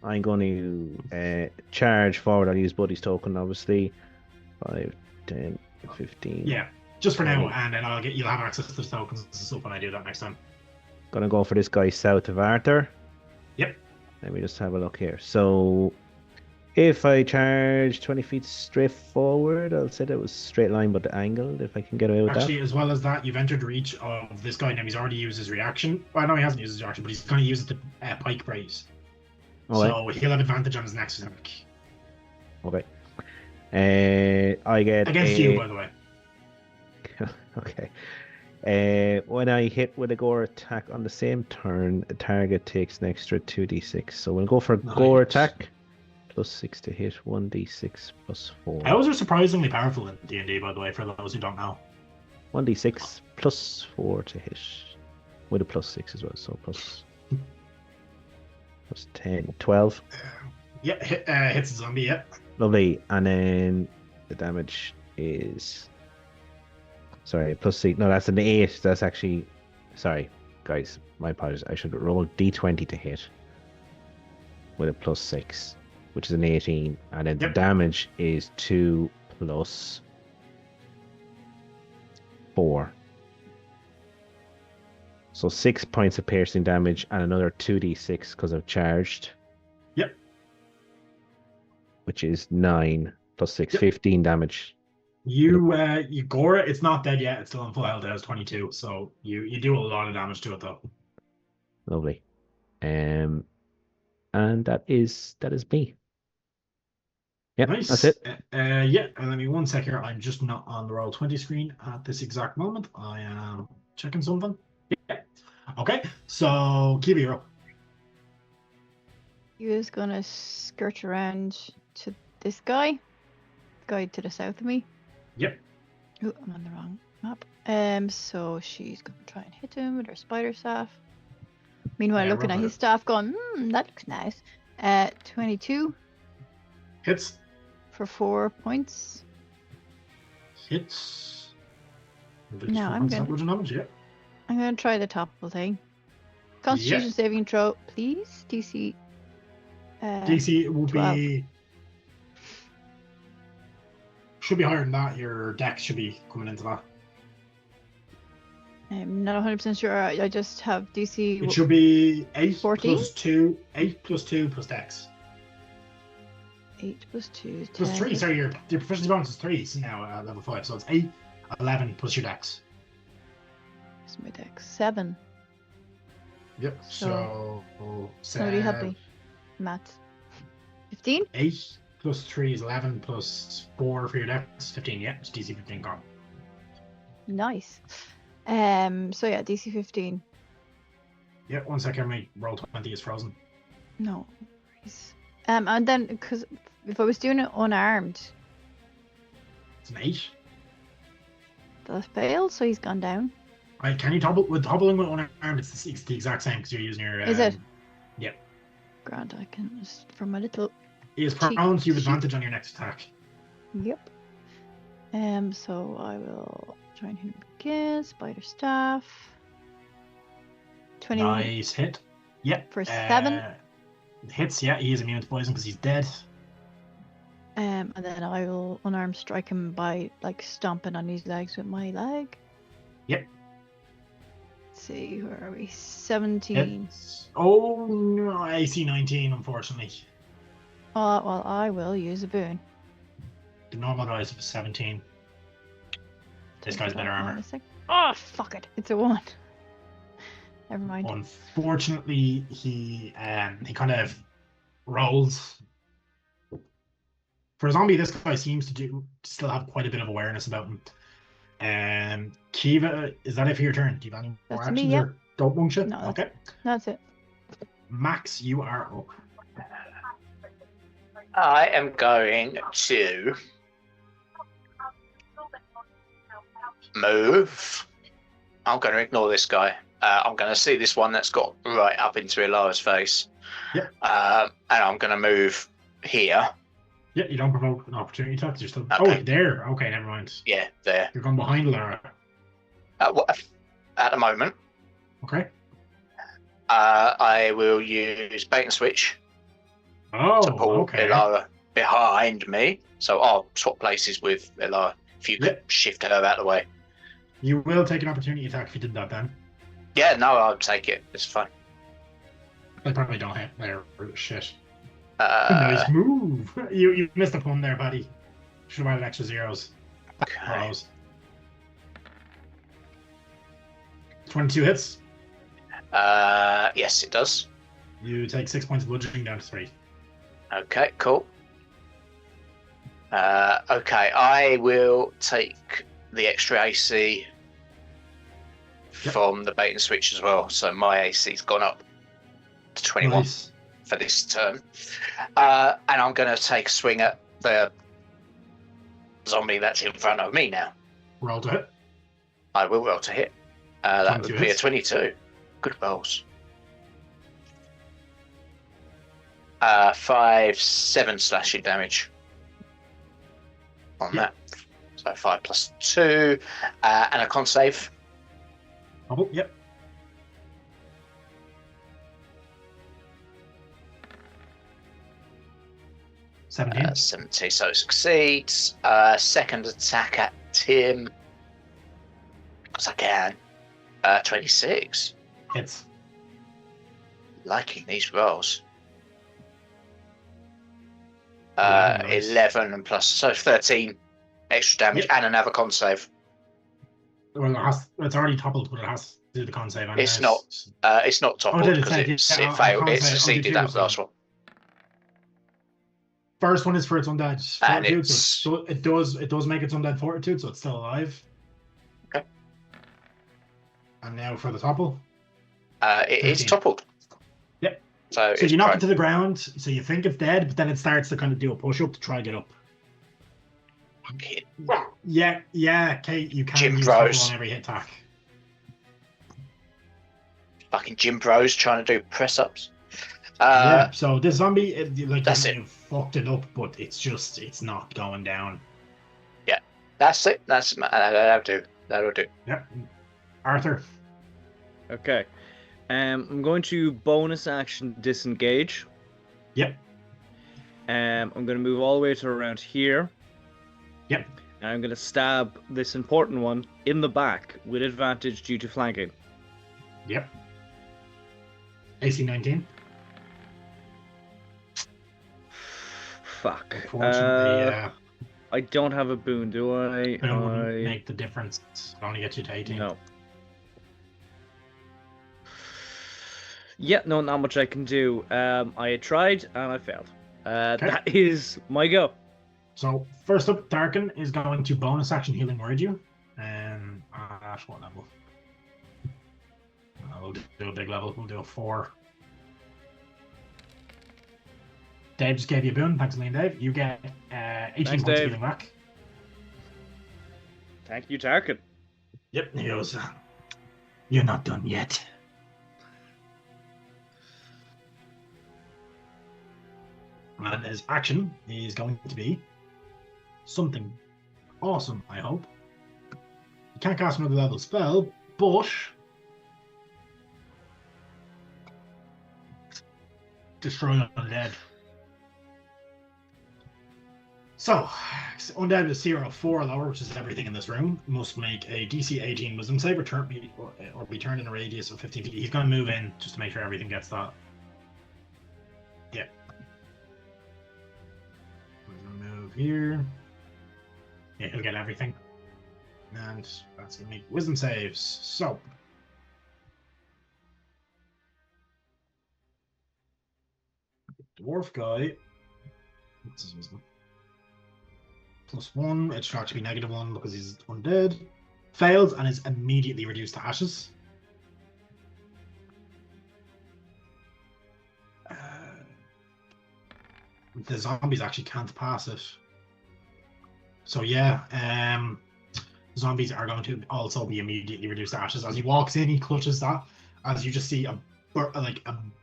I'm going to charge forward. I'll use Buddy's token, obviously. 5, 10, 15. Yeah, just for now, and then you'll have access to the tokens and stuff when I do that next time. Gonna go for this guy south of Arthur. Yep. Let me just have a look here. So if I charge 20 feet straight forward, I'll say that was straight line but angled, if I can get away with Actually, that. as well as that, you've entered reach of this guy now. He's already used his reaction. Well, no, he hasn't used his reaction, but he's going to use it to pike brace. Okay. So he'll have advantage on his next attack. Okay. I get Against you, by the way. Okay. When I hit with a gore attack on the same turn, the target takes an extra 2d6. So we'll go for a gore attack. +6 to hit, 1d6 +4. Owls are surprisingly powerful in D&D, by the way, for those who don't know. 1d6 +4 to hit, with a +6 as well, so plus 10, 12. Yeah, hits the zombie, yeah. Lovely. And then the damage is... Sorry, +6. No, that's an 8. That's actually... Sorry, guys. My apologies. I should roll d20 to hit with a +6, which is an 18. And then the damage is 2 + 4. So 6 points of piercing damage and another 2d6 because I've charged. Yep. Which is 9 plus 6, Yep. 15 damage. You gore it. It's not dead yet. It's still on full health. It has 22. So you do a lot of damage to it though. Lovely. And that is me. Yep, Nice. that's it. Yeah, and let me one sec here. I'm just not on the Roll20 screen at this exact moment. I am checking something. Yeah. Okay, so Kiwi, you're up. He was gonna skirt around to this guy. Guy to the south of me. Yep. Oh, I'm on the wrong map. So she's gonna try and hit him with her spider staff. Meanwhile, Yeah, looking roll at it. his staff, going, that looks nice. 22 Hits. for 4 points. Hits. No, I'm gonna- Damage, yeah. I'm gonna try the topple thing. Constitution saving throw, please. DC. DC will 12. be. Should be higher than that. Your dex should be coming into that. I'm not 100% sure. I just have DC. It should be 8 14? plus 2. 8 plus 2 plus dex. 8 plus 2 is 10. Plus 3. Sorry, your proficiency bonus is 3 so now at level 5. So it's 8, 11 plus your dex. What's my dex? 7. Yep. So. Somebody help me. Math. 15? 8 plus 3 is 11 plus 4 for your dex. 15, yeah. It's DC 15 gone. Nice. So yeah, DC 15. Yeah, 1 second. My Roll20 is frozen. No worries. And then, because if I was doing it unarmed, It's an 8. that failed, so he's gone down. Right, can you hobbling with unarmed? It's the exact same because you're using your. Is it? Yep. Grand, I can just, from a little. He is Cheek. prone, so you have advantage on your next attack. Yep. So I will try and hit him again. Spider staff. 20 Nice hit. Yep. for 7. Hits, yeah. He is immune to poison because he's dead. And then I will unarmed strike him by like stomping on his legs with my leg. Yep. Let's see, where are we? 17. Hits. Oh no, AC 19, unfortunately. Oh, well, I will use a boon. The normal dice of 17. This guy's better armor. Oh, fuck it. It's a 1. Never mind. Unfortunately, he kind of rolls. For a zombie, this guy seems to still have quite a bit of awareness about him. Kiva, is that it for your turn? Do you have any more That's actions me, yeah. or don't function? No, Okay. That's it. Max, you are up. I am going to move. I'm going to ignore this guy. I'm going to see this one that's got right up into Ilara's face. Yep. And I'm going to move here. Yeah, you don't provoke an opportunity attack. You're still. Okay. Oh, there. Okay, never mind. Yeah, there. You're going behind Lara. At the moment, Okay. I will use bait and switch Oh, to pull okay. Ilara behind me. So I'll swap places with Ilara. If you could Yep. shift her out of the way. You will take an opportunity attack if you did that then. Yeah, no, I'll take it. It's fine. They probably don't hit there. Shit. Uh, Nice move. You missed a pun there, buddy. Should have added extra zeros. okay. Those. 22 hits. Yes, it does. You take 6 points of bludgeoning down to 3. Okay, cool. Okay, I will take the extra AC Yep. from the bait and switch as well. So my AC's gone up to 21 Nice. for this turn. And I'm going to take a swing at the zombie that's in front of me now. Roll to hit. I will roll to hit. That 22 would be a hits. 22. Good rolls. 5, 7 slashing damage on Yep. that. So 5 plus 2. And a con save. Oh, yep. Uh, 17. 70, so it succeeds. Second attack at Tim. Because I can. 26. Hits. Liking these rolls. Nice. 11 and plus, so 13 extra damage Yep. and another con save. Well, it's already toppled, but it has to do the con save. And It's there's- It's not toppled did it because say? it Yeah, failed. con It save. succeeded do that two, last so one. First one is for its undead And fortitude, it's- so it does make its undead fortitude, so it's still alive. Okay. And now for the topple. It is 13. toppled. Yep. So So it's you knock prone. it to the ground, so you think it's dead, but then it starts to kind of do a push up to try and get up. Okay. Yeah, Kate, you can Jim use Bros. topple on every hit attack. Fucking gym bros trying to do press ups. Yeah, so this zombie, That's it. you fucked it up, but it's not going down. That's it. That'll do. That'll do. Yep. Arthur. Okay. I'm going to bonus action disengage. Yep. I'm going to move all the way to around here. Yep. And I'm going to stab this important one in the back with advantage due to flanking. Yep. AC 19. Fuck. Unfortunately, I don't have a boon, do I? it wouldn't make the difference. It only gets you to 18. No. Yeah, no, not much I can do. I had tried and I failed. Okay. That is my go. So first up, Darkin is going to bonus action healing word you. At what level? We'll do a big level. We'll do a 4. Dave just gave you a boon. Thanks a million, Dave. You get 18 Thanks, points Dave. of healing back. Thank you, Tarkin. Yep, he goes. You're not done yet. And his action is going to be something awesome, I hope. You can't cast another level spell, but destroy undead. So, undead with 0 4 or lower, which is everything in this room, must make a DC 18 Wisdom save or be turned in a radius of 15 feet. He's going to move in just to make sure everything gets that. Yeah. We're going to move here. Yeah, he'll get everything. And that's going to make Wisdom saves. So. Dwarf guy. What's his wisdom? +1. It should actually be -1 because he's undead. Fails and is immediately reduced to ashes. The zombies actually can't pass it. So yeah, zombies are going to also be immediately reduced to ashes. As he walks in, he clutches that. As you just see a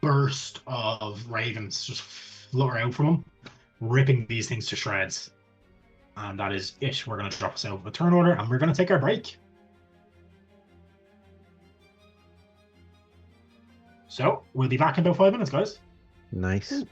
burst of ravens just flutter out from him, ripping these things to shreds. And that is it. We're going to drop us out of a turn order, and we're going to take our break. So we'll be back in about 5 minutes, guys. Nice.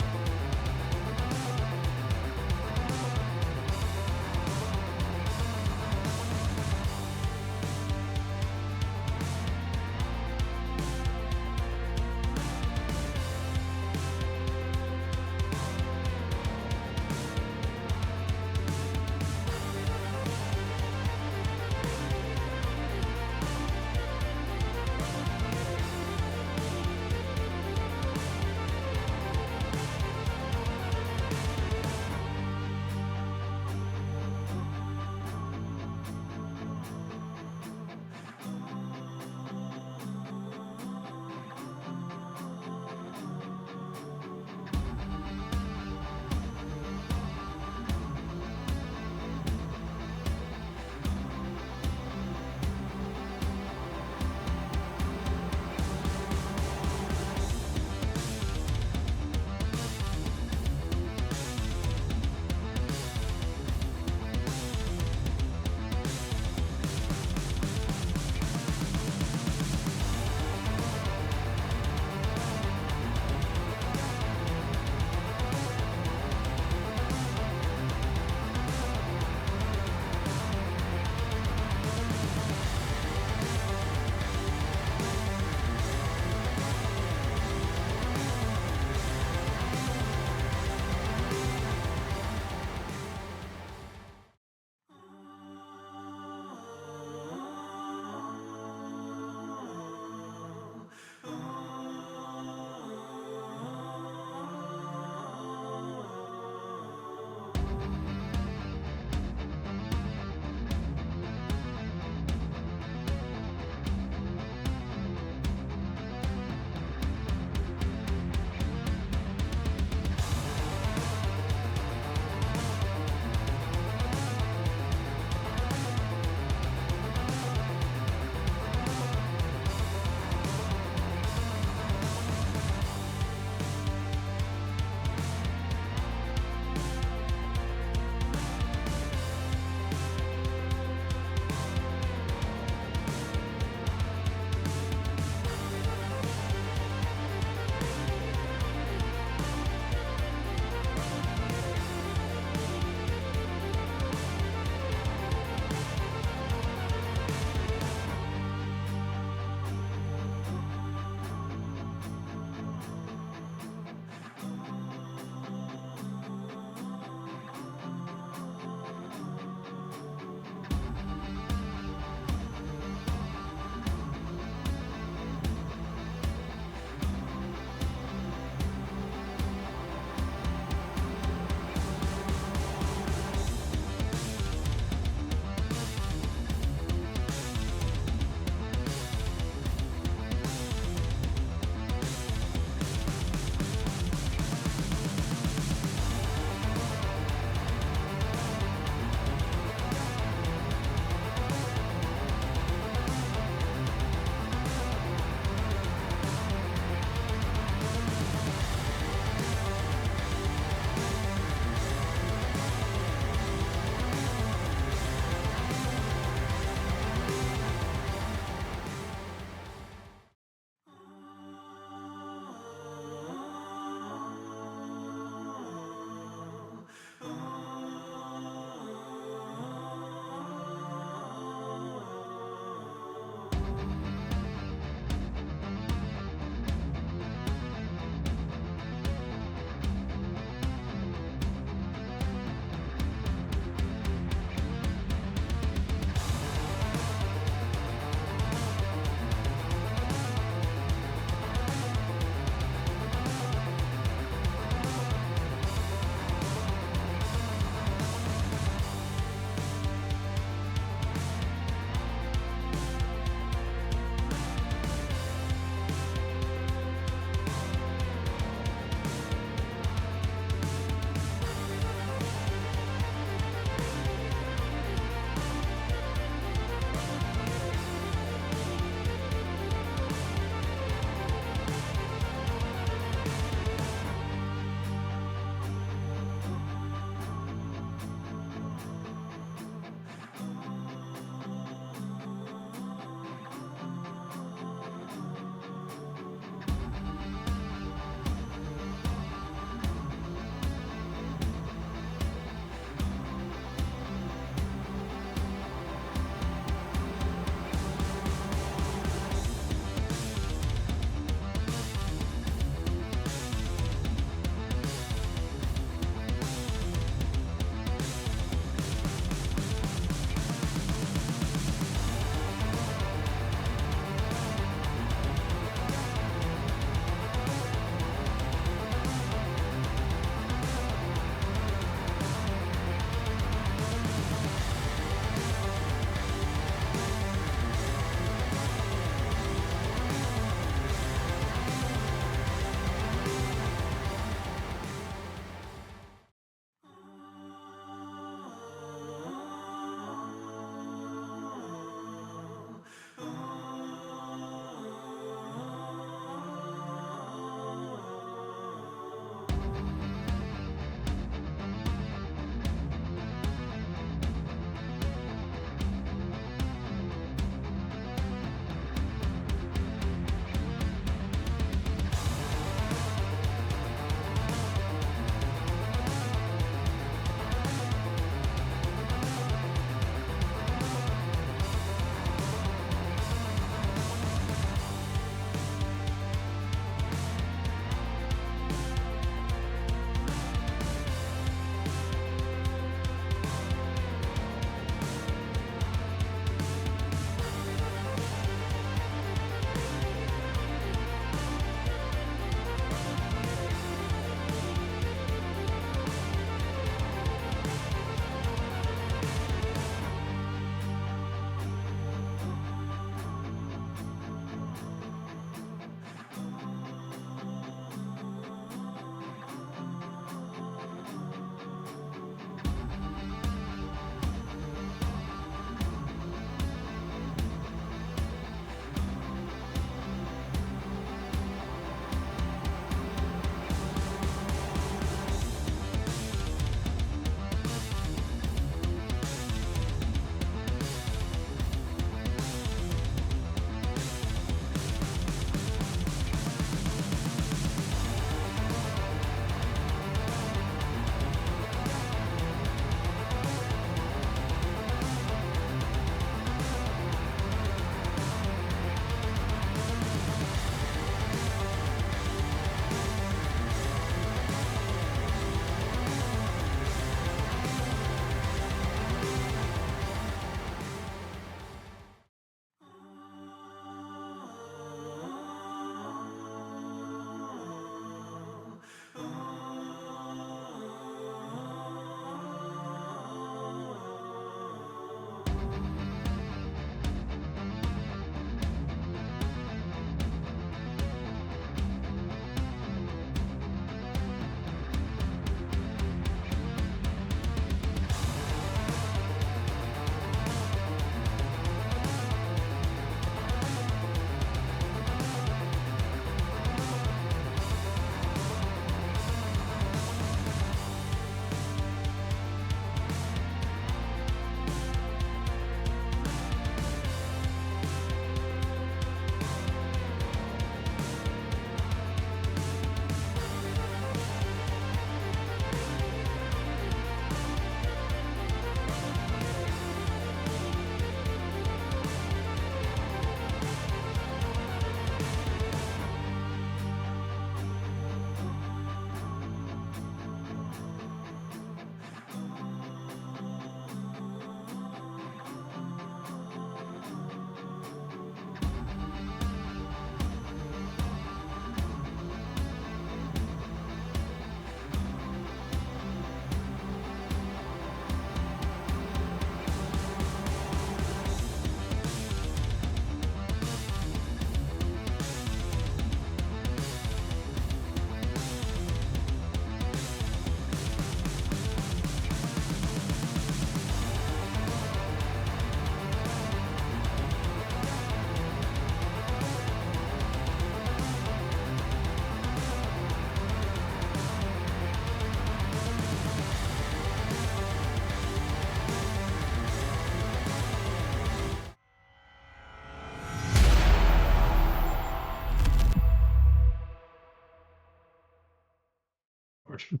forward.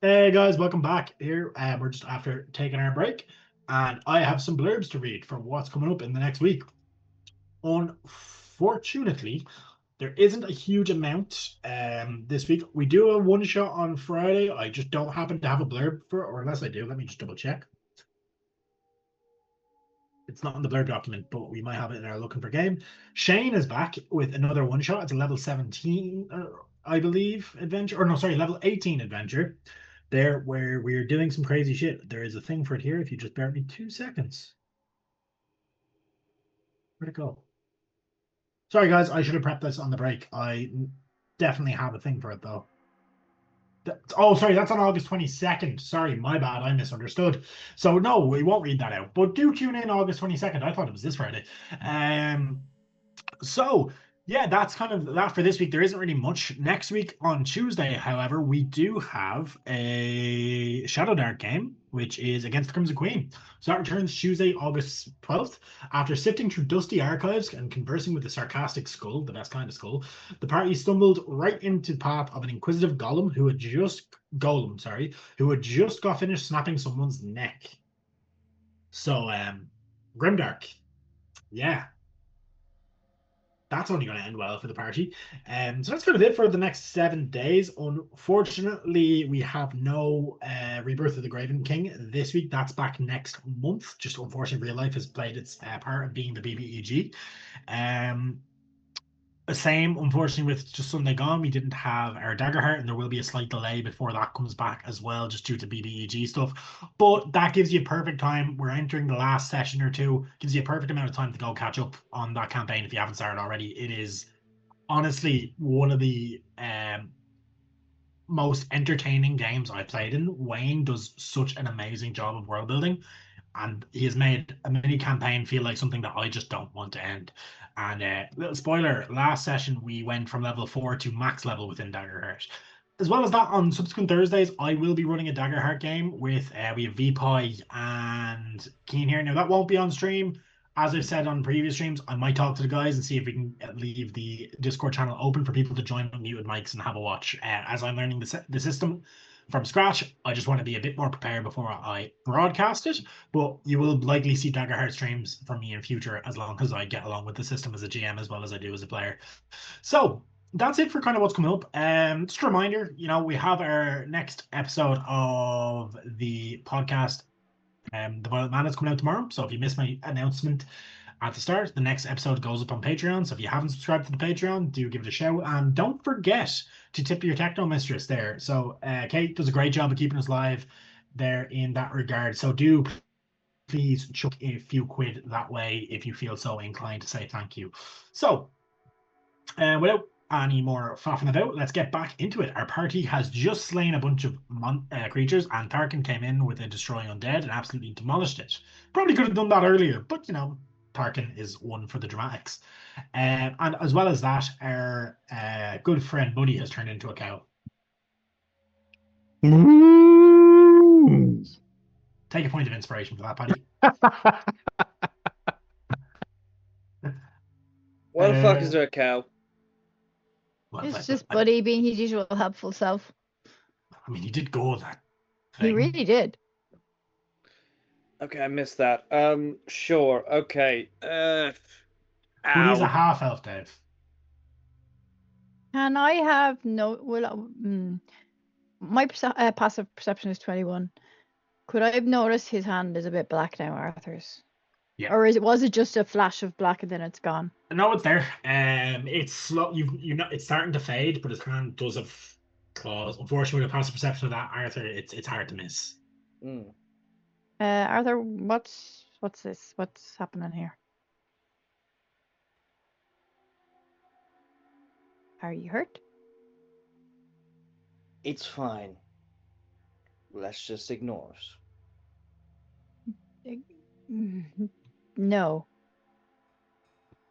Hey guys, welcome back here. We're just after taking our break, and I have some blurbs to read for what's coming up in the next week. Unfortunately, there isn't a huge amount this week. We do a one shot on Friday. I just don't happen to have a blurb for it, or unless I do, let me just double check. It's not in the blurb document, but we might have it in our looking for game. Shane is back with another one shot. It's a level 17, I believe, adventure. Or no, sorry, level 18 adventure. There, where we're doing some crazy shit. There is a thing for it here. If you just bear with me 2 seconds. Where'd it go? Sorry, guys. I should have prepped this on the break. I definitely have a thing for it, though. Oh, sorry, that's on August 22nd. Sorry, my bad. I misunderstood. So, no, we won't read that out. But do tune in August 22nd. I thought it was this Friday. So, yeah, that's kind of that for this week. There isn't really much. Next week on Tuesday, however, we do have a Shadow Dark game, which is against the Crimson Queen. So that returns Tuesday, August 12th. After sifting through dusty archives and conversing with the sarcastic skull, the best kind of skull, the party stumbled right into the path of an inquisitive golem who had just got finished snapping someone's neck. So, Grimdark. Yeah. That's only going to end well for the party. So that's kind of it for the next 7 days. Unfortunately, we have no Rebirth of the Graven King this week. That's back next month. Just unfortunately, real life has played its part of being the BBEG. The same, unfortunately, with just Sunday gone, we didn't have our Daggerheart, and there will be a slight delay before that comes back as well, just due to BBEG stuff. But that gives you a perfect time. We're entering the last session or two. Gives you a perfect amount of time to go catch up on that campaign if you haven't started already. It is honestly one of the most entertaining games I've played in. Wayne does such an amazing job of world building, and he has made a mini campaign feel like something that I just don't want to end. And little spoiler, last session we went from level 4 to max level within Daggerheart. As well as that, on subsequent Thursdays, I will be running a Daggerheart game with, we have VPie and Keen here. Now, that won't be on stream. As I've said on previous streams, I might talk to the guys and see if we can leave the Discord channel open for people to join with muted mics and have a watch. As I'm learning the system from scratch, I just want to be a bit more prepared before I broadcast it. But you will likely see Daggerheart streams from me in future, as long as I get along with the system as a GM as well as I do as a player. So that's it for kind of what's coming up. Just a reminder, we have our next episode of the podcast, The Violent Man, is coming out tomorrow. So if you missed my announcement at the start, the next episode goes up on Patreon. So if you haven't subscribed to the Patreon, do give it a shout. And don't forget to tip your techno mistress there. So Kate does a great job of keeping us live there in that regard. So do please chuck a few quid that way if you feel so inclined to say thank you. So without any more faffing about, let's get back into it. Our party has just slain a bunch of creatures, and Tarkin came in with a Destroy Undead and absolutely demolished it. Probably could have done that earlier, but Tarkin is one for the dramatics. And as well as that, our good friend Buddy has turned into a cow. Take a point of inspiration for that, Paddy. Why the fuck is there a cow? Well, It's just Buddy being his usual helpful self. I mean, he did go that He thing. really did. Okay, I missed that. Sure. Okay. But he's a Ow. half elf, Dave. Can I have my passive perception is 21. Could I have noticed his hand is a bit black now, Arthur's? Yeah. Or was it just a flash of black and then it's gone? No, it's there. It's slow. It's starting to fade, but his hand does have claws. Unfortunately, with a passive perception of that, Arthur, it's hard to miss. Arthur, what's this? What's happening here? Are you hurt? It's fine. Let's just ignore it. No.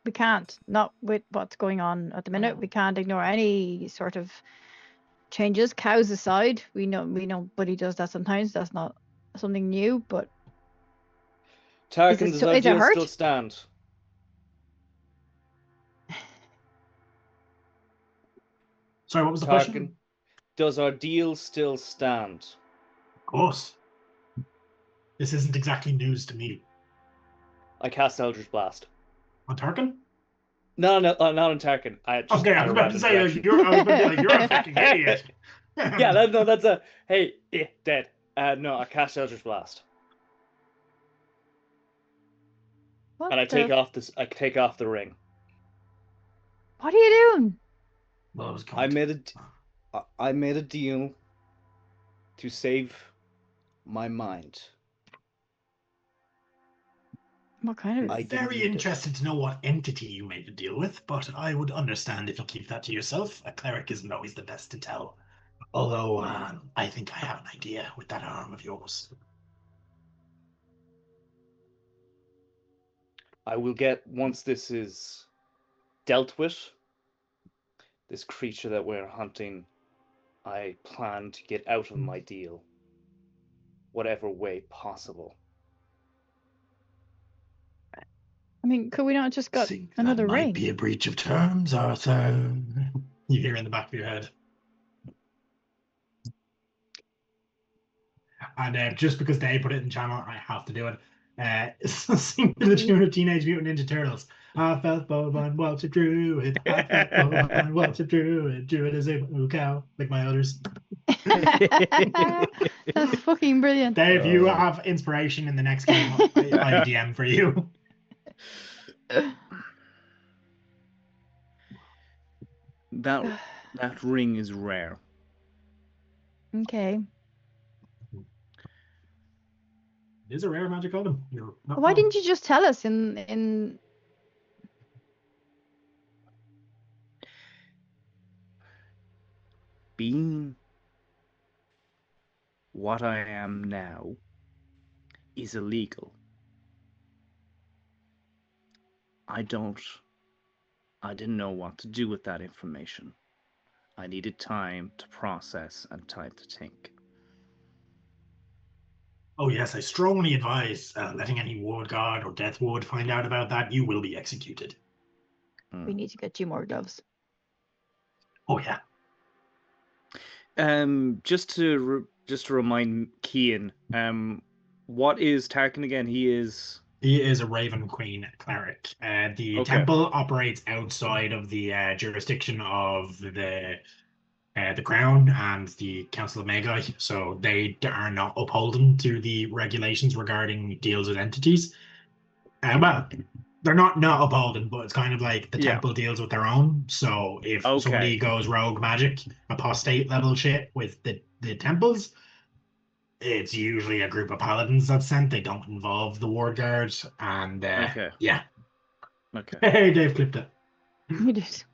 We can't. Not with what's going on at the minute. We can't ignore any sort of changes. Cows aside, we know Buddy does that sometimes. That's not something new, but Tarkin, is does it ideal hurt? still stand? Sorry, what was the question? does our deal still stand? Of course. This isn't exactly news to me. I cast Eldritch Blast. On Tarkin? No, not on Tarkin. I just Okay, I was about to say, I was about to be like, you're a fucking idiot. Yeah, that's a hey, dead. No, I cast Eldritch Blast, What and I take the- off this. I take off the ring. What are you doing? Well, I was I going made a deal to save my mind. What kind of? I I'm didn't very need it. interested to know what entity you made a deal with, but I would understand if you'll keep that to yourself. A cleric isn't always the best to tell. Although, I think I have an idea with that arm of yours. I will get once this is dealt with. This creature that we're hunting, I plan to get out of my deal, whatever way possible. I mean, could we not just got Think another that might ring? be a breach of terms, Arthur. You hear in the back of your head. And just because they put it in channel, I have to do it. Sing to the tune of Teenage Mutant Ninja Turtles. I felt Boban, Walter Druid. I felt Boban, Walter Druid. Druid is a cow, like my elders. That's fucking brilliant. Dave, you have inspiration in the next game. I DM for you. That ring is rare. Okay. It is a rare magic item. You're not Why wrong. didn't you just tell us in? Being what I am now is illegal. I didn't know what to do with that information. I needed time to process and time to think. Oh yes, I strongly advise letting any ward guard or death ward find out about that. You will be executed. We need to get you more gloves. Oh yeah. Just to remind Kian, what is Tarkin again? He is a Raven Queen cleric. The Okay. temple operates outside of the jurisdiction of the Crown and the Council of Magi, so they are not upholden to the regulations regarding deals with entities. Well, they're not upholden, but it's kind of like the Yeah. temple deals with their own. So if Okay. somebody goes rogue magic, apostate level shit with the temples, it's usually a group of paladins that's sent. They don't involve the ward guards, and Okay. yeah. Okay. Hey, Dave clipped it. We did.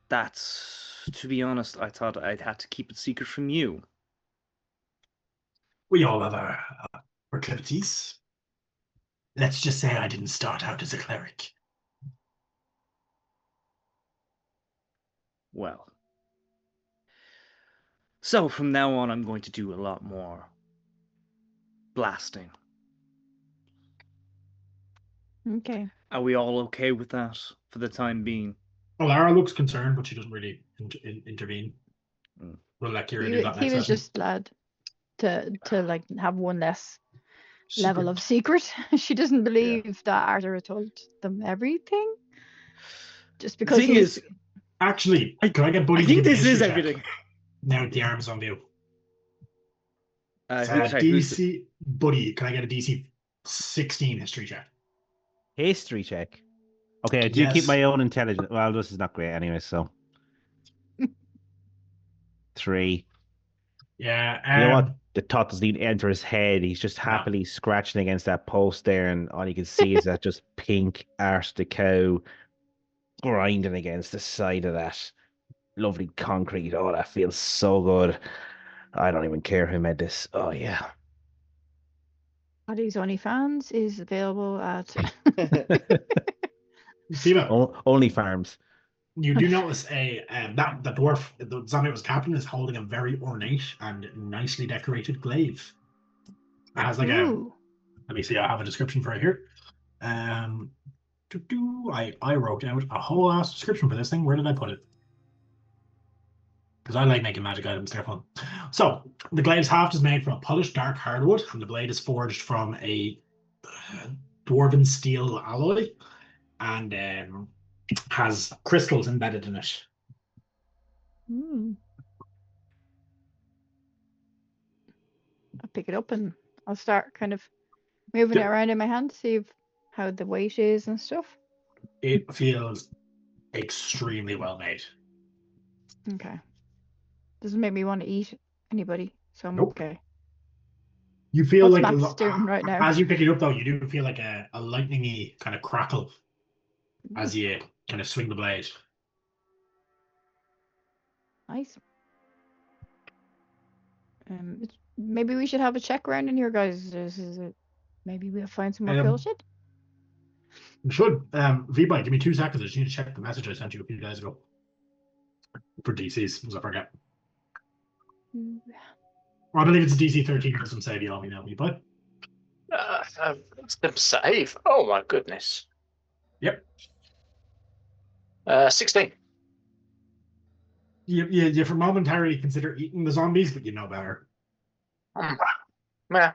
That's, to be honest, I thought I'd had to keep it secret from you. We all have our proclivities. Let's just say I didn't start out as a cleric. Well. So from now on, I'm going to do a lot more blasting. Okay. Are we all okay with that for the time being? Alara looks concerned, but she doesn't really intervene. Mm. We'll let Kira do that He next was session. just glad to like have one less level Secret. of secret. She doesn't believe that Arthur had told them everything. Just because thing is, Actually, can I get Buddy I to think give a this is history check? everything. Now the arm's on view. Sorry, who's this? DC Buddy, can I get a DC 16 history check? History check. Okay, I do keep Yes. my own intelligence. Well, this is not great anyway, so 3. Yeah. You know what? The thought doesn't even enter his head. He's just happily scratching against that post there, and all you can see is that just pink arse the cow grinding against the side of that lovely concrete. Oh, that feels so good. I don't even care who made this. Oh yeah. Paddy's OnlyFans is available at. Siva, Only farms. you do notice that the dwarf, the zombie that was captain, is holding a very ornate and nicely decorated glaive. It has like Ooh. let me see, I have a description for it here. I wrote out a whole ass description for this thing. Where did I put it? because I like making magic items. They're fun. So the glaive's haft is made from a polished dark hardwood, and the blade is forged from a dwarven steel alloy, and has crystals embedded in it. Hmm. I'll pick it up and I'll start kind of moving it Yep. around in my hand, see how the weight is and stuff. It feels extremely well made. Okay. Doesn't make me want to eat anybody, so I'm Nope. okay. You feel What's like Max doing right now? as you pick it up, though, you do feel like a lightningy kind of crackle as you kind of swing the blade. Nice. Maybe we should have a check around in here, guys. Maybe we'll find some more cool shit. You should. V-Bike, give me 2 seconds. I just need to check the message I sent you a few days ago. For DCs, as I forget. Well, I believe it's a DC 13 custom save. You let me know, V-Bike. Custom save? Oh my goodness. Yep. 16. You for momentarily consider eating the zombies, but you know better. Yeah.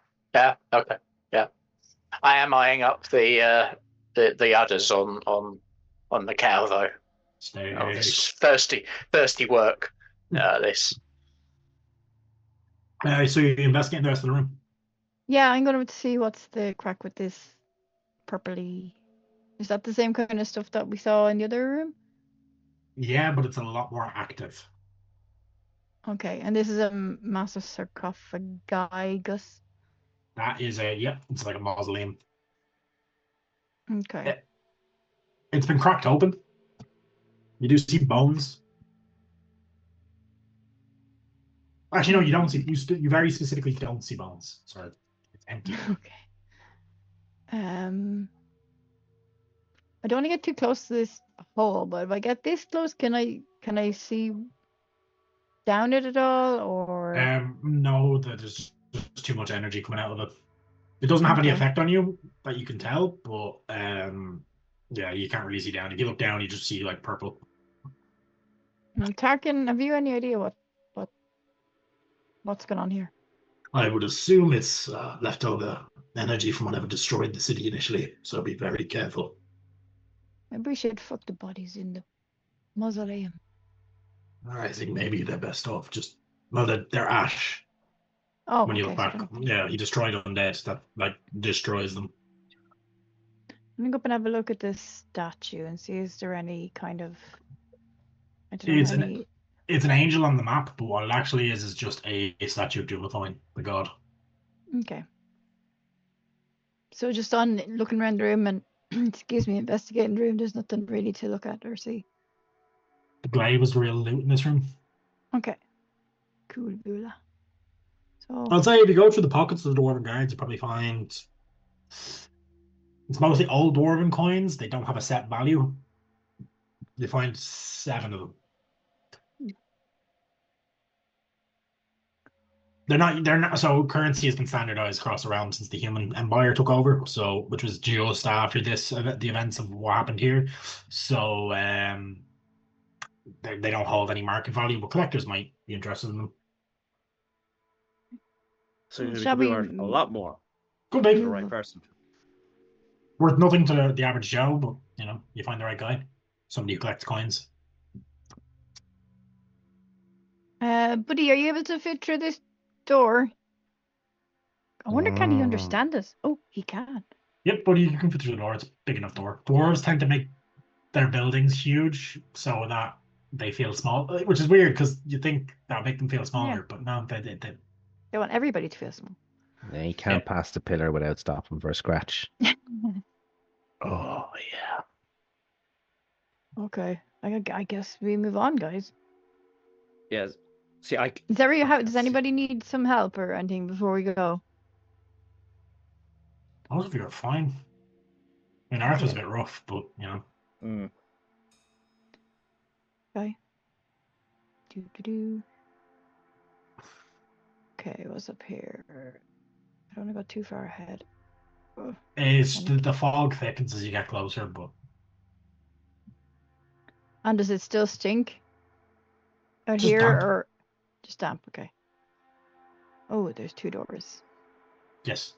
Okay. Yeah. I am eyeing up the udders on the cow though. Stay. Oh, this is thirsty work. This. So you investigate the rest of the room. Yeah, I'm going to see what's the crack with this purpley. Is that the same kind of stuff that we saw in the other room? Yeah, but it's a lot more active. Okay, and this is a massive sarcophagus. That is it's like a mausoleum. Okay. It's been cracked open. You do see bones. Actually, no, you don't see. You very specifically don't see bones. Sorry, it's empty. Okay. I don't want to get too close to this hole, but if I get this close, can I see down it at all, or? No, there's just too much energy coming out of it. It doesn't have any effect on you that you can tell, but yeah, you can't really see down. If you look down, you just see like purple. Tarkin, have you any idea what's going on here? I would assume it's leftover energy from whatever destroyed the city initially, so be very careful. Maybe we should fuck the bodies in the mausoleum. I think maybe they're best off just they're ash. Oh, when you look back, yeah, he destroyed undead. That like destroys them. I'm gonna go up and have a look at this statue and see is there any kind of. I don't know. It's an angel on the map, but what it actually is just a statue of Dumathoin, the god. Okay. So just on looking around the room and excuse me, investigating the room, there's nothing really to look at or see. The glaive was the real loot in this room. Okay. Cool, Bula. So I'd say if you go through the pockets of the dwarven guards, you probably find it's mostly old dwarven coins. They don't have a set value. You find 7 of them. They're not. So currency has been standardized across the realm since the human empire took over. So, which was just after the events of what happened here. So, they don't hold any market value, but collectors might be interested in them. So you could be worth a lot more. Could be the right person. Worth nothing to the average Joe, but you find the right guy, somebody who collects coins. Buddy, are you able to fit through this door? I wonder, can he understand this? Oh, he can. Yep, buddy, you can fit through the door. It's a big enough door. Dwarves tend to make their buildings huge so that they feel small, which is weird because you think that would make them feel smaller, but no, they want everybody to feel small. Yeah, you can't pass the pillar without stopping for a scratch. Oh yeah. Okay, I guess we move on, guys. Yes. See, does anybody need some help or anything before we go? Most of you are fine. I mean, Arthur's a bit rough, but Okay. Okay, what's up here? I don't want to go too far ahead. It's the fog thickens as you get closer, but. And does it still stink? Out Just here damp. or just damp? Okay. Oh, there's 2 doors. Yes.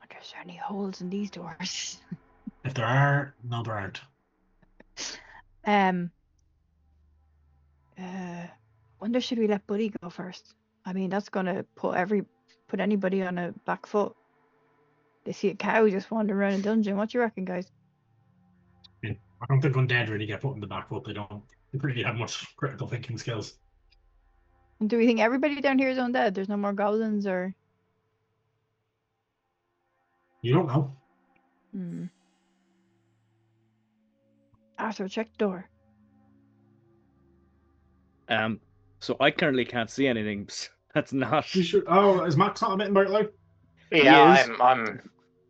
Okay, is there any holes in these doors? If there are, no, there aren't. Wonder should we let Buddy go first? I mean, that's gonna put anybody on a back foot. They see a cow just wandering around a dungeon. What do you reckon, guys? I don't think undead really get put in the back foot. They don't really have much critical thinking skills. And do we think everybody down here is undead? There's no more goblins or? You don't know. Arthur, check the door. So I currently can't see anything. That's not. You sure? Oh, is Max not emitting bright light? Yeah, He is. I'm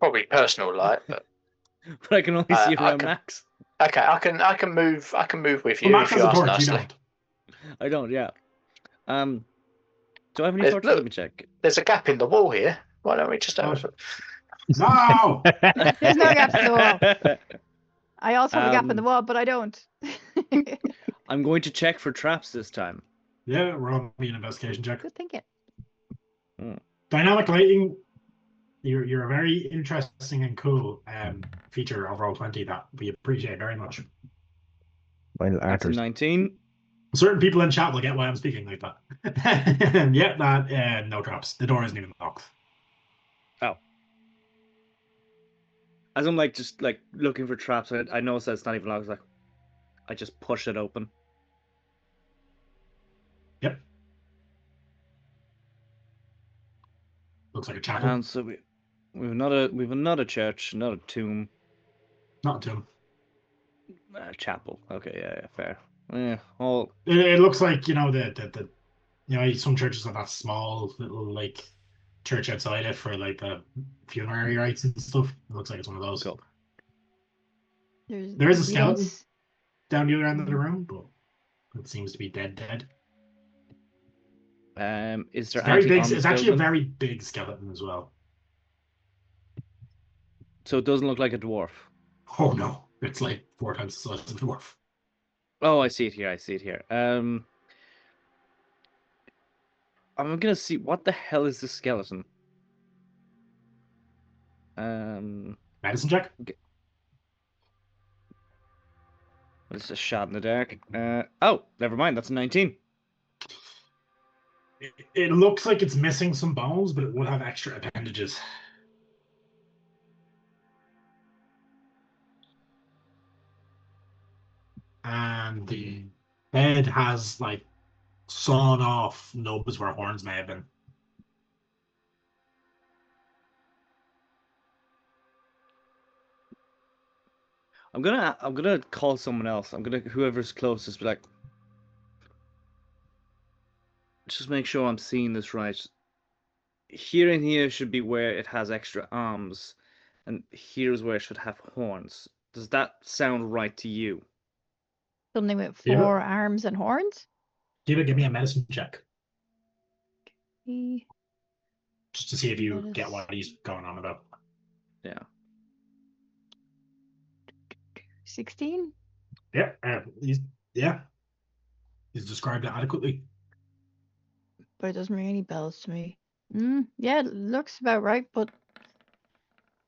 probably personal light, but But I can only see I around can- Max. okay, I can move with you Well, Max if has you a ask torch. You nicely. don't. I don't. Yeah. Do I have any There's- torches? look. Let me check. There's a gap in the wall here. Why don't we just have a No. There's no gap in the wall. I also have a gap in the Um, wall, but I don't. I'm going to check for traps this time. Yeah, we're on an investigation check. Good thinking. Dynamic lighting. You're a very interesting and cool feature of Roll20 that we appreciate very much. While That's a Arthur's 19. Certain people in chat will get why I'm speaking like that. Yeah, that no traps. The door isn't even locked. As I'm just looking for traps, I notice that it's not even locked. I just push it open. Yep. Looks like a chapel. And so we've another church, another tomb, Not a tomb. chapel. Okay, yeah, fair. Yeah, all It looks like some churches have that small little church outside it for the funerary rites and stuff. It looks like it's one of those. cool. There is a we don't skeleton s- down the other end of the room, but it seems to be dead. Is It's there very anything big. on the It's actually a skeleton? very big skeleton as well. So it doesn't look like a dwarf. Oh no, it's like 4 times the size of the dwarf. Oh, I see it here. I'm gonna see what the hell is this skeleton. Medicine check. It's a shot in the dark. Oh, never mind. That's a 19. It looks like it's missing some bones, but it would have extra appendages. And the head has sawn off nubs where horns may have been. I'm gonna call someone else. Whoever's closest, be like, just make sure I'm seeing this right. Here and here should be where it has extra arms, and here's where it should have horns. Does that sound right to you? Something with Yeah. 4 arms and horns? Give me a medicine check, E- just to see if you That get is- what he's going on about. Yeah. 16? Yeah, he's described it adequately. But it doesn't ring any bells to me. Yeah, it looks about right, but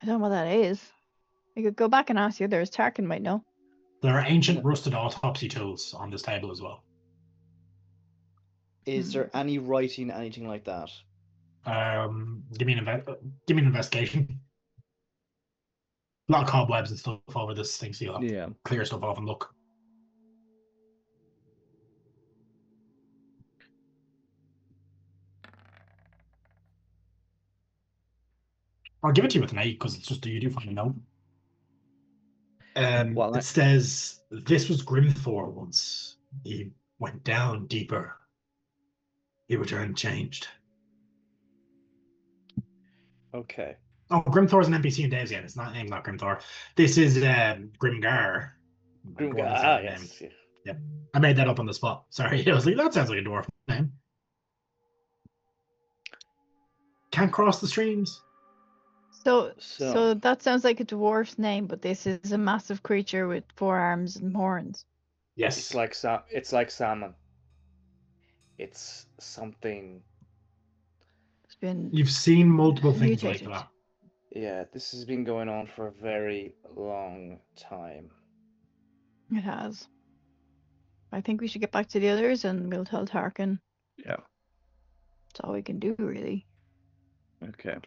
I don't know what that is. I could go back and ask the others. Tarkin might know. There are ancient rusted autopsy tools on this table as well. Is there any writing, anything like that? Give me an investigation. A lot of cobwebs and stuff over this thing, so you'll have to Yeah. clear stuff off and look. I'll give it to you with an 8 because it's just you do find a note. Well, It says this was Grimthor once. He went down deeper. He returned changed. Okay. Oh, Grimthor's an NPC in Dave's End. It's not named not Grimthor. This is Grimgar. Dwarven sounding name. Yes. Yep. I made that up on the spot. Sorry. I was like, that sounds like a dwarf name. Can't cross the streams. So that sounds like a dwarf's name, but this is a massive creature with 4 arms and horns. Yes. It's like salmon. It's something. It's been You've seen multiple things like mutated. that. Yeah, this has been going on for a very long time. It has. I think we should get back to the others and we'll tell Tarkin. Yeah. That's all we can do, really. Okay.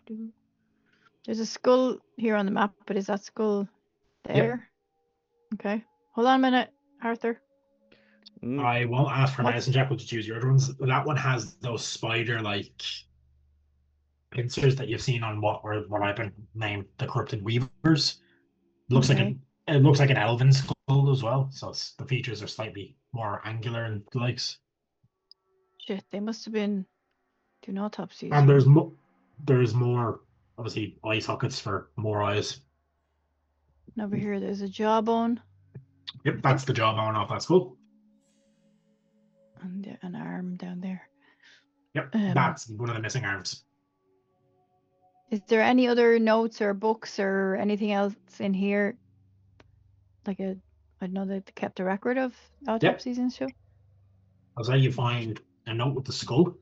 There's a skull here on the map, but is that skull there? Okay. Hold on a minute, Arthur. I won't ask for What? medicine check, we'll just use your other ones. That one has those spider-like pincers that you've seen on what I've been named the Corrupted Weavers. Looks Okay. like it looks like an elven skull as well, so the features are slightly more angular and the likes. Shit, they must have been doing autopsies. And there's more, obviously, eye sockets for more eyes. And over here, there's a jawbone Yep, that's the jawbone off that skull. and an arm down there. Yep, that's one of the missing arms. Is there any other notes or books or anything else in here? Like I don't know, that they kept a record of autopsies and stuff? I'll say you find a note with the skull.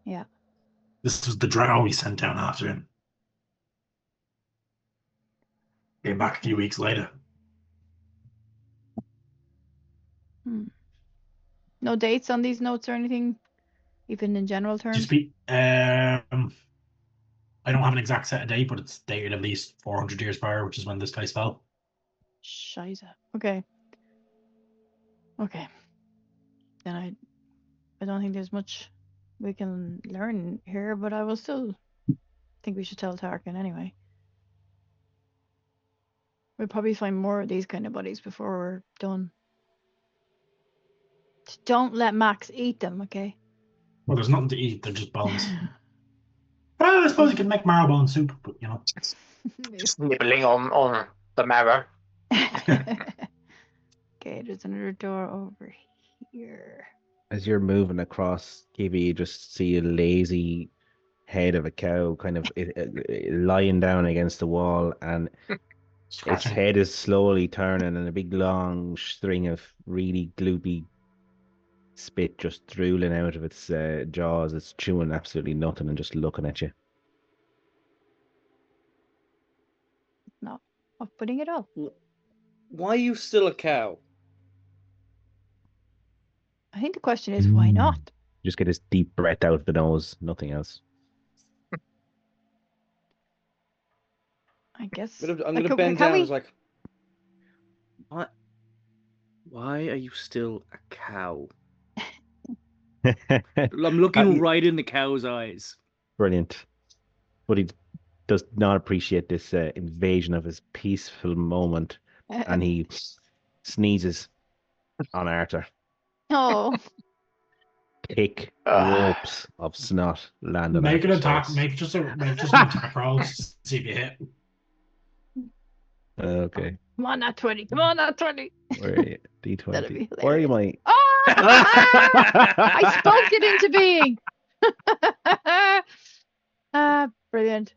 Yeah. This was the drow we sent down after him. Came back a few weeks later. No dates on these notes or anything, even in general terms? I don't have an exact set of date, but it's dated at least 400 years prior, which is when this place fell. Shiza. Okay. Okay. Then I don't think there's much we can learn here, but I will still think we should tell Tarkin anyway. We'll probably find more of these kind of bodies before we're done. Just don't let Max eat them, okay? Well, there's nothing to eat, they're just bones. Well, I suppose you can make marrowbone soup, but you know. Just nibbling on the marrow. Okay, there's another door over here. As you're moving across, Kiwi, you just see a lazy head of a cow kind of lying down against the wall, and its head is slowly turning, and a big long string of really gloopy spit just drooling out of its jaws. It's chewing absolutely nothing and just looking at you. Not off-putting at all. Why are you still a cow? I think the question is, why not? Just get this deep breath out of the nose, nothing else. I guess. I'm gonna bend down. It's like, what? Why are you still a cow? I'm looking right in the cow's eyes. Brilliant. But he does not appreciate this invasion of his peaceful moment, and he sneezes on Arthur. Oh. Thick ropes of snot land on Make an Arthur's attack. face. Make just an attack roll. Just see if you hit. Okay. Come on, not 20. Come on, not 20. Where are you? That'd be D20. Where am I? Oh! I spoke it into being. Brilliant.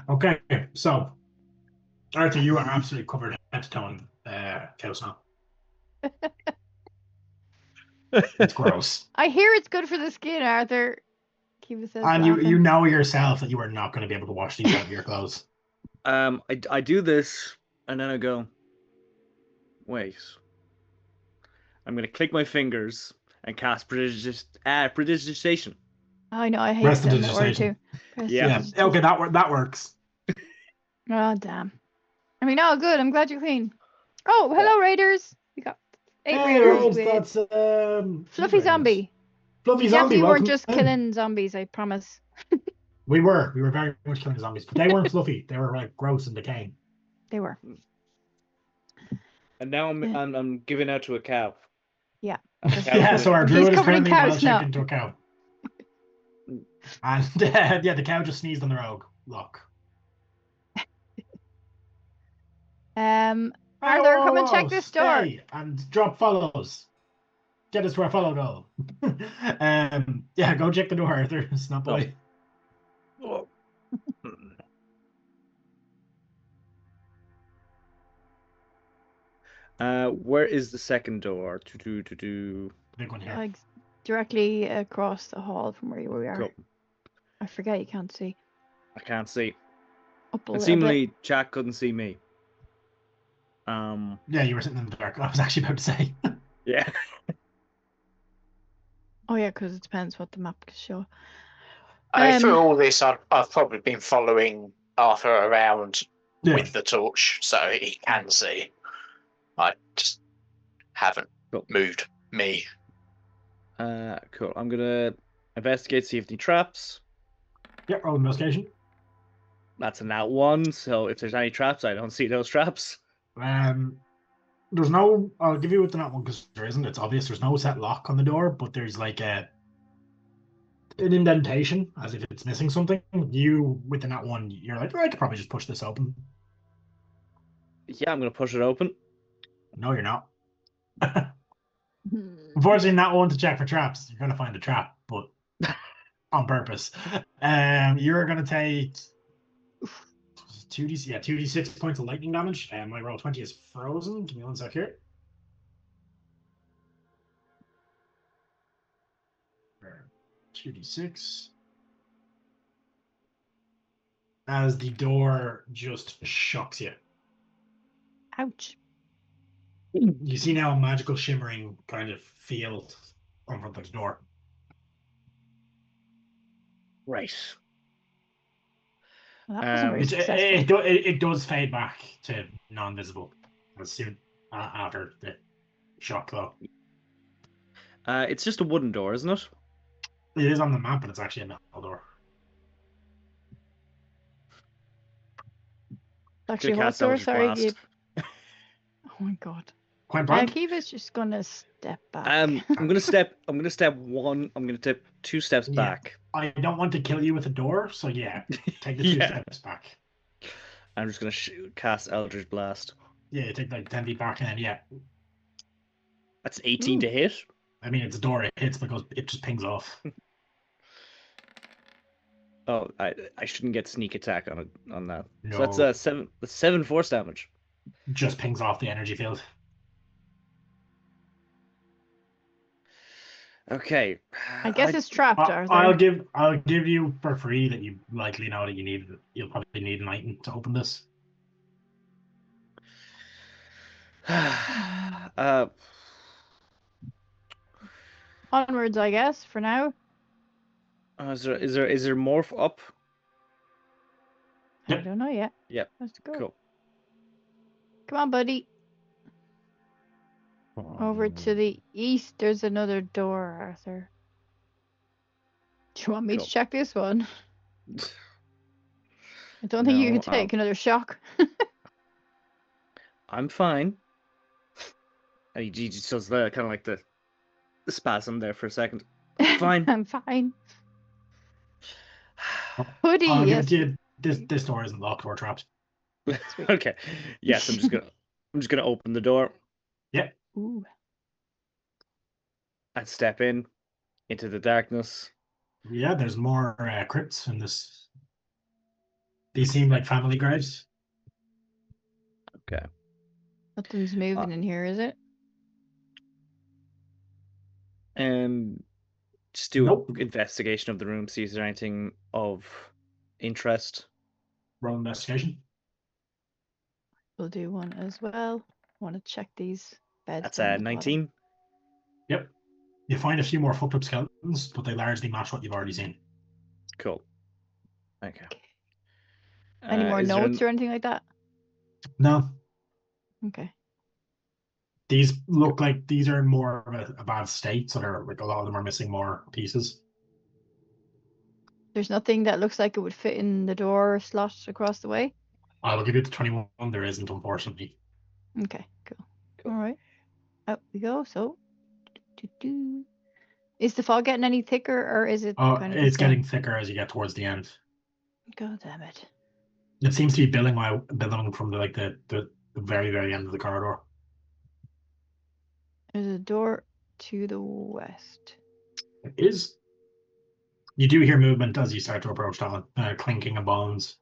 Okay, so Arthur, you are absolutely covered head to toe in cow snot. It's gross. I hear it's good for the skin, Arthur. Kiva says. And laughing. you know yourself that you are not going to be able to wash these out of your clothes. I do this, and then I go, wait. I'm going to click my fingers and cast prestidigitation. I know, I hate that word Prestidigitation. too. Yeah. Okay, that works. Oh, damn. I mean, oh, good. I'm glad you're clean. Oh, hello, Raiders. We got 8 Raiders with that's Fluffy Raiders. Zombie. Fluffy We Zombie, definitely weren't welcome just in. killing zombies, I promise. We were very much killing zombies, but they weren't fluffy. They were like gross and decaying. They were. And now I'm giving out to a cow. Yeah. Yeah, so our druid is covered in currently cow well shaped snot. into a cow. And yeah, the cow just sneezed on the rogue. Look. Arthur, come and check this door. Stay and drop follows. Get us to our follow goal. Yeah, go check the door, Arthur. Snap boy. Oh. Where is the second door? Big one here. Like directly across the hall from where we are. Cool. I forget you can't see. I can't see. Up a And little bit. seemingly, Jack couldn't see me. Yeah, you were sitting in the dark. I was actually about to say. Yeah. Oh yeah, because it depends what the map can show. Through all this, I've probably been following Arthur around Yeah. with the torch, so he can see. I just haven't moved me. Cool. I'm gonna investigate, see if any traps. Yeah, roll investigation. That's a nat 1, so if there's any traps, I don't see those traps. There's no. I'll give you with the nat one because there isn't. It's obvious. There's no set lock on the door, but there's like an indentation as if it's missing something. You with the nat one, you're like, I could probably just push this open. Yeah, I'm gonna push it open. No, you're not. Unfortunately, nat one to check for traps. You're gonna find a trap, but on purpose. You're gonna take 2d6 points of lightning damage. And my roll 20 is frozen. Give me one sec here. 2d6. As the door just shocks you. Ouch. You see now a magical shimmering kind of field on front of the door. Right. Well, that wasn't very successful. It does fade back to non-visible as soon after the shock, though. It's just a wooden door, isn't it? It is on the map, but it's actually a metal door. Actually, Good what cast, door? Eldritch Sorry. Blast. Oh my god. Quite blank. Akiva's just gonna step back. I'm gonna step 2 steps Yeah. back. I don't want to kill you with a door, so yeah, take the 2 Yeah. steps back. I'm just gonna cast Eldritch Blast. Yeah, take like 10 feet back, and then yeah. That's 18 to hit. I mean, it's a door. It hits because it just pings off. Oh, I shouldn't get sneak attack on that. No. So that's 7 force damage. Just pings off the energy field. Okay. I guess it's trapped, Arthur. I'll give you for free that you likely know that you'll probably need an item to open this. Onwards, I guess, for now. Is there more up? I Yep. don't know yet. Yep. Let's go. Cool. Come on, buddy. Over to the east, there's another door, Arthur. Do you want me Cool. to check this one? I don't think you No, can take another shock. I'm fine. And he just does the kind of like the spasm there for a second. Fine. I'm fine. Hoodie, I'll give yes. it to you. This door isn't locked or trapped. Okay. Yes, I'm just gonna open the door Ooh. and step into the darkness. Yeah, there's more crypts in this. These seem like family graves. Okay. Nothing's moving in here, is it? Just do Nope. an investigation of the room, see if there's anything of interest. Roll investigation. We'll do one as well. Want to check these beds. That's down the 19. Yep. You find a few more fucked up skeletons, but they largely match what you've already seen. Cool. Okay. bottom. Any more is there notes or anything like that? No, Okay. these look like these are in more of a bad state, so they're like a lot of them are missing more pieces. There's nothing that looks like it would fit in the door slot across the way? I'll give you the 21. There isn't, unfortunately. Okay, cool. All right. Out we go. So, is the fog getting any thicker, or is it Oh, kind of it's the same? getting thicker as you get towards the end. God damn it. It seems to be billowing from the very, very end of the corridor. There's a door to the west. It is. You do hear movement as you start to approach that, clinking of bones.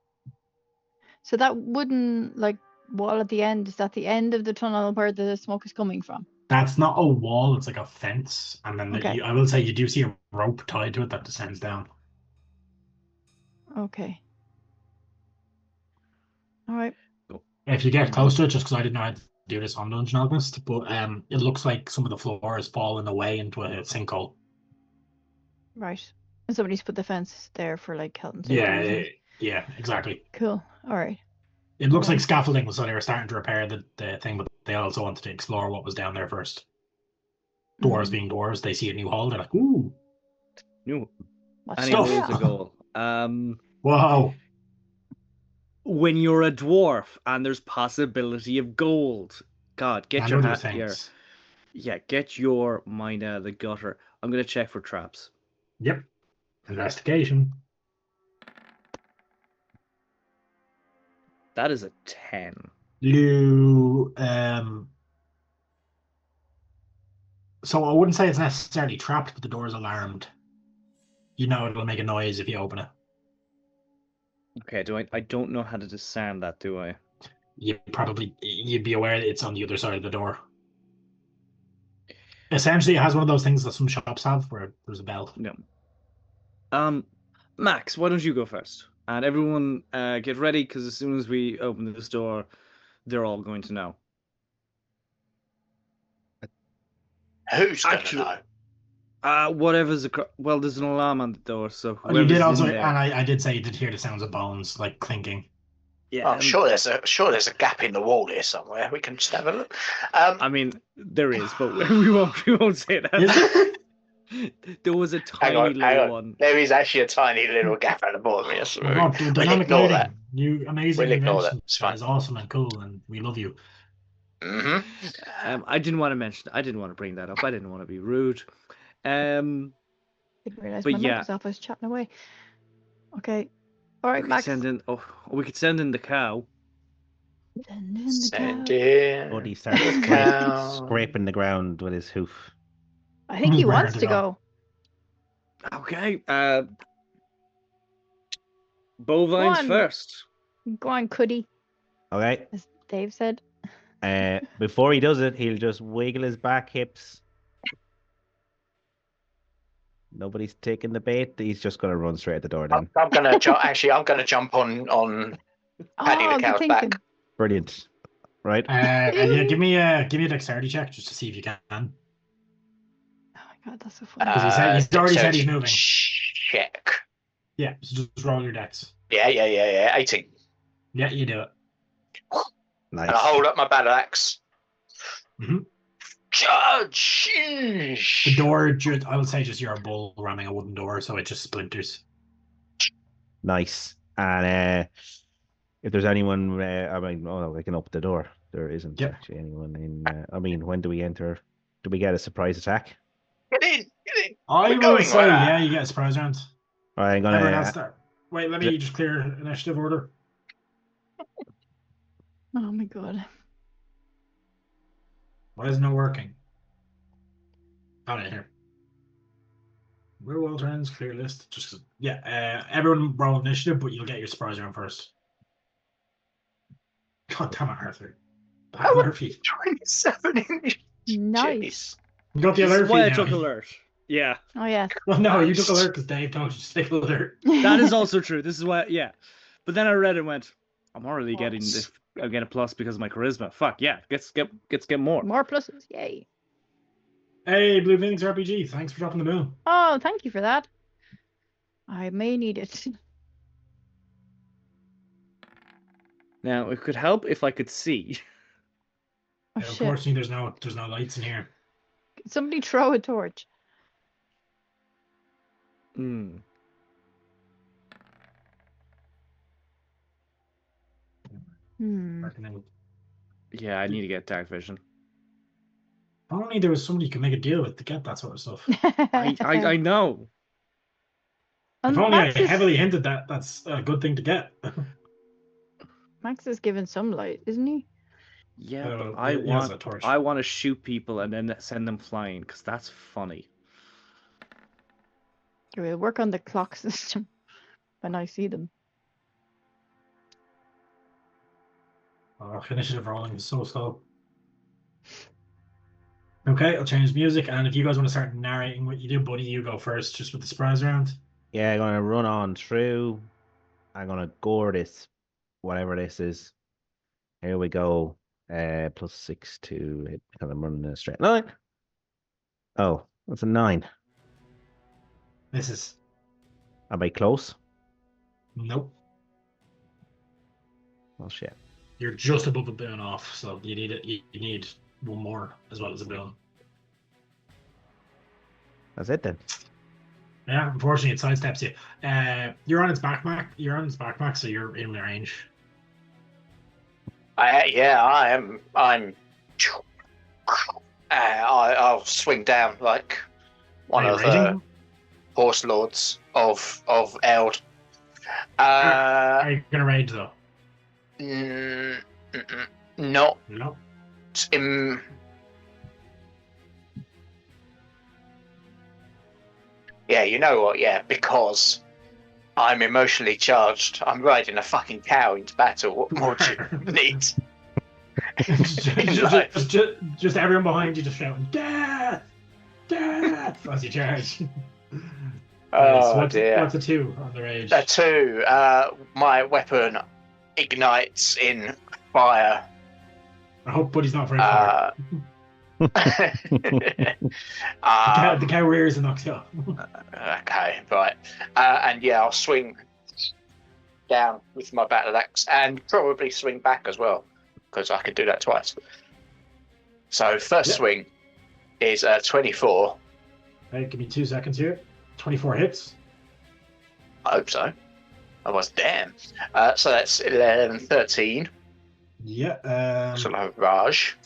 So that wooden, like, wall at the end, is that the end of the tunnel where the smoke is coming from? That's not a wall, it's like a fence. And then Okay. I will say you do see a rope tied to it that descends down. Okay. All right. If you get close to it, just because I didn't know how to do this on Dungeon Alchemist, but it looks like some of the floor is falling away into a sinkhole. Right. And somebody's put the fence there for like health and safety Yeah, reasons. yeah, exactly. Cool. All right. It looks like scaffolding, so they were starting to repair the thing, but they also wanted to explore what was down there first. Dwarves being dwarves, they see a new hole, they're like, ooh. New. What's Any stuff? rules a goal. Whoa. When you're a dwarf and there's possibility of gold, God, get And your other hat here. things. Yeah, get your mind out of the gutter. I'm gonna check for traps. Yep. Investigation. That is a 10. You so I wouldn't say it's necessarily trapped, but the door is alarmed. You know it'll make a noise if you open it. Okay, I don't know how to discern that, do I? You'd be aware that it's on the other side of the door. Essentially, it has one of those things that some shops have where there's a bell. No. Max, why don't you go first? And everyone, get ready, because as soon as we open this door, they're all going to know. Who's going to Actually- know? Whatever's well, there's an alarm on the door, so And you did whoever's also, in there. and I did say you did hear the sounds of bones like clinking. Yeah, I'm sure there's a gap in the wall here somewhere. We can just have a look. I mean, there is, but we won't say that. Is there? There was a Hang tiny on, hang little on. one. There is actually a tiny little gap at the bottom. Yes, Oh God, we'll dynamic ignore lighting. that. You amazing We'll ignore that. invention. It's fine. That is awesome and cool, and we love you. Mm-hmm. I didn't want to bring that up. I didn't want to be rude. Didn't realize But my yeah. mic was off. I was chatting away. Okay. All right, We could Max. we could send in the cow. Send in the Send cow. in. Buddy starts Cow. scraping the ground with his hoof. I think he Where wants to to go? go. Okay. Bovines on. first. Go on, Cuddy, Okay. as Dave said. Before he does it, he'll just wiggle his back hips. Nobody's taking the bait. He's just gonna run straight at the door then. I'm gonna jump on Paddy the Oh, good cow's thinking. back. Brilliant. Right. Yeah, give me a dexterity check just to see if you can. Oh my God, that's so funny. Because he's already said he's moving. Check. Yeah, so just roll your dex. Yeah. 18. Yeah, you do it. Nice. And I hold up my battle axe. Mhm. Judge. The door, I would say, just you're a bull ramming a wooden door, so it just splinters. Nice. And if there's anyone, I can open the door. There isn't Yep. actually anyone in. When do we enter? Do we get a surprise attack? Get in. I We're will going say, like that. yeah, you get a surprise round. All right, I'm Everyone else gonna. start. Wait, let me just clear initiative order. Oh my God. Why isn't it working? Got it here. Real world trends, clear list. Just everyone roll initiative, but you'll get your surprise round first. God damn it, Arthur. Bad Murphy. 27 inches. Nice. You got the This alert is why I feed took now. alert. Yeah, Oh yeah. Well, no, you took alert because Dave told you to take alert. that is also true. This is why, yeah. But then I read it and went, I'm already getting this. I get a plus because of my charisma. Fuck yeah, let's get more. More pluses. Yay. Hey, Blue Phoenix RPG, thanks for dropping the moon. Oh, thank you for that. I may need it. Now it could help if I could see. Oh shit. Unfortunately, there's no lights in here. Somebody throw a torch. Hmm. Yeah, I need to get dark vision. If only there was somebody you could make a deal with to get that sort of stuff. I know. If And only I Max is, heavily hinted that that's a good thing to get. Max is given some light, isn't he? Yeah, Oh, but he has a torch. I want to shoot people and then send them flying because that's funny. We'll work on the clock system when I see them. Oh, initiative rolling is so slow. Okay, I'll change music, and if you guys want to start narrating what you do, buddy, you go first, just with the surprise round. Yeah, I'm gonna run on through. I'm gonna gore this, whatever this is. Here we go. +6 to hit because I'm running in a straight line. Oh, that's a 9. This is Am I close? nope. Oh shit. You're just above a boon off, so you need it. You need one more as well as a boon. That's it then. Yeah, unfortunately, it sidesteps you. You're on its back, Mac. You're on its back, Mac, so you're in range. I am. I'll swing down like one Are you of the raging? horse lords of Eld. Are you gonna rage though? Not No. in. Yeah, you know what? Yeah, because I'm emotionally charged. I'm riding a fucking cow into battle. What more do you need? just everyone behind you just shouting death, death as you charge. Oh so what's dear. a 2 on the rage? A 2. My weapon ignites in fire. I hope Buddy's not very far. The cow rears and knocks you off. Okay, right. And yeah, I'll swing down with my battle axe and probably swing back as well, because I can do that twice. So first swing is 24. Hey, give me 2 seconds here. 24 hits. I hope so. Otherwise, damn. So that's 11, 13. Yeah. So no Raj.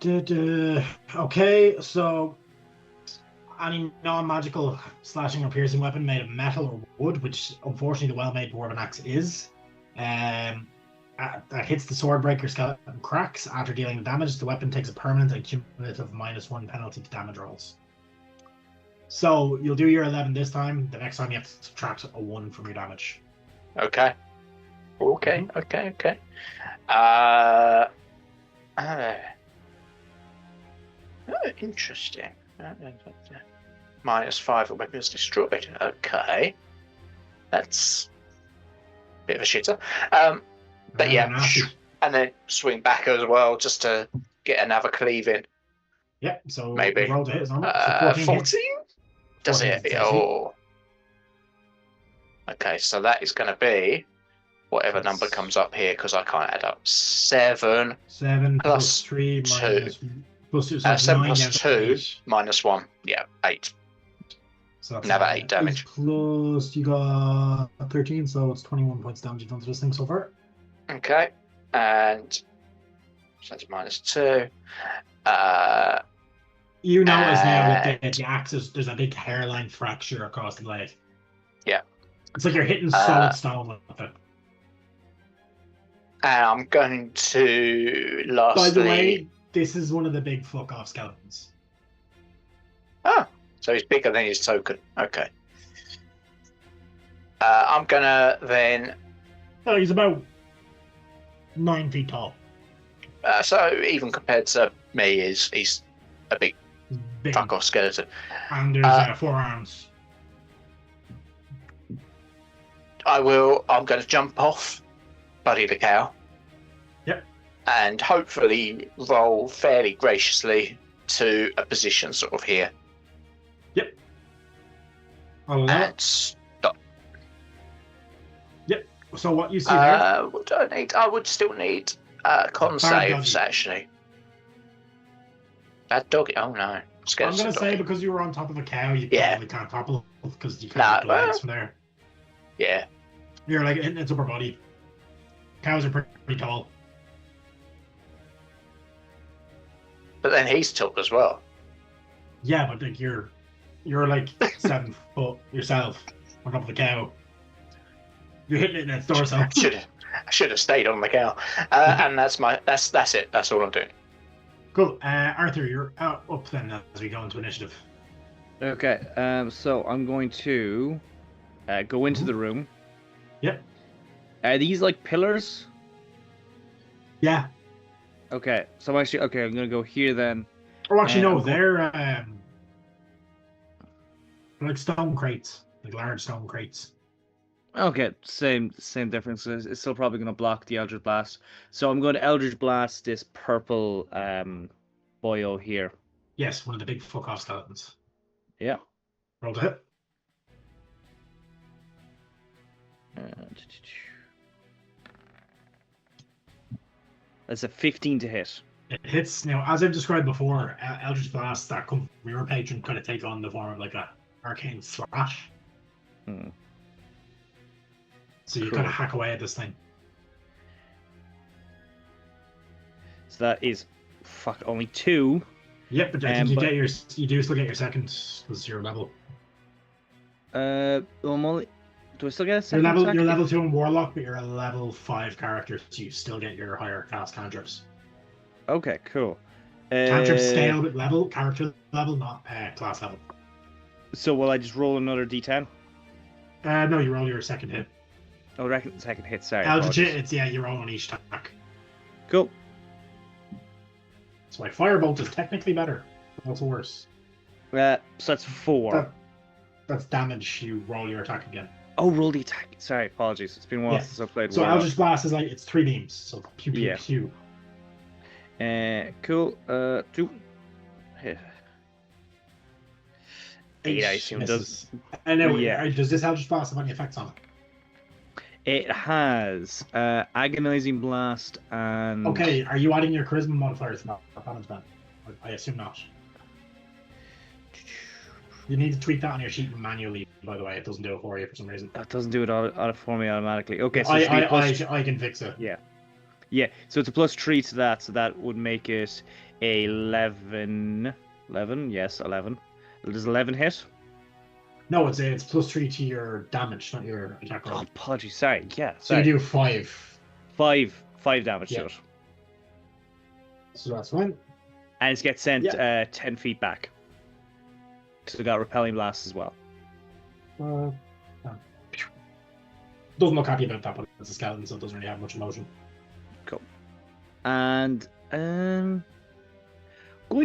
Okay, so any non-magical slashing or piercing weapon made of metal or wood, which unfortunately the well-made dwarven axe is, that hits the swordbreaker skeleton cracks. After dealing damage, the weapon takes a permanent and cumulative -1 penalty to damage rolls. So you'll do your 11 this time. The next time you have to subtract a 1 from your damage. Okay. Okay. Interesting. -5 or weapons destroyed. Okay. That's a bit of a shitter. But yeah, Nasty. and then swing back as well just to get another cleave in. Yeah, so Maybe. roll to hit is normal. So 14 hits. 14? Does 14 it? hits, Oh. Okay, so that is going to be whatever number comes up here because I can't add up. 7. 7 Plus 3 2. minus plus 2. So 7 9 plus down to 2 8. minus 1. Yeah, 8. So that's Another 8 damage. Plus you got 13, so it's 21 points damage you've done to this thing so far. Okay, and so that's -2. You notice now with the axes, there's a big hairline fracture across the blade. Yeah. It's like you're hitting solid stone with it. And I'm going to lastly. By the way, this is one of the big fuck off skeletons. Oh, so he's bigger than his token. Okay. I'm gonna then. Oh, he's about 9 feet tall. So even compared to me, he's a big Big. fuck off skeleton. And there's 4 arms. I'm going to jump off Buddy the cow. Yep. And hopefully roll fairly graciously to a position sort of here. Yep. Oh, And stop. Yep. So what you see there? What do I need? I would still need con Bad saves doggy. actually. Bad doggy. Oh no. I'm going to say because you were on top of a cow, you Yeah. probably can't topple because you Nah, can't get the legs well- from there. Yeah. You're like hitting its upper body. Cows are pretty tall. But then he's tall as well. Yeah, but like you're like 7 foot yourself on top of the cow. You're hitting it in its torso. I should have stayed on the cow. And that's it. That's all I'm doing. Cool. Arthur, you're up then as we go into initiative. Okay, so I'm going to go into the room. Yep. Are these like pillars? Yeah. Okay, so I'm actually okay. I'm gonna go here then. Oh, actually, no. I'm go- They're like stone crates, like large stone crates. Okay, same difference. It's still probably gonna block the Eldritch Blast. So I'm going to Eldritch Blast this purple boyo here. Yes, one of the big fuck off skeletons. Yeah. Roll to hit. That's a 15 to hit. It hits. Now, as I've described before, Eldritch Blasts that come from your patron kind of take on the form of like a arcane slash. Hmm. So you Cool. kind of hack away at this thing. So that is only 2. Yep, but I think but- you do still get your second because you're level. I'm only. Do I still get a You're second level attack? you're level 2 in Warlock, but you're a level 5 character, so you still get your higher cast cantrips. Okay, cool. Cantrips scale with level, character level, not class level. So will I just roll another d10? No, you roll your second hit. Oh, second hit. Sorry. Eldritch hit, apologies. it's you roll on each attack. Cool. So my firebolt is technically better. Also worse. So that's 4. That's damage. You roll your attack again. Oh, roll the attack. Sorry, apologies. It's been a while Yeah. since I played So Warlock. Eldritch Blast is like it's 3 beams. So pew pew Yeah. pew. Cool. 2. 8, I assume does. misses. And now, Yeah. does this Eldritch Blast have any effects on it? It has agonizing blast and. Okay, are you adding your charisma modifiers to that damage then? I assume not. You need to tweak that on your sheet manually, by the way. It doesn't do it for you for some reason. That doesn't do it for me automatically. Okay, so it should be I, plus. I can fix it. Yeah, so it's a +3 to that, so that would make it 11. 11, yes, 11. Does 11 hit? No, it's +3 to your damage, not your attack Oh, roll. apologies, sorry. Yeah, So sorry. you do 5. 5 damage Yeah. to it. So that's fine. And it gets sent 10 feet back. So we got repelling blast as well. No. Doesn't look happy about that, but it's a skeleton, so it doesn't really have much emotion. Cool. And going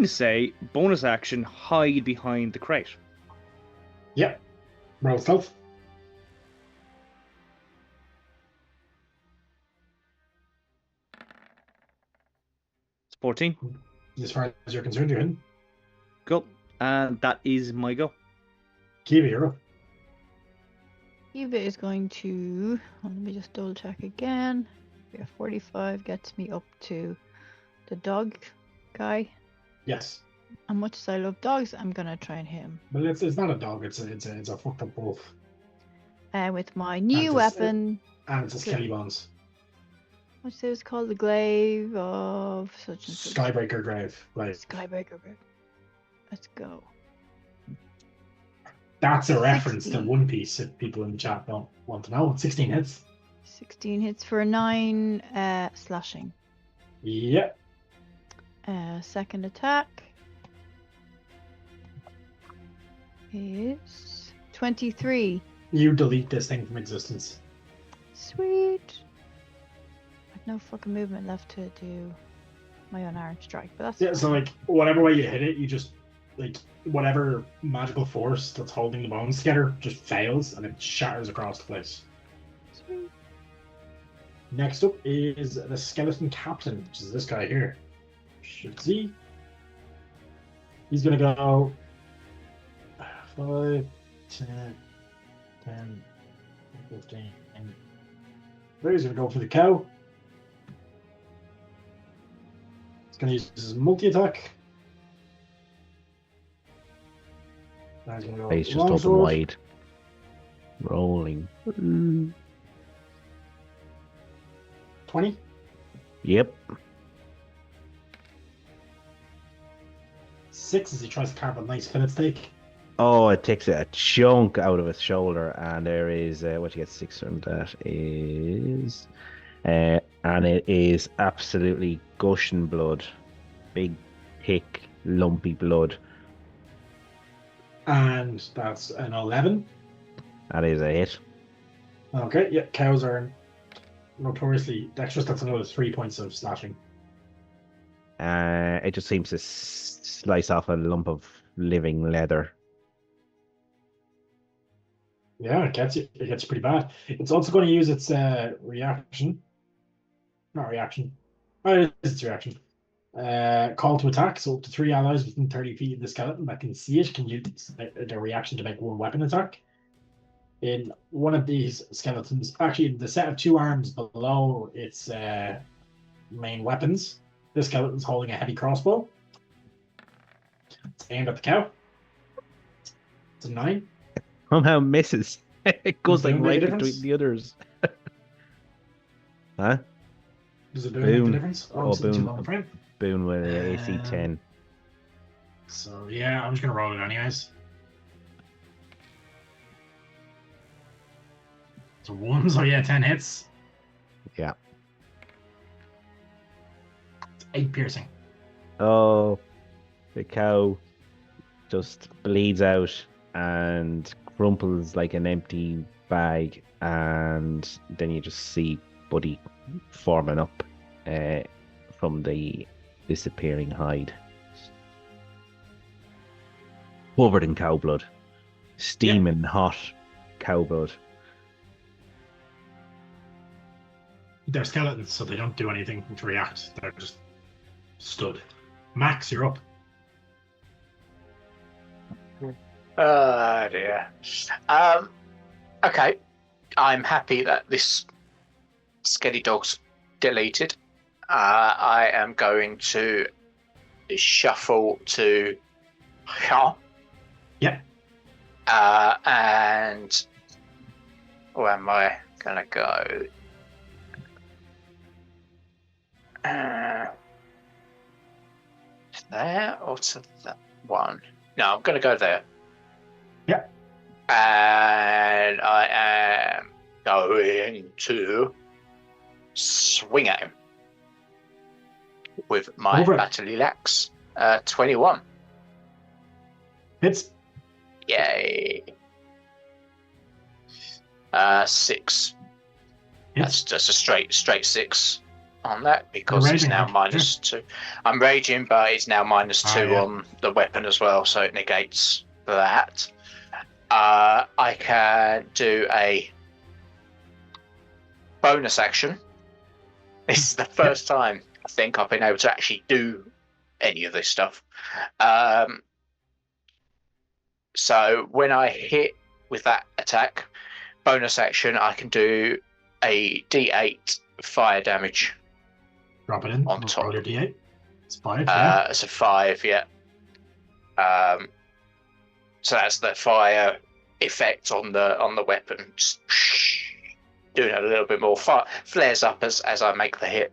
to say bonus action, hide behind the crate. Yep. Roll stealth. It's 14. As far as you're concerned, you're in. Cool. And that is my go. Kiva, you're up. Eva is going to. Let me just double check again. Yeah, 45 gets me up to the dog guy. Yes. And much as I love dogs, I'm gonna try and hit him. But it's not a dog, it's a fucked up wolf. With my new That's a- weapon, And it's a skelly bones. what's this called? The glaive of such and such. Skybreaker grave. Like Skybreaker. Let's go. that's a reference to 16. One Piece if people in the chat don't want to know. 16 hits. 16 hits for 9 slashing. Yep. Second attack is 23. You delete this thing from existence. Sweet. I've no fucking movement left to do my unarmed strike, but that's Yeah, so like whatever way you hit it, you just like whatever magical force that's holding the bones together just fails and it shatters across the place. sweet. Next up is the skeleton captain, which is this guy here. Should see. He's gonna go 5, 10, 10, 15. There he's gonna go for the cow. He's gonna use his multi-attack. Now he's gonna go Face just open longsword. wide. Rolling. 20. Yep. 6 as he tries to carve a nice fillet steak. Oh, it takes a chunk out of his shoulder, and there is what you get 6 from that is, and it is absolutely gushing blood, big, thick, lumpy blood. And that's an 11. That is a hit. Okay, yeah, cows are notoriously dexterous. That's another 3 points of slashing. It just seems to slice off a lump of living leather. Yeah, it gets you. It gets you pretty bad. It's also going to use its reaction. Not reaction. Oh, it is its reaction. Call to attack. So up to 3 allies within 30 feet of the skeleton that can see it can use their reaction to make one weapon attack. In one of these skeletons, actually, the set of 2 arms below its main weapons, this skeleton's holding a heavy crossbow. It's aimed at the cow. It's a 9. Somehow misses. It goes Does it like make a right difference? between the others. Huh? Does it make a Boon. difference? Oh, it's too boon. long frame. Boon with AC 10. So yeah, I'm just gonna roll it anyways. It's a 1, so yeah, 10 hits. Yeah. It's 8 piercing. Oh, the cow just bleeds out and crumples like an empty bag, and then you just see Buddy forming up from the disappearing hide. Covered in cow blood. Steaming hot cow blood. They're skeletons, so they don't do anything to react. They're just stood. Max, you're up. Oh dear. Okay. I'm happy that this Skelly Dog's deleted. I am going to shuffle to Yep. and where am I gonna go? There or to that one? No, I'm gonna go there. Yep. And I am going to swing at him with my Over it. battle axe. 21. Hits. Yay. 6. Hits. That's a straight 6 on that because You're it's raging, now aren't you? -2. I'm raging, but it's now -2 yeah. on the weapon as well, so it negates that. I can do a bonus action. This is the first time I think I've been able to actually do any of this stuff. So when I hit with that attack, bonus action, I can do a D8 fire damage. Drop it in. On top. Roll your D8. It's 5. Yeah. It's a 5, yeah. So that's the fire effect on the weapon. Just doing a little bit more fire, flares up as I make the hit.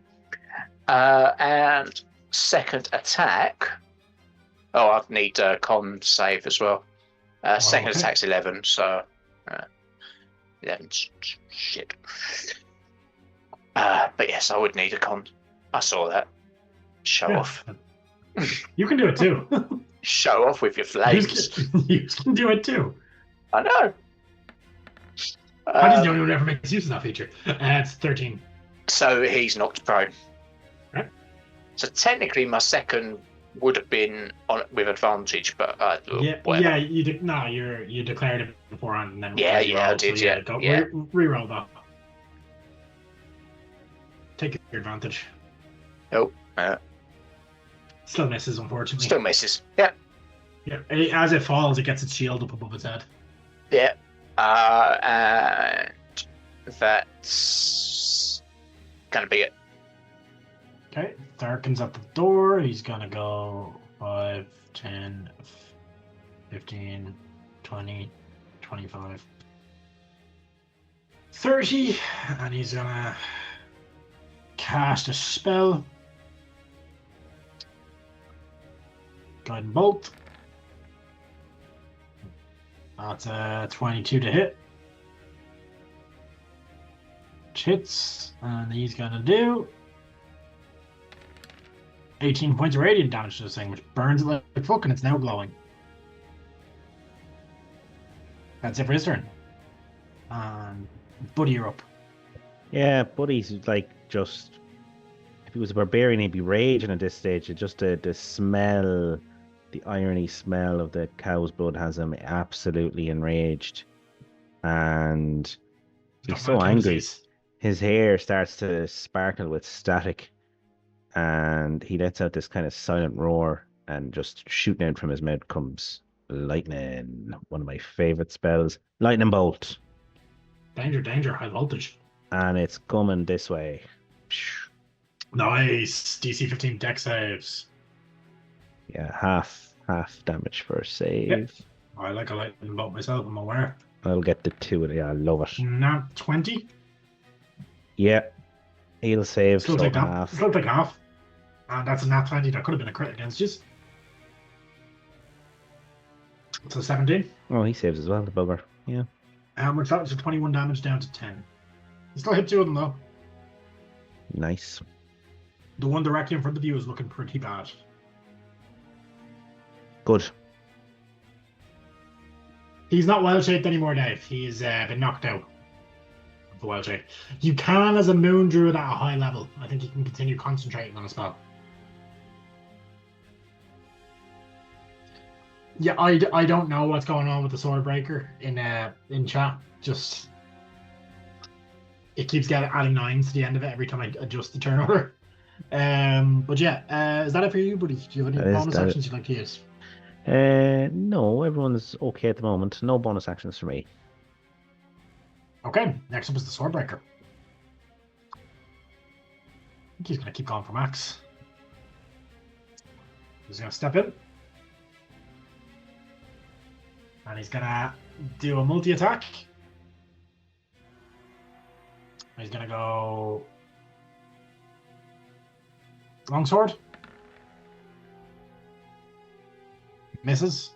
And second attack. Oh, I'd need a con save as well. Second okay. attack's 11, so 11 shit. But yes, I would need a con. I saw that. Show Yeah. off. You can do it too. Show off with your you flames. can do it too. I know. Paddy's the only one who ever makes use of that feature. It's 13. So he's knocked prone. Right. So technically, my second would have been on with advantage, but Yeah, whatever. yeah. You declared it beforehand, and then Yeah, re-rolled, yeah, I did, yeah, Go, yeah. Re-roll that. Take your advantage. Oh, Still misses, unfortunately. still misses. Yeah, Yeah. As it falls, it gets its shield up above its head. yeah. And that's gonna be it. Okay, Darkin's at the door. He's gonna go 5, 10, 15, 20, 25, 30, and he's gonna cast a spell. Guiding Bolt. That's a 22 to hit. Which hits, and he's gonna do 18 points of radiant damage to this thing, which burns it like fuck, and it's now glowing. That's it for his turn. And Buddy, you're up. Yeah, Buddy's like just. If he was a barbarian, he'd be raging at this stage. It's just the smell, the irony smell of the cow's blood has him absolutely enraged. And he's so angry. His hair starts to sparkle with static. And he lets out this kind of silent roar. And just shooting out from his mouth comes lightning. One of my favorite spells. Lightning bolt. Danger, danger, high voltage. And it's coming this way. Nice. DC 15 deck saves. Yeah, half damage for a save. Yep. I like a lightning bolt myself, I'm aware. I'll get the 2. Yeah, I love it. Now 20. Yeah. He'll save Still so take half. half. Still take half. And that's a nat 20. That could have been a crit against you. So 17. Oh, he saves as well, the bugger. Yeah. Which that was a 21 damage down to 10. You still hit 2 of them though. Nice. The one directly in front of you is looking pretty bad. Good. He's not well-shaped anymore, Dave. He's been knocked out of the well-shape. You can, as a moon druid at a high level. I think you can continue concentrating on a spell. Yeah, I don't know what's going on with the Swordbreaker in chat. Just it keeps adding 9s to the end of it every time I adjust the turn order. But yeah, is that it for you, buddy? Do you have any bonus actions you'd like to use? No, everyone's okay at the moment. No bonus actions for me. Okay, next up is the Swordbreaker. I think he's going to keep going for max. He's going to step in. And he's going to do a multi-attack. He's going to go longsword. Misses.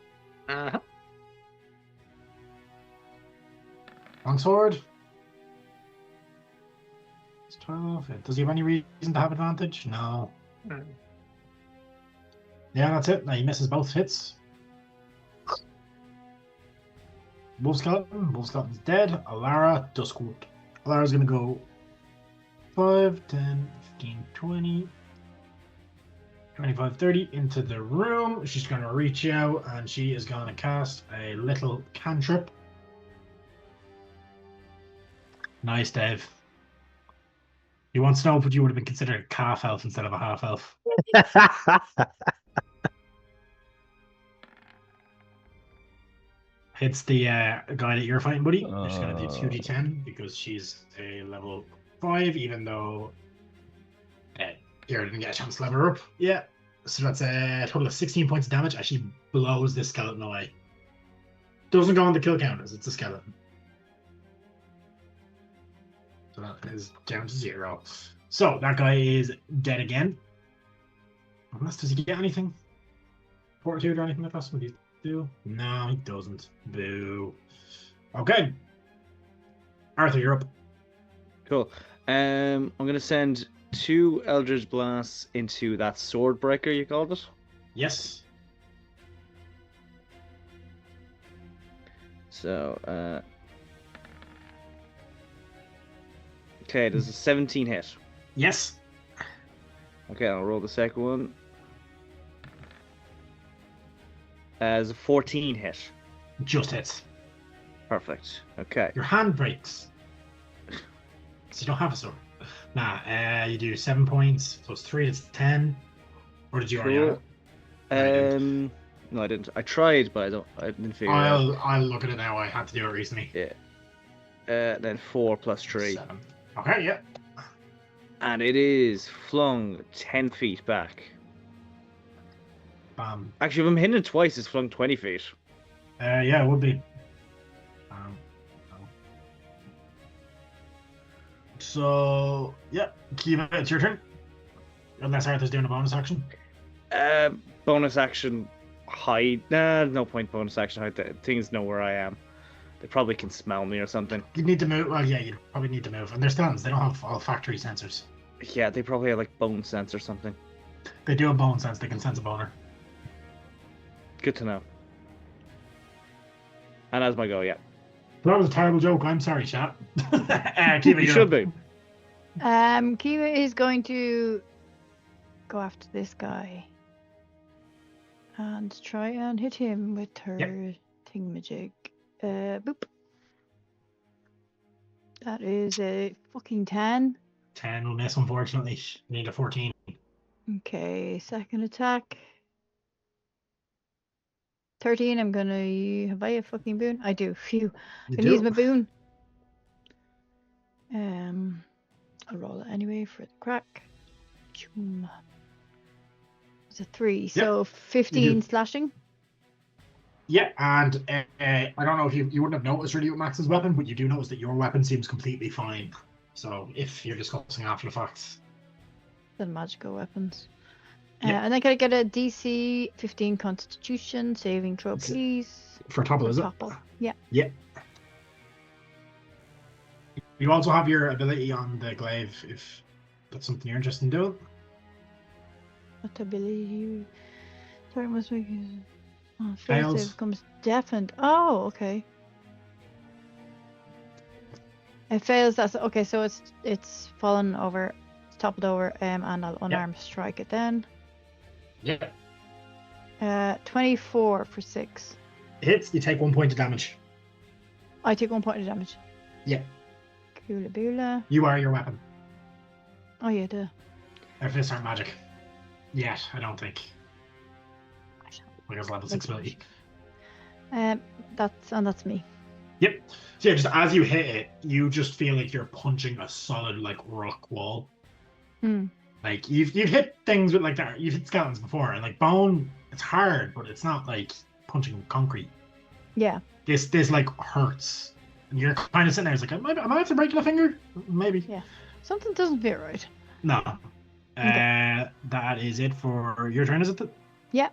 Longsword. It's 12. Does he have any reason to have advantage? No. Yeah, that's it. Now he misses both hits. Wolf Skeleton. Wolf Skeleton's dead. Alara, Duskwood. Alara's going to go 5, 10, 15, 20, 25, 30 into the room. She's going to reach out and she is going to cast a little cantrip. Nice, Dave. He wants to know if you would have been considered a calf elf instead of a half elf. Hits the guy that you're fighting, buddy. She's going to do 2d10 because she's a level 5, even though Pierre didn't get a chance to level her up. Yeah. So that's a total of 16 points of damage as she blows this skeleton away. Doesn't go on the kill counters, it's a skeleton. So that is down to 0. So that guy is dead again. Unless, does he get anything? Fortitude or anything like that? What do you do? No, he doesn't. Boo. Okay. Arthur, you're up. Cool. I'm going to send 2 Eldritch Blasts into that Swordbreaker you called it. Yes. So, okay, there's a 17 hit. Yes. Okay, I'll roll the second one. As a 14 hit. Just hits. Perfect. Okay. Your hand breaks. So you don't have a sword. Nah, you do 7 points plus 3, it's 10. Or did you already have it? No, I didn't. I tried, but I didn't figure it out. I'll look at it now. I had to do it recently. Yeah. Then 4 plus 3. 7. Okay, yeah. And it is flung 10 feet back. Bam. Actually, if I'm hitting it twice, it's flung 20 feet. Yeah, it would be. So, yeah, Kiva, it's your turn. Unless Arthur's doing a bonus action. Bonus action hide. Nah, no point bonus action hide. Things know where I am. They probably can smell me or something. You need to move. Well, yeah, you probably need to move. And they're stuns. They don't have olfactory sensors. Yeah, they probably have like bone sense or something. They do have bone sense. They can sense a boner. Good to know. And as my go, yeah. That was a terrible joke. I'm sorry, chat. Kiva, You should be. Kiva is going to go after this guy and try and hit him with her thingamajig. Boop. That is a fucking 10. 10 will miss, unfortunately. You need a 14. Okay, second attack. 13, I'm gonna... Have I a fucking boon? I do. Phew. You Gonna use do. my boon. I'll roll it anyway for the crack. Choom. It's a 3, so 15 slashing. Yeah, and I don't know if you wouldn't have noticed really with Max's weapon, but you do notice that your weapon seems completely fine. So if you're discussing after the fact. The magical weapons. Yeah. And then can I get a DC 15 Constitution saving throw, Is it please? For Topple, is it? Topple. Yeah. Yeah. You also have your ability on the glaive if that's something you're interested in doing. What ability you... Sorry, must make it... Oh, Fails. save becomes deafened. Oh, okay. It fails. That's okay. So it's fallen over, it's toppled over, and I'll unarmed strike it then. Yeah. 24 for 6. Hits, you take 1 point of damage. I take 1 point of damage. Yeah. Coola boola. You are your weapon. Oh yeah, duh. Their fists aren't magic. Yet, I don't think. Because level 6 ability. That's me. Yep. So yeah, just as you hit it, you just feel like you're punching a solid like rock wall. Like you've hit things with like that. You've hit skeletons before, and like bone, it's hard, but it's not like punching concrete. Yeah. This like hurts, and you're kind of sitting there. It's like, am I after breaking a finger? Maybe. Yeah. Something doesn't feel right. No. Okay. That is it for your turn, is it? Yeah.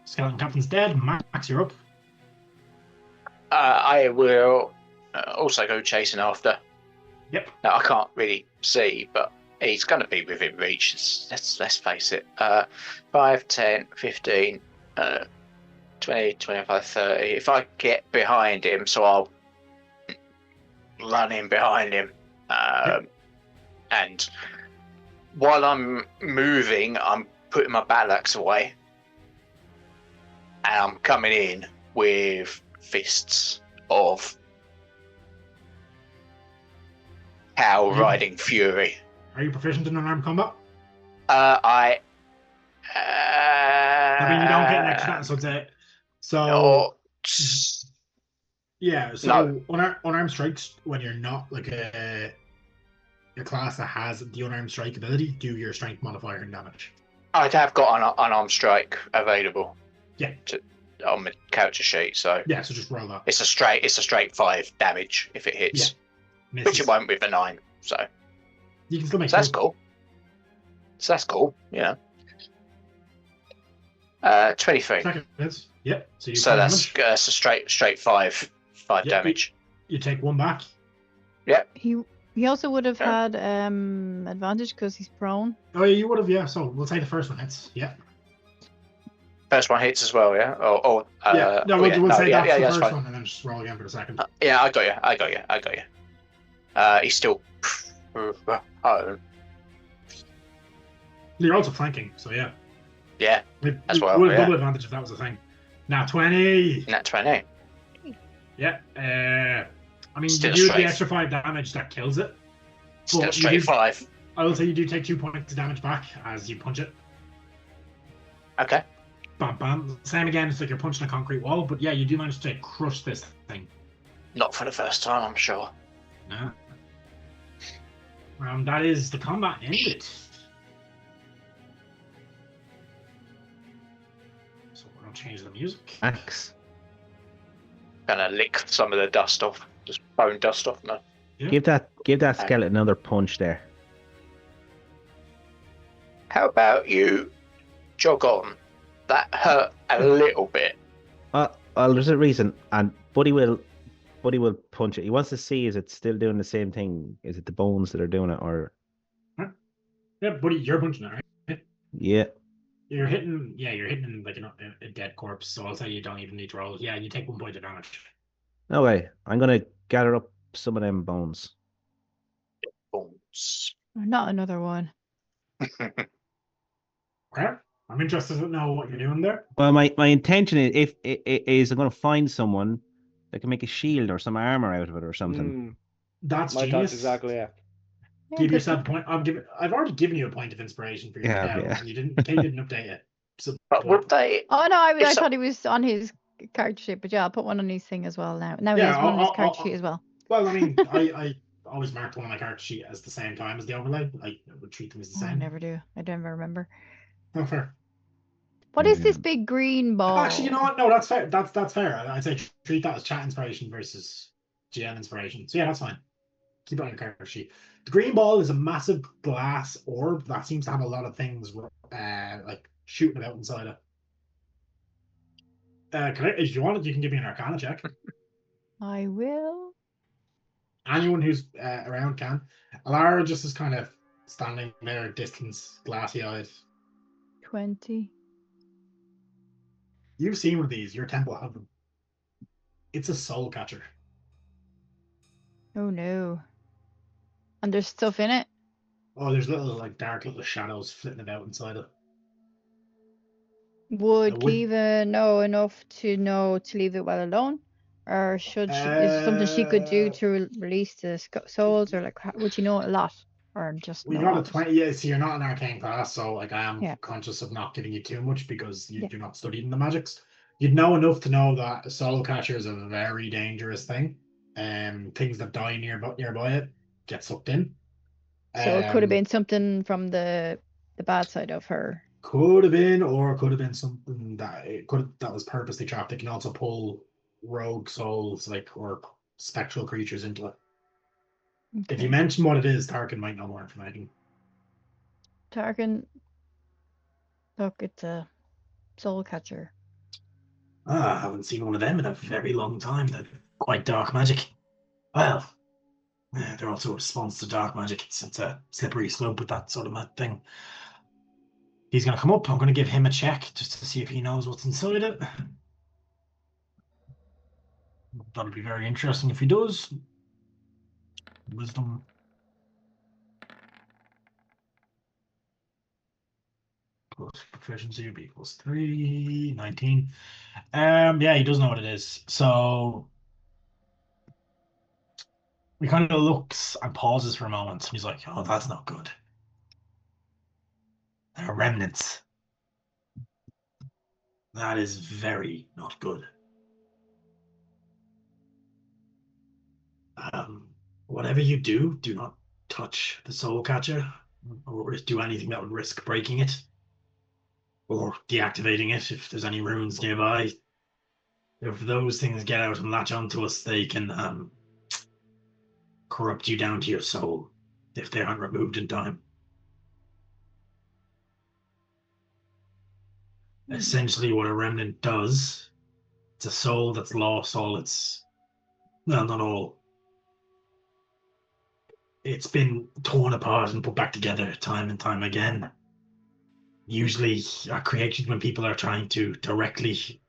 Skeleton Captain's dead. Max, you're up. I will also go chasing after. Yep. Now, I can't really see, but he's going to be within reach. Let's face it. 5, 10, 15, 20, 25, 30. If I get behind him, so I'll run in behind him. And while I'm moving, I'm putting my battle axe away. And I'm coming in with fists of cow riding fury. Are you proficient in unarmed combat? I mean, you don't get an extra, so it's it. So no, yeah, so unarmed strikes, when you're not like a class that has the unarmed strike ability, do your strength modifier and damage. I'd have got an unarmed strike available. Yeah. On my character sheet, so yeah, so just roll that. It's a straight 5 damage if it hits, which it won't with a 9. So you can still make. So that's cool. Yeah. 23. Second hits. Yep. So that's a straight 5 damage. You take 1 back. Yep. He also would have had advantage because he's prone. Oh yeah, you would have. Yeah. So we'll say the first one hits. Yeah. First one hits as well, yeah. We'll say that's the first one, and then just roll again for the second. Yeah, I got you. He's still. You're also flanking, so yeah. Yeah, as well. We'll have double advantage if that was a thing. Nat 20. Nat 20. Yeah. I mean, Still you do the extra 5 damage that kills it. Still straight 5. I will say you do take 2 points of damage back as you punch it. Okay. Bam, bam. Same again, it's like you're punching a concrete wall, but yeah, you do manage to crush this thing. Not for the first time, I'm sure. No. That is the combat ended. So we're gonna change the music. Max. Gonna lick some of the dust off, just bone dust off. No. Yeah. Give that skeleton another punch there. How about you jog on? That hurt a little bit. Well, there's a reason, and Buddy will punch it. He wants to see is it still doing the same thing? Is it the bones that are doing it, or? Yeah, Buddy, you're punching it, right? Yeah. You're hitting like a dead corpse, so I'll say you don't even need to roll. Yeah, you take 1 point of damage. Okay, I'm gonna gather up some of them bones. Bones. Not another one. Okay. I'm interested to know what you're doing there. Well, my intention is I'm going to find someone that can make a shield or some armor out of it or something. That's My thoughts genius. exactly. Yeah. Yeah, Give good yourself a point. I've already given you a point of inspiration for your Yeah, spell, yeah. and you didn't. Kate didn't update it. So, But would they? Oh no, If I so- thought he was on his character sheet, but yeah, I'll put one on his thing as well now. Now he Yeah, has one on his I'll- character I'll- sheet as well. well, I mean, I always marked one on my character sheet as the same time as the overlay. I would treat them as the Oh, I same. never do. I never remember. No fair. What is this big green ball? Actually, you know what? No, that's fair. That's fair. I'd say treat that as chat inspiration versus GM inspiration. So yeah, that's fine. Keep it on your character sheet. The green ball is a massive glass orb that seems to have a lot of things like shooting about inside it. If you want it, you can give me an Arcana check. I will. Anyone who's around can. Alara just is kind of standing there, distance, glassy-eyed. 20. You've seen one of these. Your temple have them. It's a soul catcher. Oh no. And there's stuff in it. Oh, there's like dark little shadows flitting about inside it. Would would- Kiva know enough to know to leave it well alone? Or should she, is there something she could do to release the souls? Or like, would you know a lot? Or just We know got a of it? 20. Yeah, so you're not an arcane class, so like I am Yeah. conscious of not giving you too much because Yeah. you're not studying the magics. You'd know enough to know that a soul catcher is a very dangerous thing. Things that die nearby it get sucked in. So it could have Um, been something from the bad side of her. Could have been, or could have been something that was purposely trapped. It can also pull rogue souls, or spectral creatures into it. If you Okay. mention what it is, Tarkin might know more information. Tarkin, look, it's a soul catcher. I haven't seen one of them in a very long time. They're quite dark magic. Well, they're also a response to dark magic. It's a slippery slope with that sort of thing. He's going to come up. I'm going to give him a check just to see if he knows what's inside it. That'll be very interesting if he does. Wisdom. Plus proficiency would be equals 3, 19. Yeah, he does know what it is. So he kind of looks and pauses for a moment. He's like, oh, that's not good. There are remnants. That is very not good. Whatever you do, do not touch the soul catcher or do anything that would risk breaking it or deactivating it if there's any runes nearby. If those things get out and latch onto us, they can corrupt you down to your soul if they aren't removed in time. Essentially, what a remnant does, it's a soul that's lost all its, well, not all. It's been torn apart and put back together time and time again. Usually are created when people are trying to directly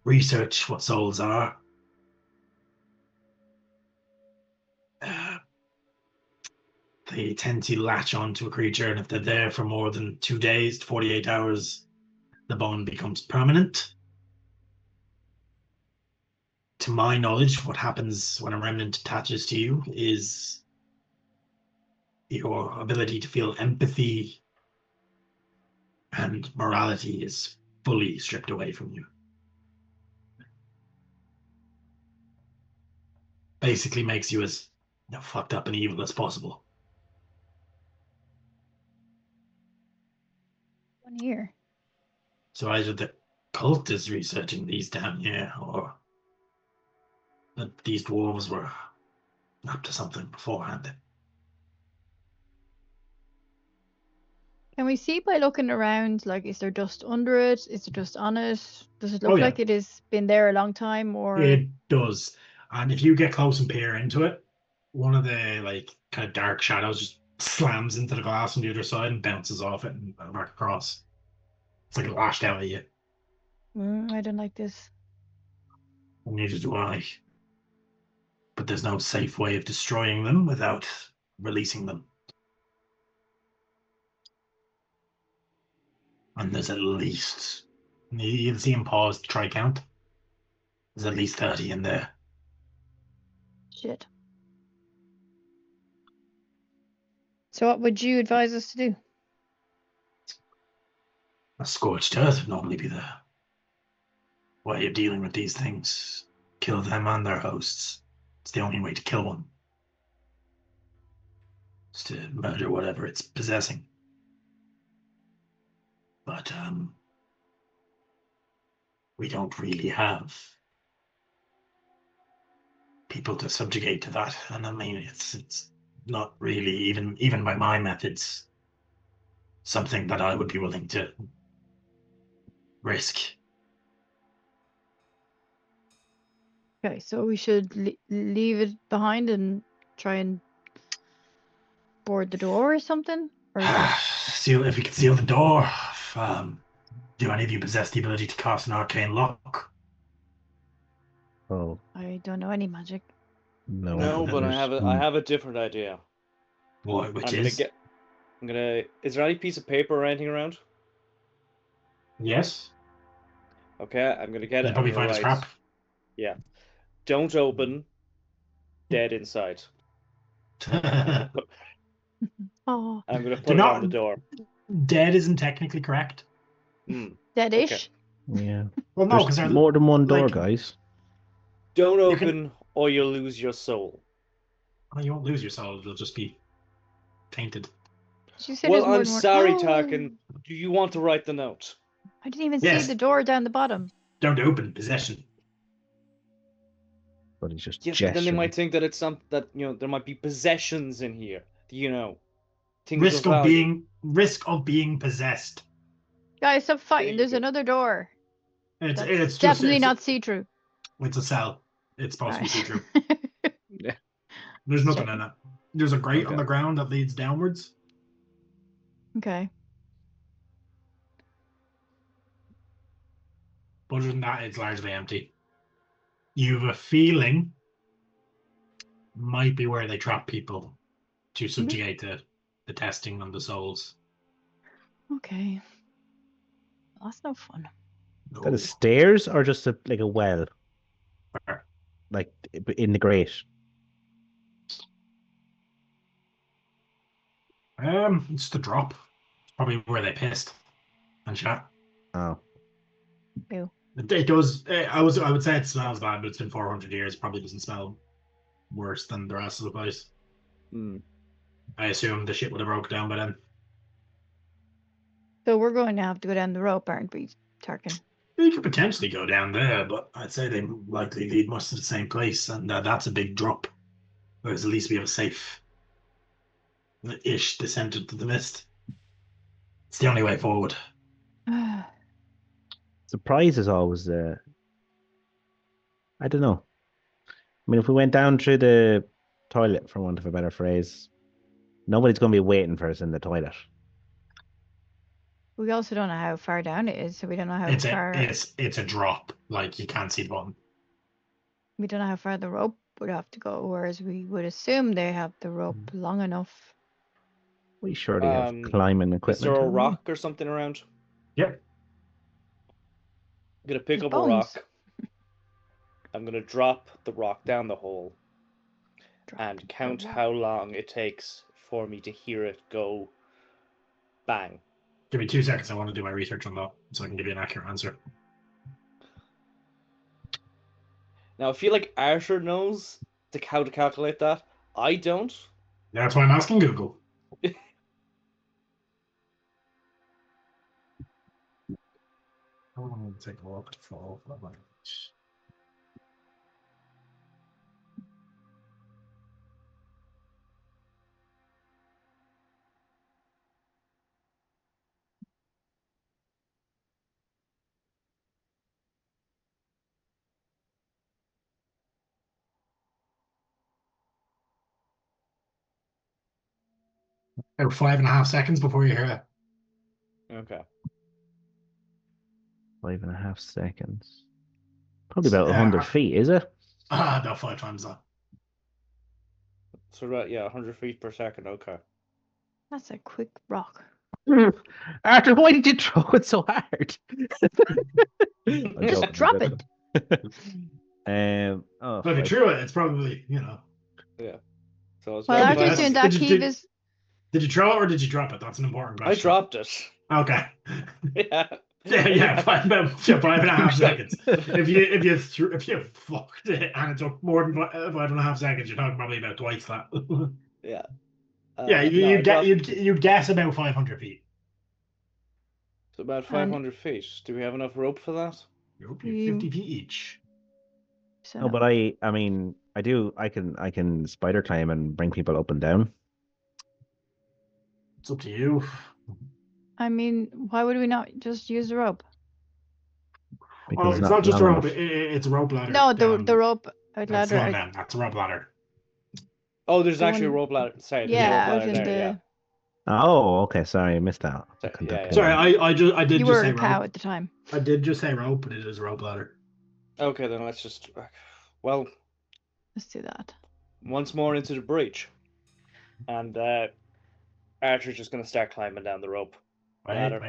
research what souls are. They tend to latch onto a creature, and if they're there for more than 2 days, 48 hours, the bond becomes permanent. To my knowledge, what happens when a remnant attaches to you is your ability to feel empathy and morality is fully stripped away from you. Basically makes you as fucked up and evil as possible. 1 year. So either the cult is researching these down here, or that these dwarves were up to something beforehand. Can we see by looking around, like, is there dust under it? Is it just on it? Does it look Oh, yeah. like it has been there a long time, or? It does. And if you get close and peer into it, one of the kind of dark shadows just slams into the glass on the other side and bounces off it and back across. It's like it lashed out at you. I don't like this. Neither do I. But there's no safe way of destroying them without releasing them. And there's at least, you'll see him pause to try count. There's at least 30 in there. Shit. So what would you advise us to do? A scorched earth would normally be the way of dealing with these things. Kill them and their hosts. It's the only way to kill one. It's to murder whatever it's possessing. But we don't really have people to subjugate to that, and I mean it's not really even by my methods something that I would be willing to risk. Okay, so we should leave it behind and try and board the door or something? Or Seal, if we could seal the door. Do any of you possess the ability to cast an arcane lock? Oh, I don't know any magic. no. No, but I have a different idea. What? Which I'm is? gonna. Is there any piece of paper or anything around? Yes. Okay, I'm gonna get You it. probably I'm find gonna a write, scrap. Yeah. Don't open. Dead inside. Oh, I'm gonna put Do it not- on the door. Dead isn't technically correct. dead-ish. Yeah. Well, no, because There's they're more than one door, like- guys. Don't You open, or you'll lose your soul. Well, you won't lose your soul. It'll just be tainted. You said Well, there's more I'm than one- sorry, Oh, Tarkin. Do you want to write the note? I didn't even Yes. see the door down the bottom. Don't open possession. But he's just Yes, but then they gesturing. might think that it's there might be possessions in here. Things Risk of of value. being possessed. Guys, stop fighting. you There's go. another door. It's That's it's just definitely it's, not see-through. It's a cell. It's supposed to be Alright. see-through. There's nothing Checking. in it. There's a grate on Okay. the ground that leads downwards. Okay. But other than that, it's largely empty. You have a feeling might be where they trap people to subjugate the testing on the souls. Okay. Well, that's no fun. Is that a stairs or just like a well? Where? Like in the grate? It's the drop. It's probably where they pissed and shot. Oh. Ew. It does. I would say it smells bad, but it's been 400 years. Probably doesn't smell worse than the rest of the place. I assume the shit would have broke down by then. So we're going to have to go down the rope, aren't we, Tarkin? You could potentially go down there, but I'd say they likely lead most of the same place, and that's a big drop. Whereas at least we have a safe-ish descent into the mist. It's the only way forward. Surprise is always I don't know. I mean, if we went down through the toilet, for want of a better phrase, nobody's going to be waiting for us in the toilet. We also don't know how far down it is, so we don't know how It's far. a drop. Like you can't see the bottom. We don't know how far the rope would have to go, whereas we would assume they have the rope long enough. We surely have Um, climbing Is equipment. there a haven't we? rock or something around? Yep. I'm gonna pick There's up bones. a rock. I'm gonna drop the rock down the hole Drop and the count rope. how long it takes for me to hear it go bang. Give me 2 seconds. I want to do my research on that so I can give you an accurate answer. Now I feel like Arthur knows how to calculate that. I don't. That's why I'm asking Google. How long will it take a rock to fall? About 5.5 seconds before you hear it. Okay. 5.5 seconds. Probably about 100 feet, is it? About 5 times that. So right, yeah, 100 feet per second. Okay. That's a quick rock. Arthur, why did you throw it so hard? I'm Just joking, I'm drop joking. Oh, But if you five. threw it, it's probably, Yeah. So it's While about Did you- Arthur's doing did that, you- Keeve did- is. Did you throw it or did you drop it? That's an important I question. dropped it. Okay. Yeah. Yeah, 5.5 seconds. If you fucked it and it took more than 5.5 seconds, you're talking probably about twice that. Yeah. Yeah, no, I dropped it. you'd guess about 500 feet. So about And- 500 feet. Do we have enough rope for that? Nope, you're 50 feet each. So No, but I mean, I can spider climb and bring people up and down. It's up to you. I mean, why would we not just use the rope? Because Well, it's not just a long rope. enough. It's a rope ladder. No, the down. rope out That's ladder. slowing down. That's a rope ladder. Oh, there's The actually a one- rope ladder. Sorry, there's Yeah, a out rope in ladder there, the. yeah. Oh, okay. Sorry, I missed that. Sorry, Couldn't yeah, have yeah. Sorry, I did You just were say a cow rope. at the time. I did just say rope, but it is a rope ladder. Okay, then let's just. Well, Let's do that. once more into the breach. And Archer's just going to start climbing down the rope. Wait. Ladder.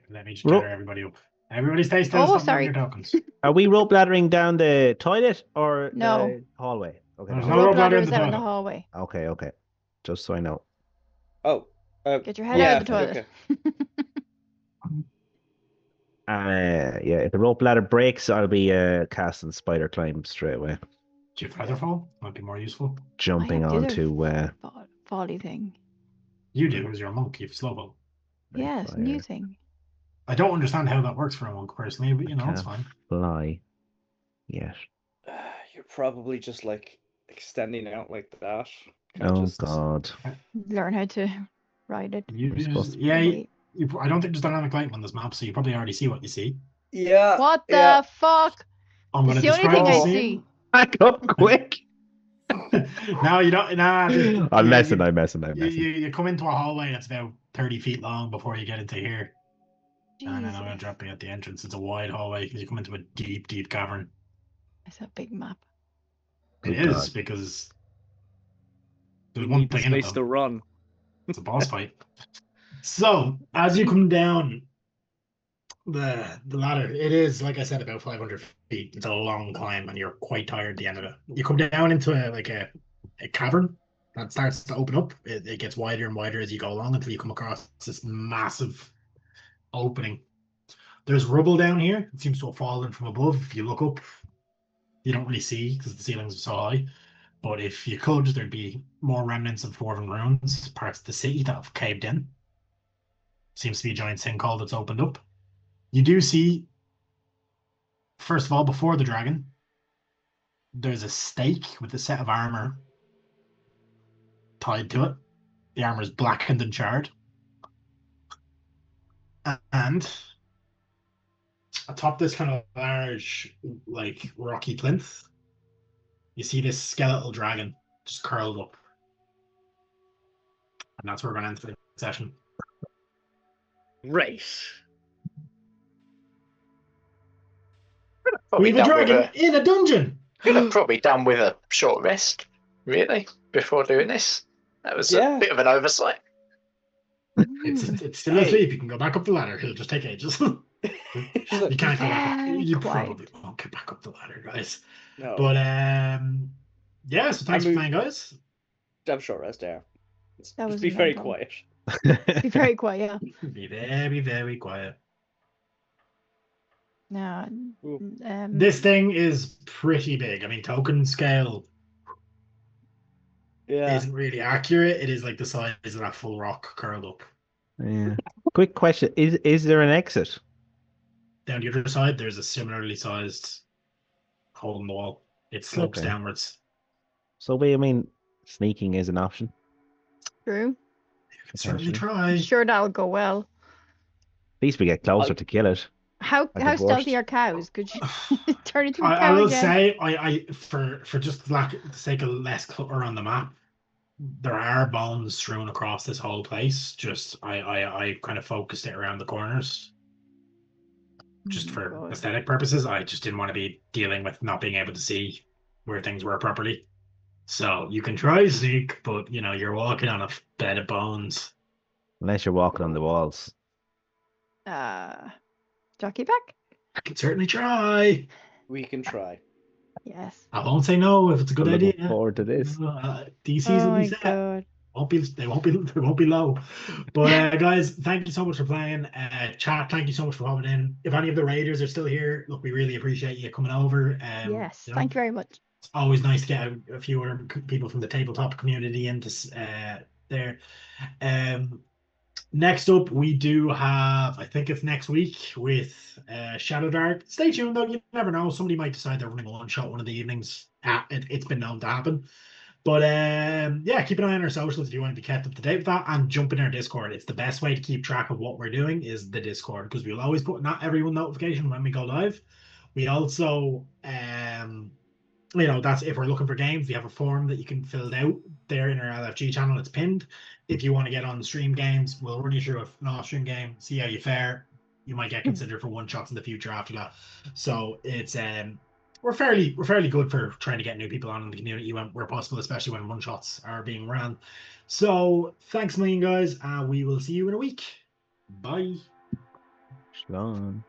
Let me just Rope. gather everybody up. Everybody stay still. Oh, Stop moving sorry. your tokens. Are we rope laddering down the toilet or No. the hallway? Okay. There's the no rope rope ladder ladder in is the out in the toilet. hallway. Okay, okay. Just so I know. Oh. Get your head yeah, out of the toilet. Okay. Yeah, if the rope ladder breaks, I'll be casting spider climb straight away. Do you have featherfall? Might be more useful. Jumping I have the onto Folly thing. You do, as you're a monk. You have slow ball. Yes, fire. new thing. I don't understand how that works for a monk personally, but it's Can't fine. fly. Yes. You're probably just like extending out like that. Can't Oh just- God. Learn how to ride it. You We're supposed just, to- yeah. Wait. I don't think there's dynamic lighting on this map, so you probably already see what you see. Yeah. What the yeah. fuck? I'm going It's to the only describe thing I the see. scene. Back up quick. No, you don't. Nah, I'm messing. You, I'm messing. you come into a hallway that's about 30 feet long before you get into here. And then I'm going to Jesus. drop you at the entrance. It's a wide hallway because you come into a deep, deep cavern. It's a big map. It Good is God. because We there's one need the thing in it. space though. to run. It's a boss fight. So as you come down the ladder, it is, like I said, about 500 feet. It's a long climb, and you're quite tired at the end of it. You come down into a cavern that starts to open up. It gets wider and wider as you go along until you come across this massive opening. There's rubble down here. It seems to have fallen from above. If you look up, you don't really see because the ceilings are so high. But if you could, there'd be more remnants of dwarven ruins, parts of the city that have caved in. Seems to be a giant sinkhole that's opened up. You do see, first of all, before the dragon, there's a stake with a set of armor tied to it. The armor is blackened and charred. And atop this kind of large, like, rocky plinth, you see this skeletal dragon just curled up. And that's where we're going to end the session. Right. Probably We have a done with dragon in a dungeon! Could have probably done with a short rest, really, before doing this. That was Yeah. a bit of an oversight. It's still asleep. You can go back up the ladder. It'll just take ages. You can't go back up. Very You quiet. probably won't get back up the ladder, guys. No. But yeah. So thanks I mean- for playing, guys. Have short rest there. That Just was be no very problem. quiet. Be very quiet. Yeah. Be very, very quiet. No. Ooh. This thing is pretty big. I mean, token scale Yeah. isn't really accurate. It is like the size of that full rock curled up. Yeah. Quick question: Is there an exit? Down the other side, there's a similarly sized hole in the wall. It slopes Okay. downwards. So I mean, sneaking is an option. True. You can certainly Potentially. try. I'm sure that'll go well. At least we get closer to kill it. How Like how a stealthy horse. are cows? Could you turn into a I cow will again? say, I for just the sake of less clutter on the map, there are bones strewn across this whole place. Just I kind of focused it around the corners, just Oh, for God. aesthetic purposes. I just didn't want to be dealing with not being able to see where things were properly. So you can try seek, but you know you're walking on a bed of bones. Unless you're walking on the walls. Jockey back? I can certainly try. We can try. Yes. I won't say no if it's a good I'm looking idea. forward to this. DCs Oh will be my set. god. They won't be low. But guys, thank you so much for playing. Chat, thank you so much for hopping in. If any of the raiders are still here, look, we really appreciate you coming over. Yes. You know, Thank you very much. it's always nice to get a few other people from the tabletop community into there. Next up, we do have, I think it's next week with Shadow Dark. Stay tuned though, you never know. Somebody might decide they're running a one shot one of the evenings. It's been known to happen. But yeah, keep an eye on our socials if you want to be kept up to date with that, and jump in our Discord. It's the best way to keep track of what we're doing is the Discord, because we'll always put not everyone notification when we go live. We also you know, that's if we're looking for games, we have a form that you can fill out there in our LFG channel. It's pinned. If you want to get on stream games, we'll run you through an off-stream game, see how you fare. You might get considered for one shots in the future after that. So it's we're fairly good for trying to get new people on in the community where possible, especially when one shots are being ran. So thanks a million, guys, and we will see you in a week. Bye. Shalom.